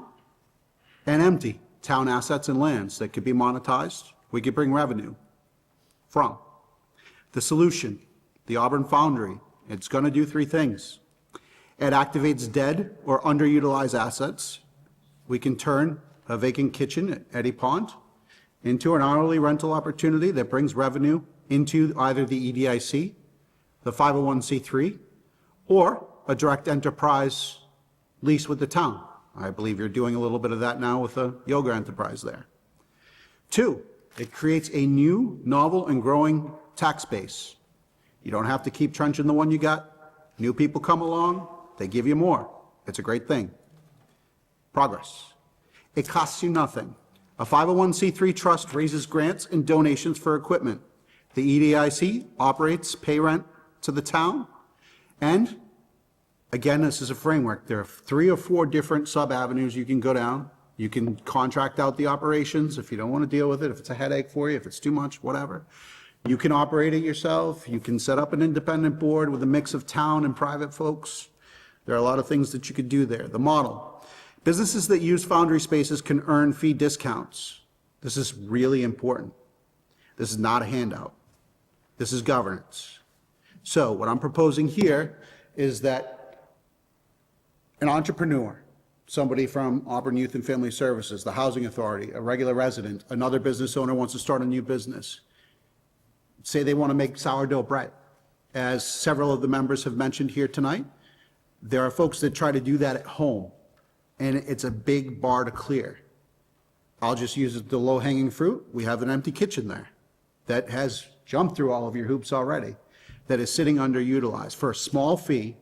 and empty town assets and lands that could be monetized, we could bring revenue from. The solution, the Auburn Foundry, it's going to do 3 things. It activates dead or underutilized assets. We can turn a vacant kitchen at Eddie Pond into an hourly rental opportunity that brings revenue into either the EDIC, the 501c3, or a direct enterprise lease with the town. I believe you're doing a little bit of that now with a yoga enterprise there. 2, it creates a new, novel, and growing tax base. You don't have to keep trenching the one you got. New people come along, they give you more. It's a great thing. Progress. It costs you nothing. A 501c3 trust raises grants and donations for equipment. The EDIC operates pay rent to the town. And again, this is a framework. There are 3 or 4 different sub-avenues you can go down. You can contract out the operations if you don't want to deal with it, if it's a headache for you, if it's too much, whatever. You can operate it yourself. You can set up an independent board with a mix of town and private folks. There are a lot of things that you could do there. The model. Businesses that use Foundry spaces can earn fee discounts. This is really important. This is not a handout. This is governance. So what I'm proposing here is that an entrepreneur, somebody from Auburn Youth and Family Services, the Housing Authority, a regular resident, another business owner wants to start a new business. Say they want to make sourdough bread. As several of the members have mentioned here tonight, there are folks that try to do that at home, and it's a big bar to clear. I'll just use the low-hanging fruit. We have an empty kitchen there that has jumped through all of your hoops already, that is sitting underutilized for a small fee.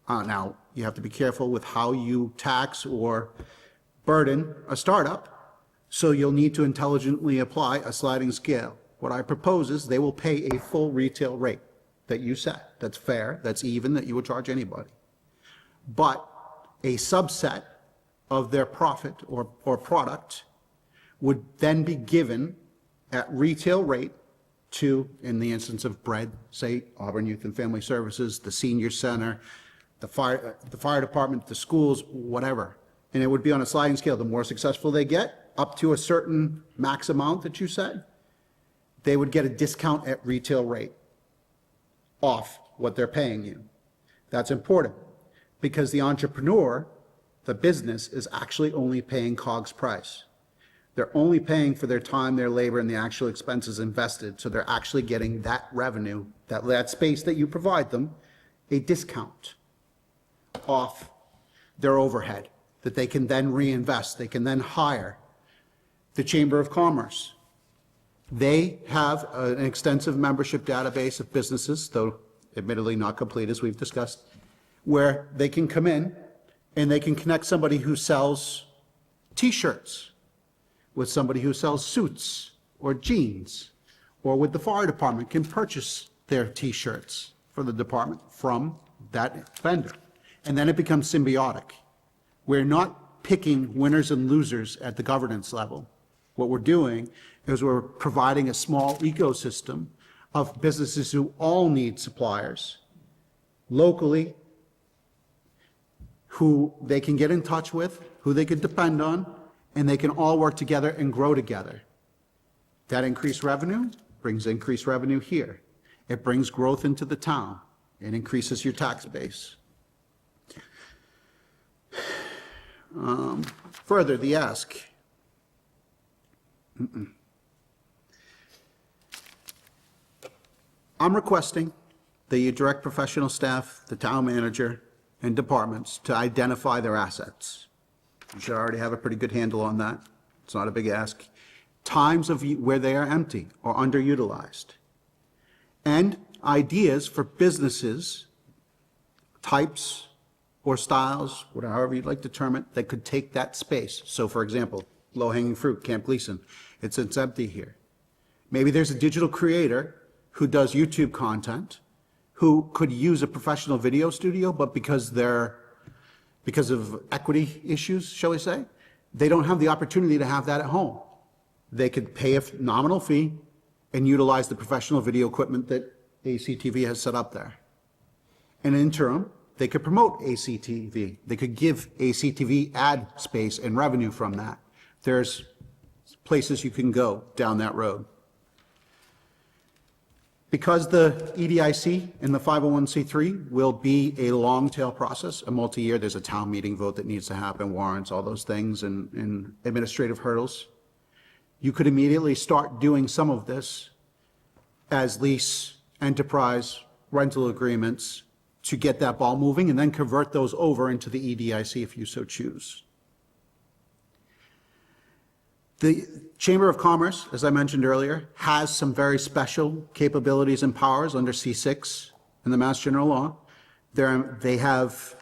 Now, you have to be careful with how you tax or burden a startup, so you'll need to intelligently apply a sliding scale. What I propose is they will pay a full retail rate that you set, that's fair, that's even, that you would charge anybody. But a subset of their profit or product would then be given at retail rate to, in the instance of bread, say Auburn Youth and Family Services, the senior center, the fire department, the schools, whatever. And it would be on a sliding scale. The more successful they get, up to a certain max amount that you said, they would get a discount at retail rate off what they're paying you. That's important because the entrepreneur, the business, is actually only paying COGS price. They're only paying for their time, their labor, and the actual expenses invested, so they're actually getting that revenue, that space that you provide them, a discount off their overhead that they can then reinvest, they can then hire. The Chamber of Commerce, they have an extensive membership database of businesses, though admittedly not complete as we've discussed, where they can come in and they can connect somebody who sells t-shirts with somebody who sells suits or jeans, or with the fire department can purchase their t-shirts for the department from that vendor. And then it becomes symbiotic. We're not picking winners and losers at the governance level. What we're doing is we're providing a small ecosystem of businesses who all need suppliers locally, who they can get in touch with, who they can depend on, and they can all work together and grow together. That increased revenue brings increased revenue here. It brings growth into the town. It increases your tax base. Further, the ask. I'm requesting that you direct professional staff, the town manager, and departments to identify their assets. You should already have a pretty good handle on that. It's not a big ask. Times of where they are empty or underutilized. And ideas for businesses, types or styles, however you'd like to term it, that could take that space. So for example, low-hanging fruit, Camp Gleason, it's empty here. Maybe there's a digital creator who does YouTube content who could use a professional video studio, but because of equity issues, shall we say, they don't have the opportunity to have that at home. They could pay a nominal fee and utilize the professional video equipment that ACTV has set up there. In an interim, they could promote ACTV. They could give ACTV ad space and revenue from that. There's places you can go down that road. Because the EDIC and the 501c3 will be a long tail process, a multi-year, there's a town meeting vote that needs to happen, warrants, all those things, and administrative hurdles. You could immediately start doing some of this as lease, enterprise, rental agreements to get that ball moving, and then convert those over into the EDIC if you so choose. The Chamber of Commerce, as I mentioned earlier, has some very special capabilities and powers under C6 in the Mass General Law. They have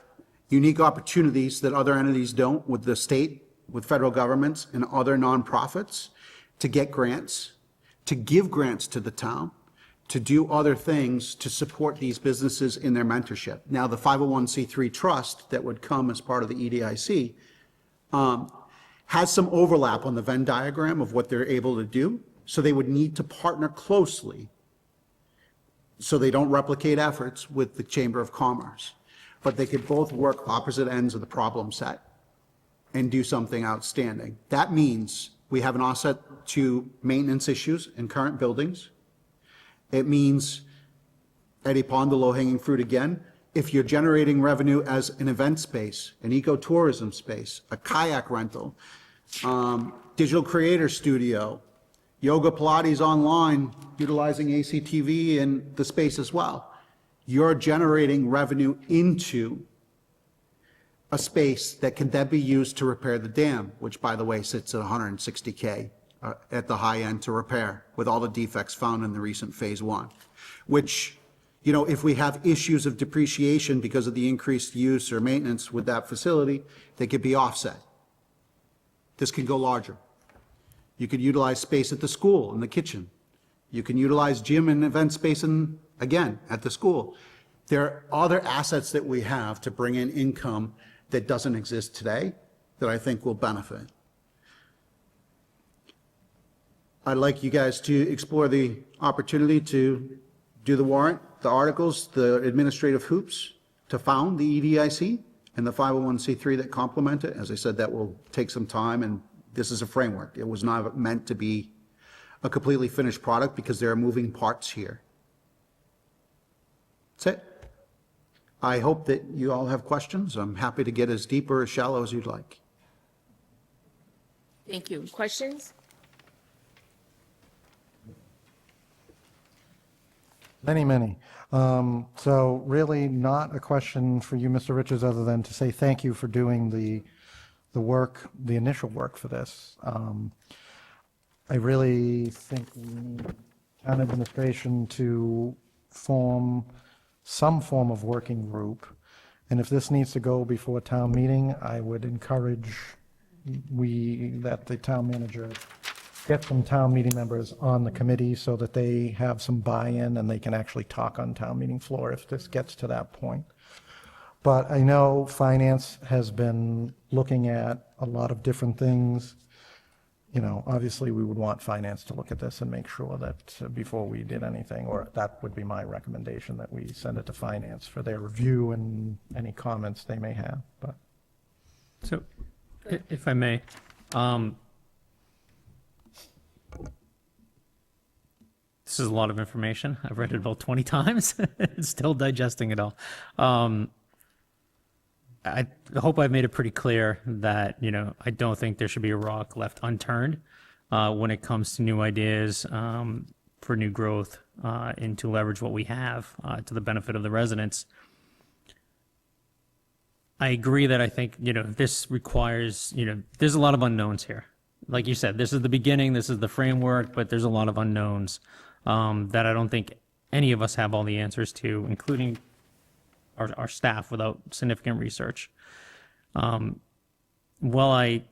unique opportunities that other entities don't with the state, with federal governments, and other nonprofits to get grants, to give grants to the town, to do other things to support these businesses in their mentorship. Now, the 501c3 trust that would come as part of the EDIC has some overlap on the Venn diagram of what they're able to do, so they would need to partner closely so they don't replicate efforts with the Chamber of Commerce. But they could both work opposite ends of the problem set and do something outstanding. That means we have an offset to maintenance issues in current buildings. It means, Eddie Pond, the low-hanging fruit again, if you're generating revenue as an event space, an ecotourism space, a kayak rental, digital creator studio, yoga Pilates online, utilizing ACTV in the space as well, you're generating revenue into a space that can then be used to repair the dam, which, by the way, sits at $160K at the high end to repair, with all the defects found in the recent phase 1, which, you know, if we have issues of depreciation because of the increased use or maintenance with that facility, they could be offset. This can go larger. You could utilize space at the school in the kitchen. You can utilize gym and event space again, at the school. There are other assets that we have to bring in income that doesn't exist today that I think will benefit. I'd like you guys to explore the opportunity to do the warrant, the articles, the administrative hoops to found the EDIC and the 501c3 that complement it. As I said, that will take some time, and this is a framework. It was not meant to be a completely finished product because there are moving parts here. That's it. I hope that you all have questions. I'm happy to get as deep or as shallow as you'd like. Thank you. Questions? Many, many. So really not a question for you, Mr. Richards, other than to say thank you for doing the work, the initial work for this. I really think we need town administration to form some form of working group. And if this needs to go before town meeting, I would encourage that the town manager get some town meeting members on the committee so that they have some buy-in and they can actually talk on town meeting floor if this gets to that point. But I know finance has been looking at a lot of different things. You know, obviously we would want finance to look at this and make sure that before we did anything, or that would be my recommendation, that we send it to finance for their review and any comments they may have. But So, if I may, this is a lot of information. I've read it about 20 times. Still digesting it all. I hope I've made it pretty clear that, you know, I don't think there should be a rock left unturned when it comes to new ideas for new growth and to leverage what we have to the benefit of the residents. I agree that I think, you know, this requires, you know, there's a lot of unknowns here. Like you said, this is the beginning, this is the framework, but there's a lot of unknowns that I don't think any of us have all the answers to, including our staff without significant research. While I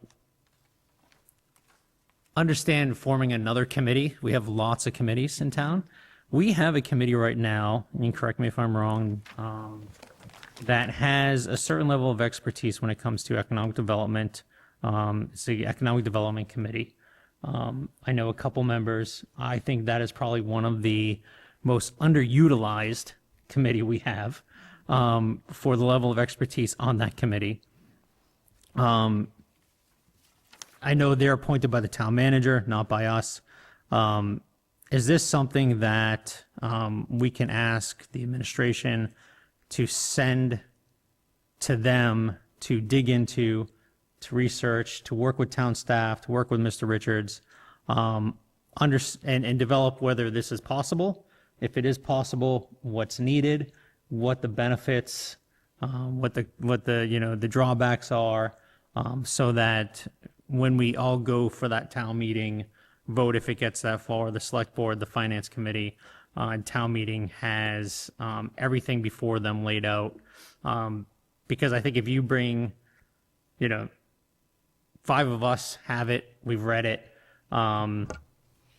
understand forming another committee, we have lots of committees in town. We have a committee right now, and correct me if I'm wrong, that has a certain level of expertise when it comes to economic development. It's the Economic Development Committee. I know a couple members. I think that is probably one of the most underutilized committee we have for the level of expertise on that committee. I know they're appointed by the town manager, not by us. is this something that we can ask the administration to send to them to dig into, to research, to work with town staff, to work with Mr. Richards, and develop whether this is possible? If it is possible, what's needed, what the benefits, what the you know, the drawbacks are, so that when we all go for that town meeting vote, if it gets that far, the select board, the finance committee, and town meeting has everything before them laid out. Because I think if you bring, you know, 5 of us have it, we've read it.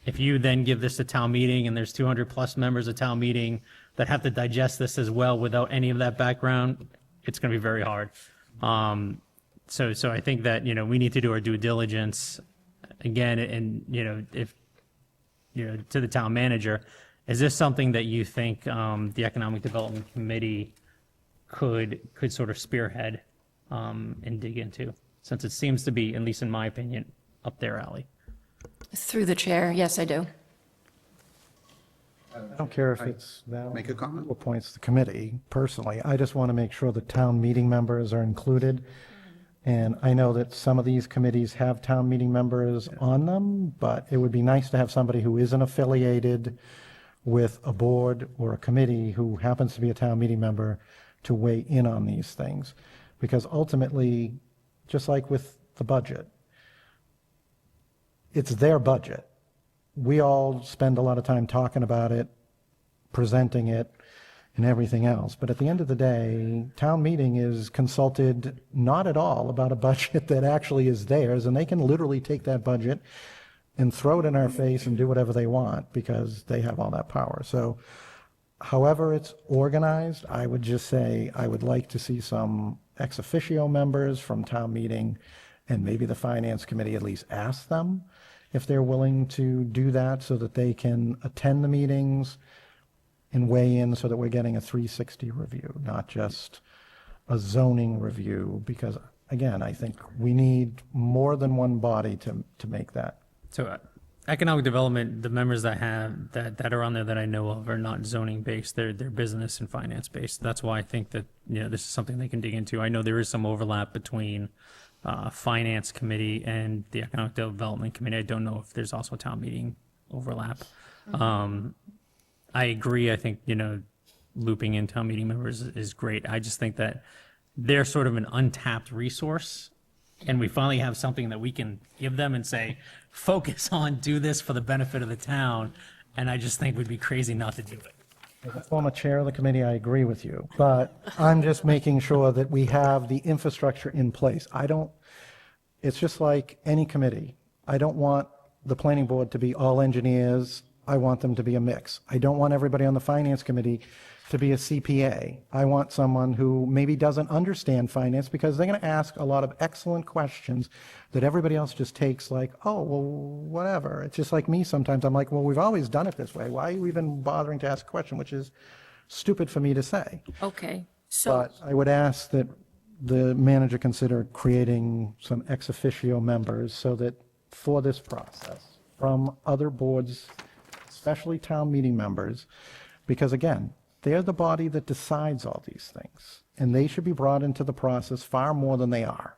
If you then give this to town meeting and there's 200 plus members of town meeting that have to digest this as well without any of that background, it's going to be very hard. So I think that, you know, we need to do our due diligence again, and, you know, if, you know, to the town manager, is this something that you think the Economic Development Committee could sort of spearhead and dig into, since it seems to be, at least in my opinion, up their alley? Through the chair, yes, I do. I don't care if it's that. Make a comment? Who appoints the committee, personally. I just want to make sure the town meeting members are included. And I know that some of these committees have town meeting members on them, but it would be nice to have somebody who isn't affiliated with a board or a committee who happens to be a town meeting member to weigh in on these things. Because ultimately, just like with the budget, it's their budget. We all spend a lot of time talking about it, presenting it, and everything else. But at the end of the day, town meeting is consulted not at all about a budget that actually is theirs, and they can literally take that budget and throw it in our face and do whatever they want because they have all that power. So however it's organized, I would just say I would like to see some ex officio members from town meeting, and maybe the finance committee at least ask them if they're willing to do that so that they can attend the meetings and weigh in, so that we're getting a 360 review, not just a zoning review. Because again, I think we need more than one body to make that. So economic development, the members that have, that are on there that I know of are not zoning based, they're business and finance based. That's why I think that, you know, this is something they can dig into. I know there is some overlap between finance committee and the economic development committee. I don't know if there's also a town meeting overlap. I agree. I think, you know, looping in town meeting members is great. I just think that they're sort of an untapped resource, and we finally have something that we can give them and say, focus on, do this for the benefit of the town. And I just think we'd be crazy not to do it. As a former chair of the committee, I agree with you, but I'm just making sure that we have the infrastructure in place. It's just like any committee. I don't want the planning board to be all engineers. I want them to be a mix. I don't want everybody on the finance committee to be a CPA. I want someone who maybe doesn't understand finance, because they're going to ask a lot of excellent questions that everybody else just takes like, oh, well, whatever. It's just like me sometimes. I'm like, well, we've always done it this way. Why are you even bothering to ask a question, which is stupid for me to say. Okay, so, But I would ask that the manager consider creating some ex officio members so that for this process, from other boards, especially town meeting members, because again, they're the body that decides all these things, and they should be brought into the process far more than they are.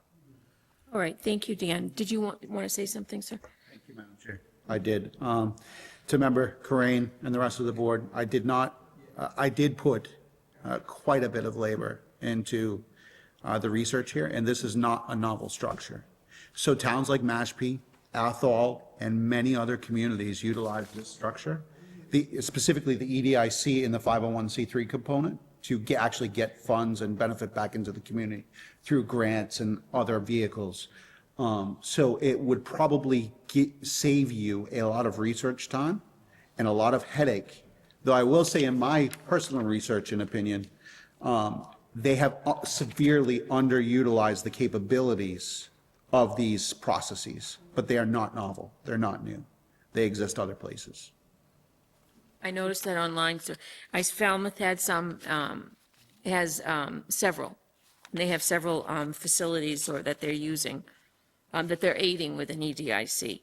all right, thank you, Dan. Did you want to say something, sir? Thank you, Madam Chair. I did. To Member Corain and the rest of the board, I did put quite a bit of labor into the research here, and this is not a novel structure. So towns like Mashpee, Athol, and many other communities utilize this structure, specifically the EDIC in the 501c3 component, to actually get funds and benefit back into the community through grants and other vehicles. So it would probably save you a lot of research time and a lot of headache. Though I will say, in my personal research and opinion, they have severely underutilized the capabilities of these processes, but they are not novel. They're not new. They exist other places. I noticed that online, so Falmouth had several. They have several facilities that they're using, that they're aiding with an EDIC.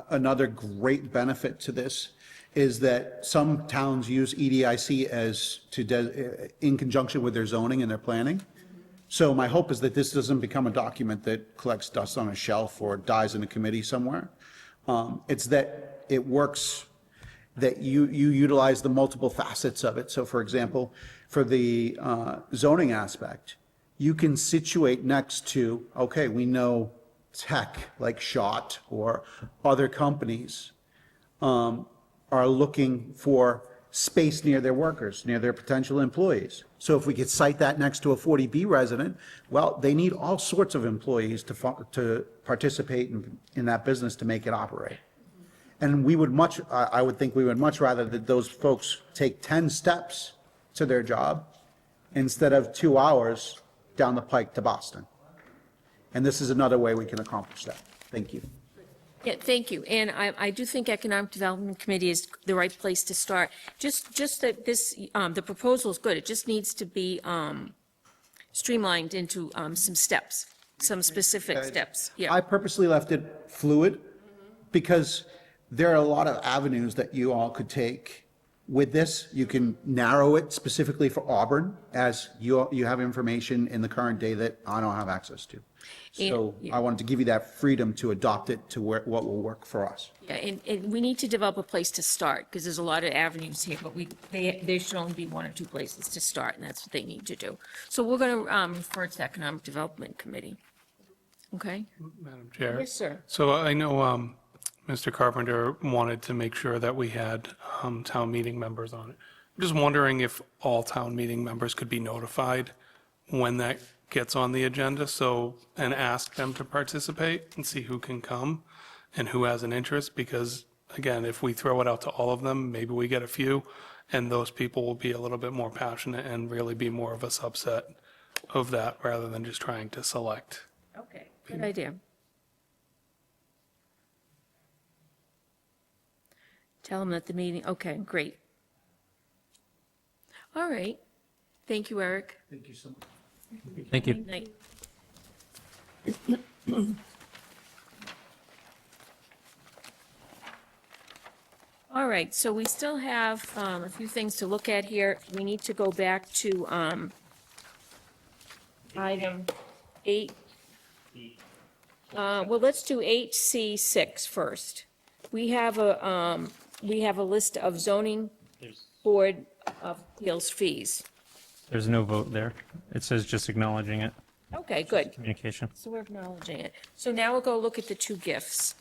Another great benefit to this is that some towns use EDIC in conjunction with their zoning and their planning. So my hope is that this doesn't become a document that collects dust on a shelf or dies in a committee somewhere. It's that it works, that you utilize the multiple facets of it. So for example, for the zoning aspect, you can situate next to, okay, we know tech like SHOT or other companies are looking for space near their workers, near their potential employees. So if we could cite that next to a 40B resident, well, they need all sorts of employees to participate in that business to make it operate. And we would I would think we would much rather that those folks take 10 steps to their job instead of 2 hours down the pike to Boston. And this is another way we can accomplish that. Thank you. Yeah, thank you. And I do think Economic Development Committee is the right place to start. Just that this, the proposal is good. It just needs to be streamlined into some steps, some specific steps. Yeah. I purposely left it fluid because there are a lot of avenues that you all could take. With this, you can narrow it specifically for Auburn, as you have information in the current day that I don't have access to. So I wanted to give you that freedom to adopt it to what will work for us. Yeah, and we need to develop a place to start, because there's a lot of avenues here, but there should only be 1 or 2 places to start, and that's what they need to do. So we're going to refer to the Economic Development Committee. Okay? Madam Chair? Yes, sir. So I know Mr. Carpenter wanted to make sure that we had town meeting members on it. I'm just wondering if all town meeting members could be notified when that gets on the agenda, and ask them to participate and see who can come and who has an interest, because again, if we throw it out to all of them, maybe we get a few, and those people will be a little bit more passionate and really be more of a subset of that rather than just trying to select. Okay, good idea. Tell them that the meeting, okay, great. All right. Thank you, Eric. Thank you so much. Thank you. Good night. All right, so we still have a few things to look at here. We need to go back to item 8. Well, let's do 8C6 first. We have a list of zoning board of appeals fees. There's no vote there. It says just acknowledging it, Okay, good. communication. So we're acknowledging it. So now we'll go look at the 2 gifts.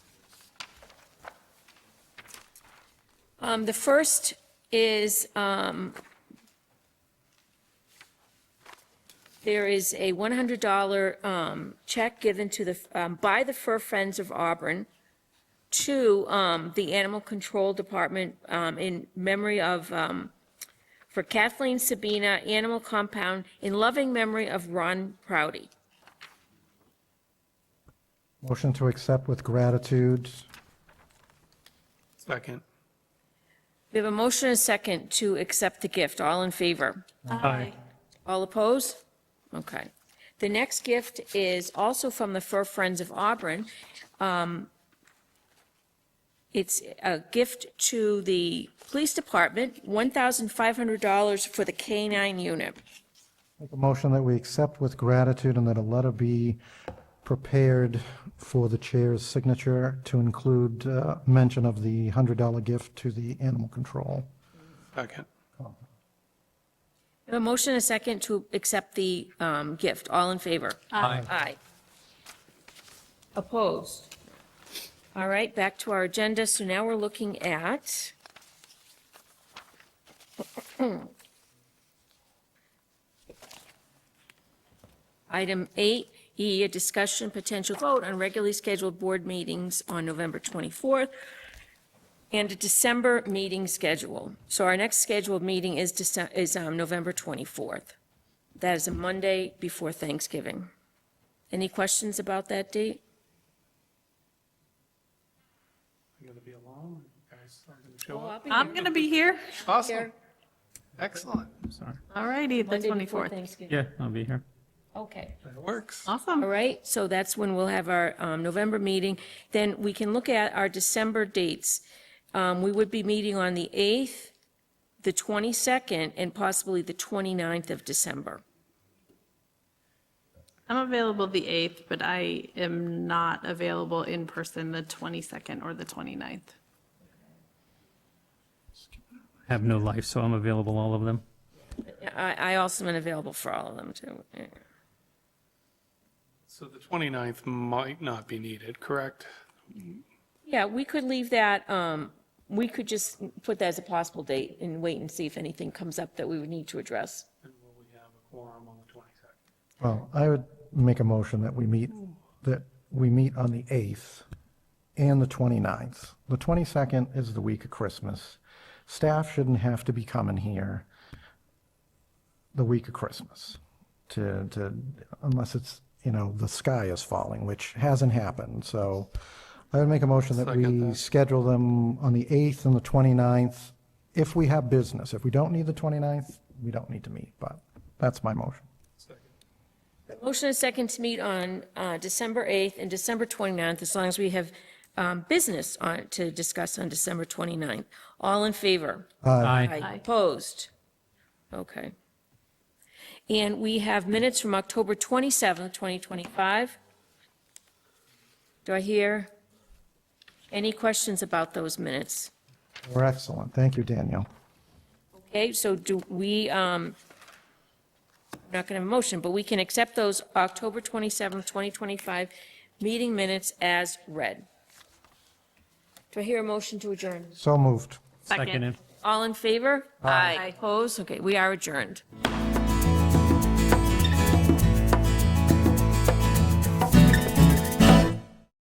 The first is, there is a $100 check given to the, by the Fur Friends of Auburn to the Animal Control Department in memory of, for Kathleen Sabina Animal Compound in loving memory of Ron Prouty. Motion to accept with gratitude. Second. We have a motion and a second to accept the gift. All in favor? Aye. All opposed? Okay. The next gift is also from the Fur Friends of Auburn. It's a gift to the police department, $1,500 for the K-9 unit. Make a motion that we accept with gratitude and that a letter be prepared for the chair's signature to include mention of the $100 gift to the animal control. Second. We have a motion and a second to accept the gift. All in favor? Aye. Aye. Opposed? All right, back to our agenda. So now we're looking at item 8E, a discussion potential vote on regularly scheduled board meetings on November 24th and a December meeting schedule. So our next scheduled meeting is November 24th. That is a Monday before Thanksgiving. Any questions about that date? You gonna be alone? You guys are gonna show up? I'm going to be here. Awesome. Excellent. Sorry. All righty, the Monday before 24th. Thanksgiving. Yeah, I'll be here. Okay. That works. Awesome. All right, so that's when we'll have our November meeting. Then we can look at our December dates. We would be meeting on the 8th, the 22nd, and possibly the 29th of December. I'm available the 8th, but I am not available in person the 22nd or the 29th. I have no life, so I'm available all of them. I also am available for all of them, too. So the 29th might not be needed, correct? Yeah, we could leave that, we could just put that as a possible date and wait and see if anything comes up that we would need to address. And will we have a quorum on the 22nd? Well, I would make a motion that we meet on the 8th and the 29th. The 22nd is the week of Christmas. Staff shouldn't have to be coming here the week of Christmas unless it's, the sky is falling, which hasn't happened. So I would make a motion that we schedule them on the 8th and the 29th if we have business. If we don't need the 29th, we don't need to meet, but that's my motion. Motion is second to meet on December 8th and December 29th, as long as we have business to discuss on December 29th. All in favor? Aye. Opposed? Okay. And we have minutes from October 27th, 2025. Do I hear any questions about those minutes? We're excellent. Thank you, Daniel. Okay, so do we, I'm not going to have a motion, but we can accept those October 27th, 2025 meeting minutes as read. Do I hear a motion to adjourn? So moved. Seconded. All in favor? Aye. Opposed? Okay, we are adjourned.